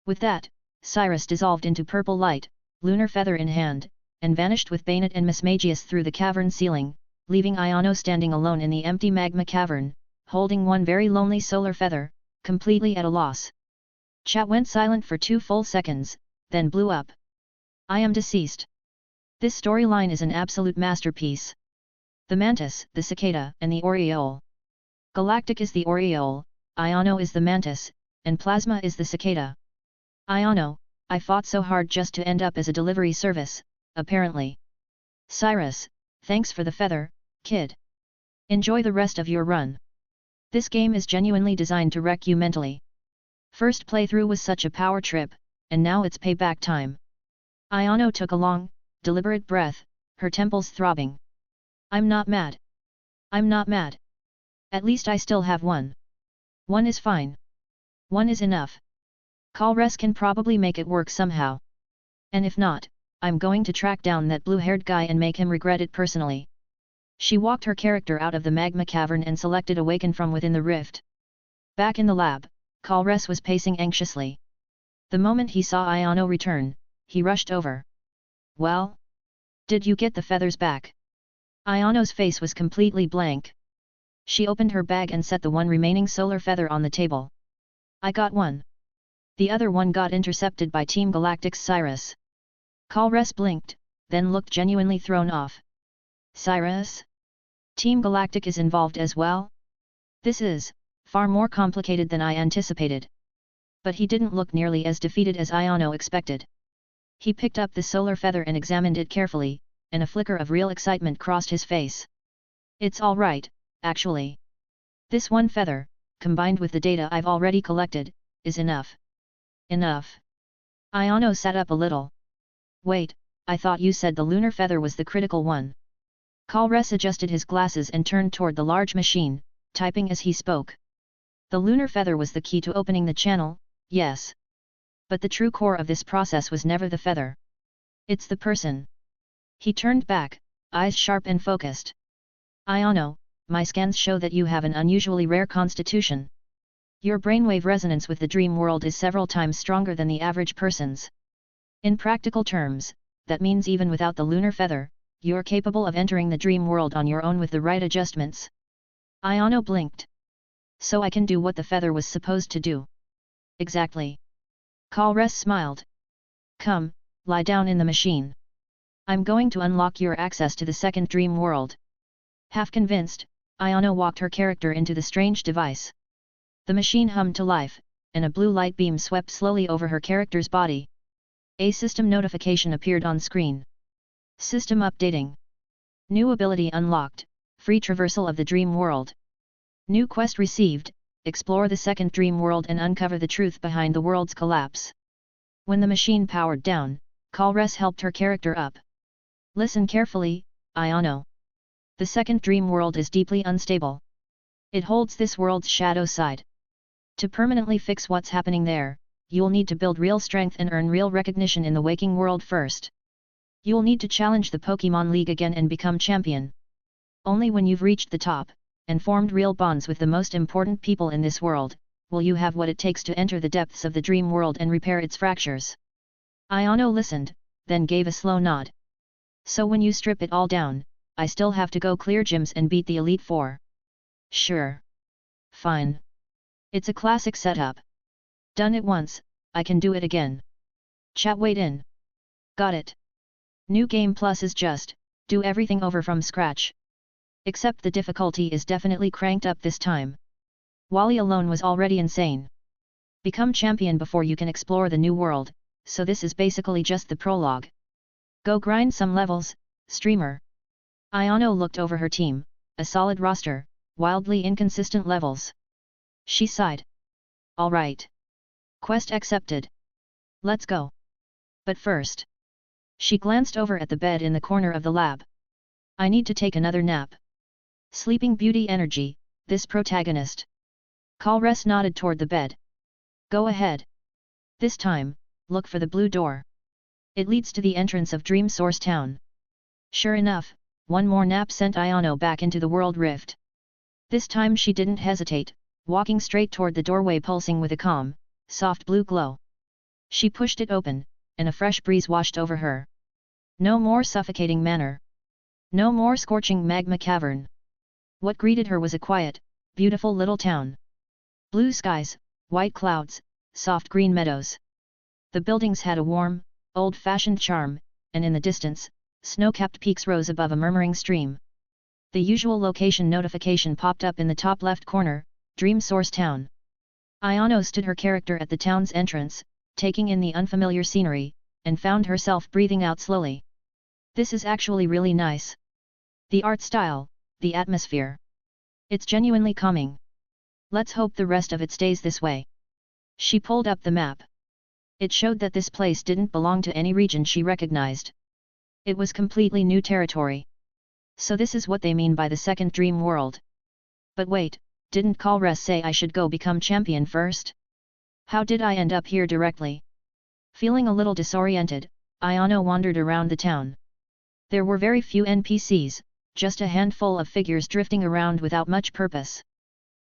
With that, Cyrus dissolved into purple light, lunar feather in hand, and vanished with Bayonet and Mismagius through the cavern ceiling, leaving Ayano standing alone in the empty magma cavern, holding one very lonely solar feather, completely at a loss. Chat went silent for 2 full seconds, then blew up. I am deceased. This storyline is an absolute masterpiece. The mantis, the cicada, and the oriole. Galactic is the oriole, Iono is the mantis, and Plasma is the cicada. Iono, I fought so hard just to end up as a delivery service, apparently. Cyrus, thanks for the feather, kid. Enjoy the rest of your run. This game is genuinely designed to wreck you mentally. First playthrough was such a power trip, and now it's payback time. Iono took a long, deliberate breath, her temples throbbing. I'm not mad. I'm not mad. At least I still have one. One is fine. One is enough. Kairos can probably make it work somehow. And if not, I'm going to track down that blue-haired guy and make him regret it personally. She walked her character out of the magma cavern and selected Awaken from within the rift. Back in the lab, Kairos was pacing anxiously. The moment he saw Iono return, he rushed over. Well? Did you get the feathers back? Iono's face was completely blank. She opened her bag and set the one remaining solar feather on the table. I got one. The other one got intercepted by Team Galactic's Cyrus. Kairos blinked, then looked genuinely thrown off. Cyrus? Team Galactic is involved as well? This is far more complicated than I anticipated. But he didn't look nearly as defeated as Iono expected. He picked up the solar feather and examined it carefully, and a flicker of real excitement crossed his face. It's all right, actually. This one feather, combined with the data I've already collected, is enough. Enough. Iono sat up a little. Wait, I thought you said the lunar feather was the critical one. Kairos adjusted his glasses and turned toward the large machine, typing as he spoke. The lunar feather was the key to opening the channel, yes. But the true core of this process was never the feather. It's the person. He turned back, eyes sharp and focused. Iono, my scans show that you have an unusually rare constitution. Your brainwave resonance with the dream world is several times stronger than the average person's. In practical terms, that means even without the lunar feather, you're capable of entering the dream world on your own with the right adjustments. Iono blinked. So I can do what the feather was supposed to do. Exactly. Kairos smiled. Come, lie down in the machine. I'm going to unlock your access to the second dream world. Half convinced, Iono walked her character into the strange device. The machine hummed to life, and a blue light beam swept slowly over her character's body. A system notification appeared on screen. System updating. New ability unlocked, free traversal of the dream world. New quest received, explore the second dream world and uncover the truth behind the world's collapse. When the machine powered down, Kairos helped her character up. Listen carefully, Iono. The second dream world is deeply unstable. It holds this world's shadow side. To permanently fix what's happening there, you'll need to build real strength and earn real recognition in the waking world first. You'll need to challenge the Pokémon League again and become champion. Only when you've reached the top, and formed real bonds with the most important people in this world, will you have what it takes to enter the depths of the dream world and repair its fractures. Iono listened, then gave a slow nod. So when you strip it all down, I still have to go clear gyms and beat the Elite Four. Sure. Fine. It's a classic setup. Done it once, I can do it again. Chat wait in. Got it. New Game Plus is just, do everything over from scratch. Except the difficulty is definitely cranked up this time. Wally alone was already insane. Become champion before you can explore the new world, so this is basically just the prologue. Go grind some levels, streamer. Iono looked over her team, a solid roster, wildly inconsistent levels. She sighed. Alright. Quest accepted. Let's go. But first. She glanced over at the bed in the corner of the lab. I need to take another nap. Sleeping Beauty energy, this protagonist. Kairos nodded toward the bed. Go ahead. This time, look for the blue door. It leads to the entrance of Dream Source Town. Sure enough, one more nap sent Iono back into the world rift. This time she didn't hesitate, walking straight toward the doorway pulsing with a calm, soft blue glow. She pushed it open, and a fresh breeze washed over her. No more suffocating manor. No more scorching magma cavern. What greeted her was a quiet, beautiful little town. Blue skies, white clouds, soft green meadows. The buildings had a warm, old-fashioned charm, and in the distance, snow-capped peaks rose above a murmuring stream. The usual location notification popped up in the top left corner, Dream Source Town. Ayano stood her character at the town's entrance, taking in the unfamiliar scenery, and found herself breathing out slowly. This is actually really nice. The art style, the atmosphere. It's genuinely calming. Let's hope the rest of it stays this way. She pulled up the map. It showed that this place didn't belong to any region she recognized. It was completely new territory. So this is what they mean by the second dream world. But wait, didn't Kairos say I should go become champion first? How did I end up here directly? Feeling a little disoriented, Ayano wandered around the town. There were very few NPCs, just a handful of figures drifting around without much purpose.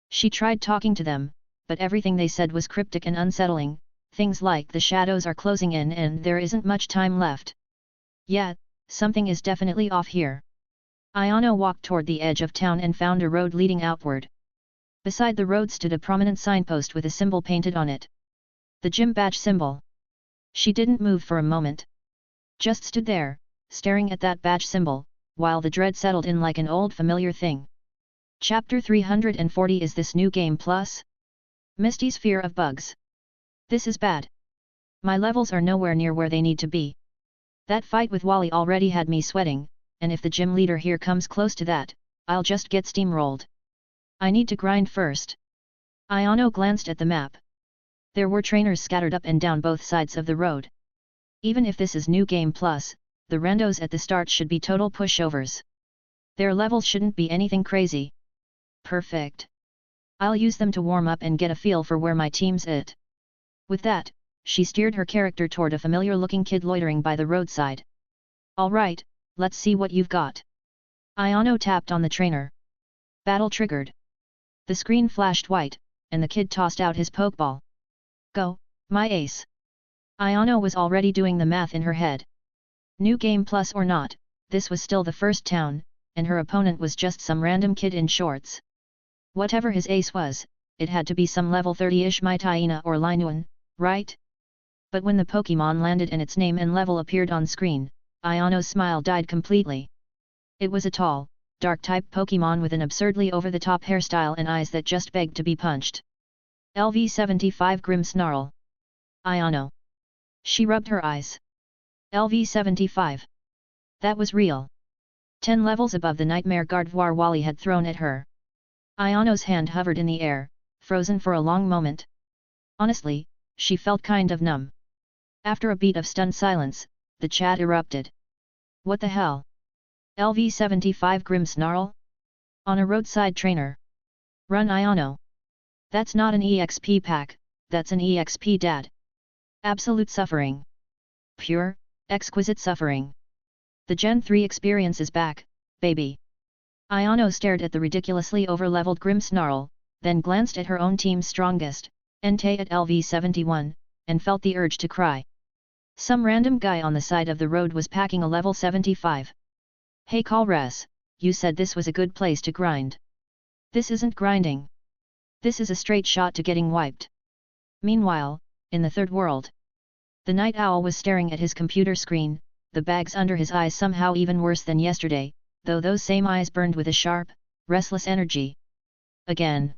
She tried talking to them, but everything they said was cryptic and unsettling, things like the shadows are closing in and there isn't much time left. Yeah, something is definitely off here. Ayano walked toward the edge of town and found a road leading outward. Beside the road stood a prominent signpost with a symbol painted on it. The gym badge symbol. She didn't move for a moment. Just stood there, staring at that badge symbol, while the dread settled in like an old familiar thing. Chapter 340. Is this new game plus? Misty's fear of bugs. This is bad. My levels are nowhere near where they need to be. That fight with Wally already had me sweating, and if the gym leader here comes close to that, I'll just get steamrolled. I need to grind first. Ayano glanced at the map. There were trainers scattered up and down both sides of the road. Even if this is new game plus, the randos at the start should be total pushovers. Their levels shouldn't be anything crazy. Perfect. I'll use them to warm up and get a feel for where my team's at. With that, she steered her character toward a familiar-looking kid loitering by the roadside. Alright, let's see what you've got. Ayano tapped on the trainer. Battle triggered. The screen flashed white, and the kid tossed out his pokeball. Go, my ace. Ayano was already doing the math in her head. New game plus or not, this was still the first town, and her opponent was just some random kid in shorts. Whatever his ace was, it had to be some level 30-ish Mytaina or Linuan, right? But when the Pokémon landed and its name and level appeared on screen, Ayano's smile died completely. It was a tall, dark-type Pokémon with an absurdly over-the-top hairstyle and eyes that just begged to be punched. LV75 Grimmsnarl. Ayano. She rubbed her eyes. LV75. That was real. 10 levels above the nightmare Gardevoir Wally had thrown at her. Ayano's hand hovered in the air, frozen for a long moment. Honestly, she felt kind of numb. After a beat of stunned silence, the chat erupted. What the hell? LV75 Grimmsnarl? On a roadside trainer. Run Ayano. That's not an EXP pack, that's an EXP dad. Absolute suffering. Pure, exquisite suffering. The Gen 3 experience is back, baby. Ayano stared at the ridiculously over-leveled Grimmsnarl, then glanced at her own team's strongest, Entei at LV71, and felt the urge to cry. Some random guy on the side of the road was packing a level 75. Hey Kairos, you said this was a good place to grind. This isn't grinding. This is a straight shot to getting wiped. Meanwhile, in the third world, the night owl was staring at his computer screen, the bags under his eyes somehow even worse than yesterday, though those same eyes burned with a sharp, restless energy. Again.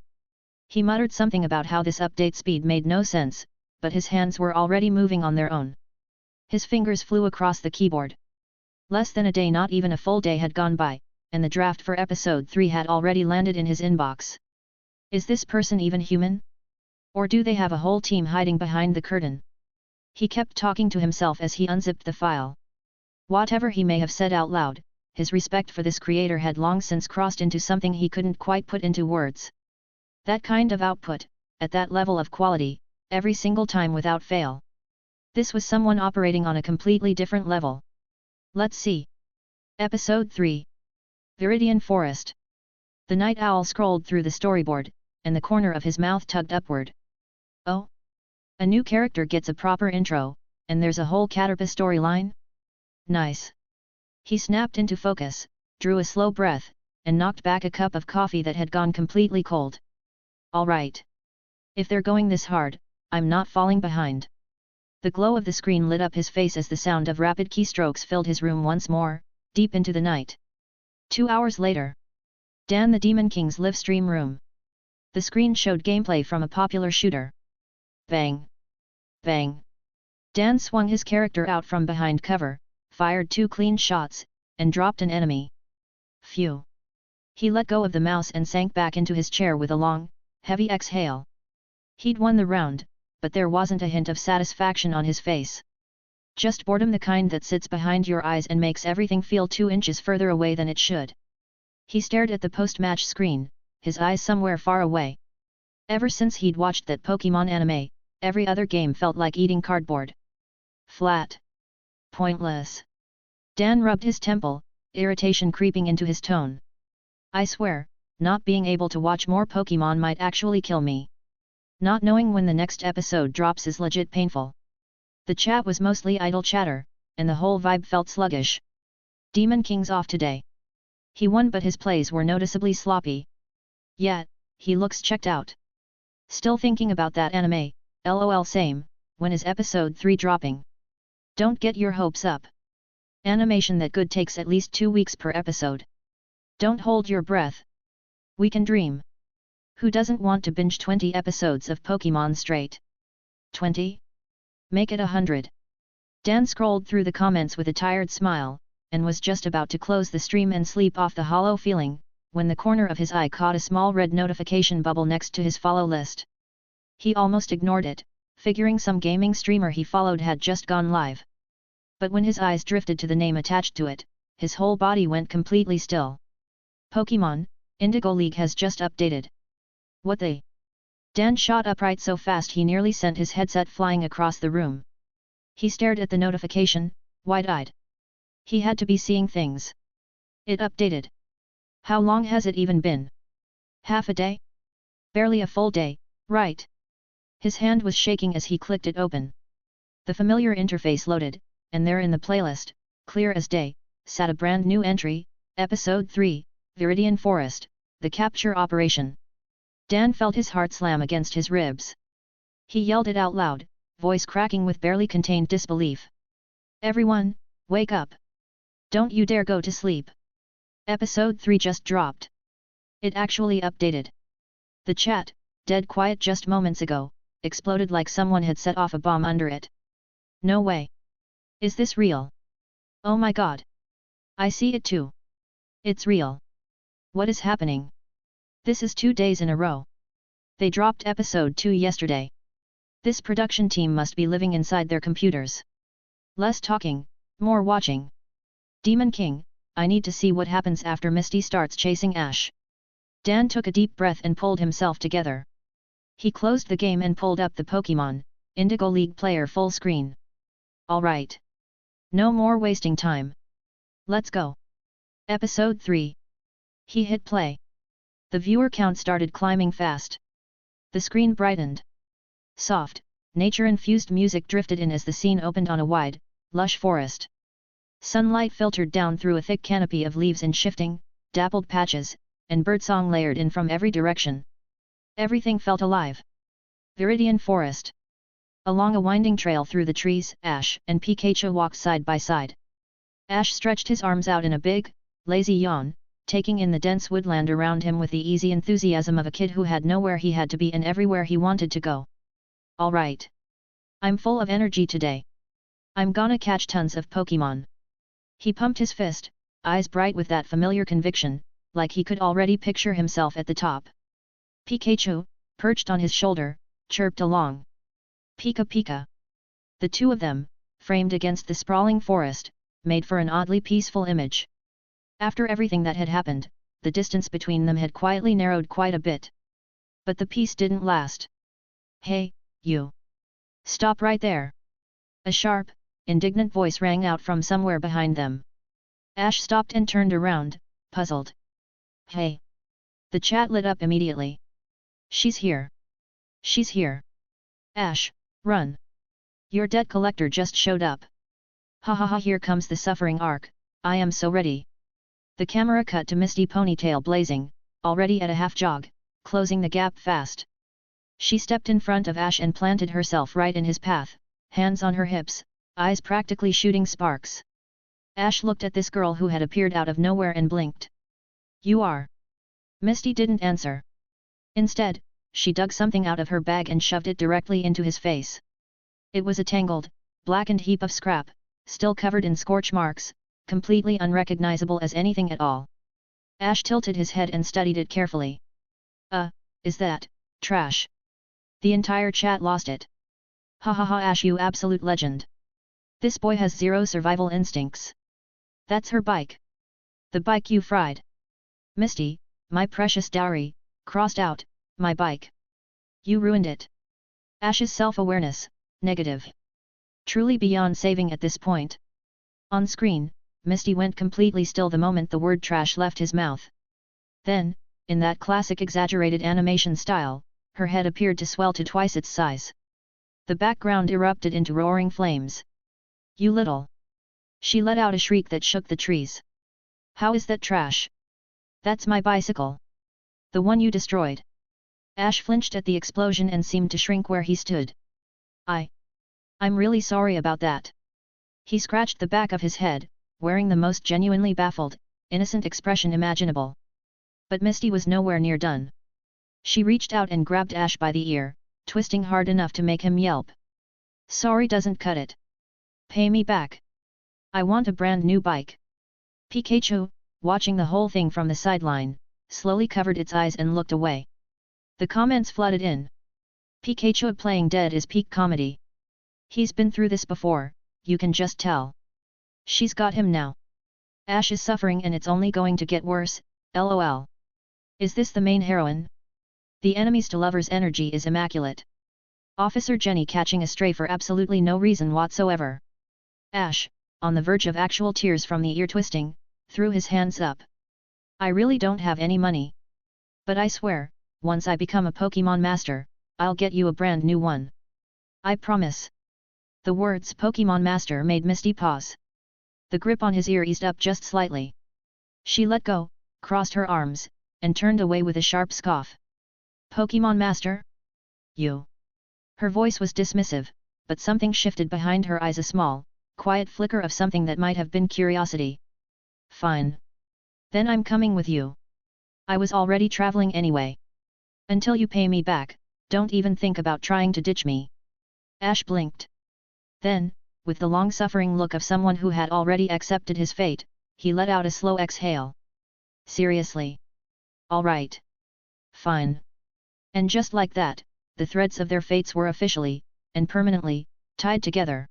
He muttered something about how this update speed made no sense, but his hands were already moving on their own. His fingers flew across the keyboard. Less than a day, not even a full day, had gone by, and the draft for episode 3 had already landed in his inbox. Is this person even human? Or do they have a whole team hiding behind the curtain? He kept talking to himself as he unzipped the file. Whatever he may have said out loud, his respect for this creator had long since crossed into something he couldn't quite put into words. That kind of output, at that level of quality, every single time without fail. This was someone operating on a completely different level. Let's see. Episode 3. Viridian Forest. The night owl scrolled through the storyboard, and the corner of his mouth tugged upward. Oh? A new character gets a proper intro, and there's a whole Caterpie storyline? Nice. He snapped into focus, drew a slow breath, and knocked back a cup of coffee that had gone completely cold. Alright. If they're going this hard, I'm not falling behind. The glow of the screen lit up his face as the sound of rapid keystrokes filled his room once more, deep into the night. 2 hours later. Dan the Demon King's live stream room. The screen showed gameplay from a popular shooter. Bang! Bang! Dan swung his character out from behind cover, fired 2 clean shots, and dropped an enemy. Phew! He let go of the mouse and sank back into his chair with a long, heavy exhale. He'd won the round, but there wasn't a hint of satisfaction on his face. Just boredom, the kind that sits behind your eyes and makes everything feel 2 inches further away than it should. He stared at the post-match screen, his eyes somewhere far away. Ever since he'd watched that Pokémon anime, every other game felt like eating cardboard. Flat. Pointless. Dan rubbed his temple, irritation creeping into his tone. I swear, not being able to watch more Pokémon might actually kill me. Not knowing when the next episode drops is legit painful. The chat was mostly idle chatter, and the whole vibe felt sluggish. Demon King's off today. He won, but his plays were noticeably sloppy. Yet, he looks checked out. Still thinking about that anime, lol same, when is episode 3 dropping? Don't get your hopes up. Animation that good takes at least 2 weeks per episode. Don't hold your breath. We can dream. Who doesn't want to binge 20 episodes of Pokémon straight? 20? Make it 100. Dan scrolled through the comments with a tired smile, and was just about to close the stream and sleep off the hollow feeling, when the corner of his eye caught a small red notification bubble next to his follow list. He almost ignored it, figuring some gaming streamer he followed had just gone live. But when his eyes drifted to the name attached to it, his whole body went completely still. Pokémon, Indigo League has just updated. What the? Dan shot upright so fast he nearly sent his headset flying across the room. He stared at the notification, wide-eyed. He had to be seeing things. It updated. How long has it even been? Half a day? Barely a full day, right? His hand was shaking as he clicked it open. The familiar interface loaded, and there in the playlist, clear as day, sat a brand new entry, Episode 3, Viridian Forest, the capture operation. Dan felt his heart slam against his ribs. He yelled it out loud, voice cracking with barely contained disbelief. Everyone, wake up! Don't you dare go to sleep! Episode 3 just dropped. It actually updated. The chat, dead quiet just moments ago, exploded like someone had set off a bomb under it. No way! Is this real? Oh my god! I see it too! It's real! What is happening? This is 2 days in a row. They dropped episode 2 yesterday. This production team must be living inside their computers. Less talking, more watching. Demon King, I need to see what happens after Misty starts chasing Ash. Dan took a deep breath and pulled himself together. He closed the game and pulled up the Pokémon Indigo League player full screen. Alright. No more wasting time. Let's go. Episode 3. He hit play. The viewer count started climbing fast. The screen brightened. Soft, nature-infused music drifted in as the scene opened on a wide, lush forest. Sunlight filtered down through a thick canopy of leaves in shifting, dappled patches, and birdsong layered in from every direction. Everything felt alive. Viridian Forest. Along a winding trail through the trees, Ash and Pikachu walked side by side. Ash stretched his arms out in a big, lazy yawn, taking in the dense woodland around him with the easy enthusiasm of a kid who had nowhere he had to be and everywhere he wanted to go. Alright. I'm full of energy today. I'm gonna catch tons of Pokémon. He pumped his fist, eyes bright with that familiar conviction, like he could already picture himself at the top. Pikachu, perched on his shoulder, chirped along. Pika Pika. The two of them, framed against the sprawling forest, made for an oddly peaceful image. After everything that had happened, the distance between them had quietly narrowed quite a bit. But the peace didn't last. Hey, you! Stop right there! A sharp, indignant voice rang out from somewhere behind them. Ash stopped and turned around, puzzled. Hey! The chat lit up immediately. She's here! She's here! Ash, run! Your debt collector just showed up! Ha ha ha, here comes the suffering arc, I am so ready! The camera cut to Misty ponytail blazing, already at a half jog, closing the gap fast. She stepped in front of Ash and planted herself right in his path, hands on her hips, eyes practically shooting sparks. Ash looked at this girl who had appeared out of nowhere and blinked. You are. Misty didn't answer. Instead, she dug something out of her bag and shoved it directly into his face. It was a tangled, blackened heap of scrap, still covered in scorch marks, completely unrecognizable as anything at all. Ash tilted his head and studied it carefully. Is that trash? The entire chat lost it. Ha ha ha, Ash, you absolute legend. This boy has zero survival instincts. That's her bike. The bike you fried. Misty, my precious dowry, crossed out, my bike. You ruined it. Ash's self-awareness, negative. Truly beyond saving at this point. On screen, Misty went completely still the moment the word trash left his mouth. Then, in that classic exaggerated animation style, her head appeared to swell to twice its size. The background erupted into roaring flames. You little! She let out a shriek that shook the trees. How is that trash? That's my bicycle. The one you destroyed. Ash flinched at the explosion and seemed to shrink where he stood. I'm really sorry about that. He scratched the back of his head, wearing the most genuinely baffled, innocent expression imaginable. But Misty was nowhere near done. She reached out and grabbed Ash by the ear, twisting hard enough to make him yelp. Sorry doesn't cut it. Pay me back. I want a brand new bike. Pikachu, watching the whole thing from the sideline, slowly covered its eyes and looked away. The comments flooded in. Pikachu playing dead is peak comedy. He's been through this before, you can just tell. She's got him now. Ash is suffering and it's only going to get worse, lol. Is this the main heroine? The enemies to lovers energy is immaculate. Officer Jenny catching a stray for absolutely no reason whatsoever. Ash, on the verge of actual tears from the ear twisting, threw his hands up. I really don't have any money. But I swear, once I become a Pokémon Master, I'll get you a brand new one. I promise. The words Pokémon Master made Misty pause. The grip on his ear eased up just slightly. She let go, crossed her arms, and turned away with a sharp scoff. Pokémon Master? You. Her voice was dismissive, but something shifted behind her eyes, a small, quiet flicker of something that might have been curiosity. Fine. Then I'm coming with you. I was already traveling anyway. Until you pay me back, don't even think about trying to ditch me. Ash blinked. Then, with the long-suffering look of someone who had already accepted his fate, he let out a slow exhale. Seriously? All right. Fine. And just like that, the threads of their fates were officially, and permanently, tied together.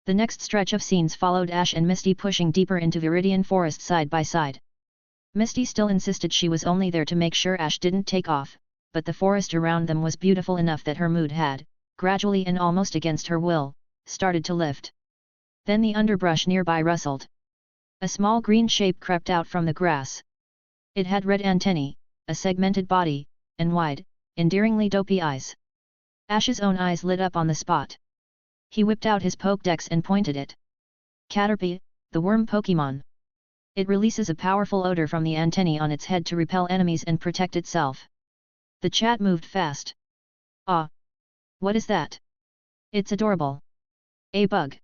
The next stretch of scenes followed Ash and Misty pushing deeper into Viridian Forest side by side. Misty still insisted she was only there to make sure Ash didn't take off, but the forest around them was beautiful enough that her mood had, gradually and almost against her will, started to lift. Then the underbrush nearby rustled. A small green shape crept out from the grass. It had red antennae, a segmented body, and wide, endearingly dopey eyes. Ash's own eyes lit up on the spot. He whipped out his Pokédex and pointed it. Caterpie, the worm Pokémon. It releases a powerful odor from the antennae on its head to repel enemies and protect itself. The chat moved fast. Ah! What is that? It's adorable. A bug.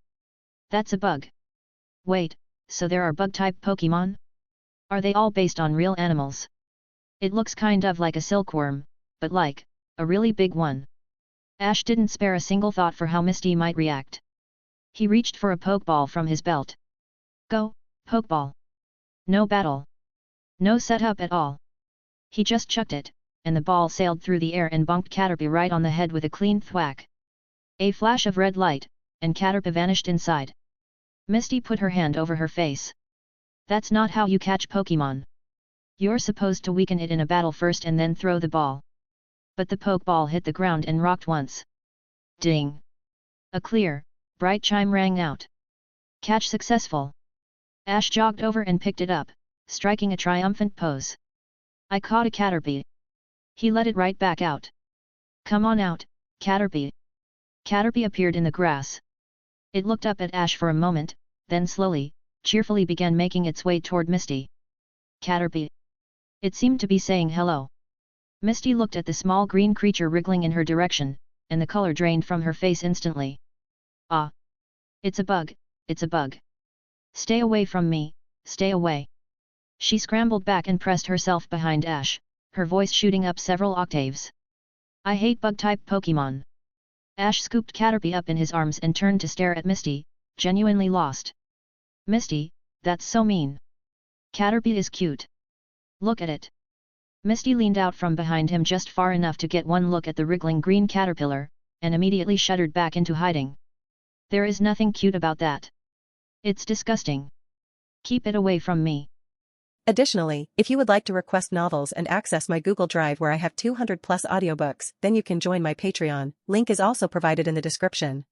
That's a bug. Wait, so there are bug-type Pokémon? Are they all based on real animals? It looks kind of like a silkworm, but like, a really big one. Ash didn't spare a single thought for how Misty might react. He reached for a Pokeball from his belt. Go, Pokeball. No battle. No setup at all. He just chucked it, and the ball sailed through the air and bonked Caterpie right on the head with a clean thwack. A flash of red light, and Caterpie vanished inside. Misty put her hand over her face. That's not how you catch Pokémon. You're supposed to weaken it in a battle first and then throw the ball. But the Pokeball hit the ground and rocked once. Ding! A clear, bright chime rang out. Catch successful. Ash jogged over and picked it up, striking a triumphant pose. I caught a Caterpie. He let it right back out. Come on out, Caterpie. Caterpie appeared in the grass. It looked up at Ash for a moment, then slowly, cheerfully began making its way toward Misty. Caterpie. It seemed to be saying hello. Misty looked at the small green creature wriggling in her direction, and the color drained from her face instantly. Ah! It's a bug, it's a bug. Stay away from me, stay away. She scrambled back and pressed herself behind Ash, her voice shooting up several octaves. I hate bug-type Pokémon. Ash scooped Caterpie up in his arms and turned to stare at Misty, genuinely lost. Misty, that's so mean. Caterpie is cute. Look at it. Misty leaned out from behind him just far enough to get one look at the wriggling green caterpillar, and immediately shuddered back into hiding. There is nothing cute about that. It's disgusting. Keep it away from me. Additionally, if you would like to request novels and access my Google Drive where I have 200+ audiobooks, then you can join my Patreon. Link is also provided in the description.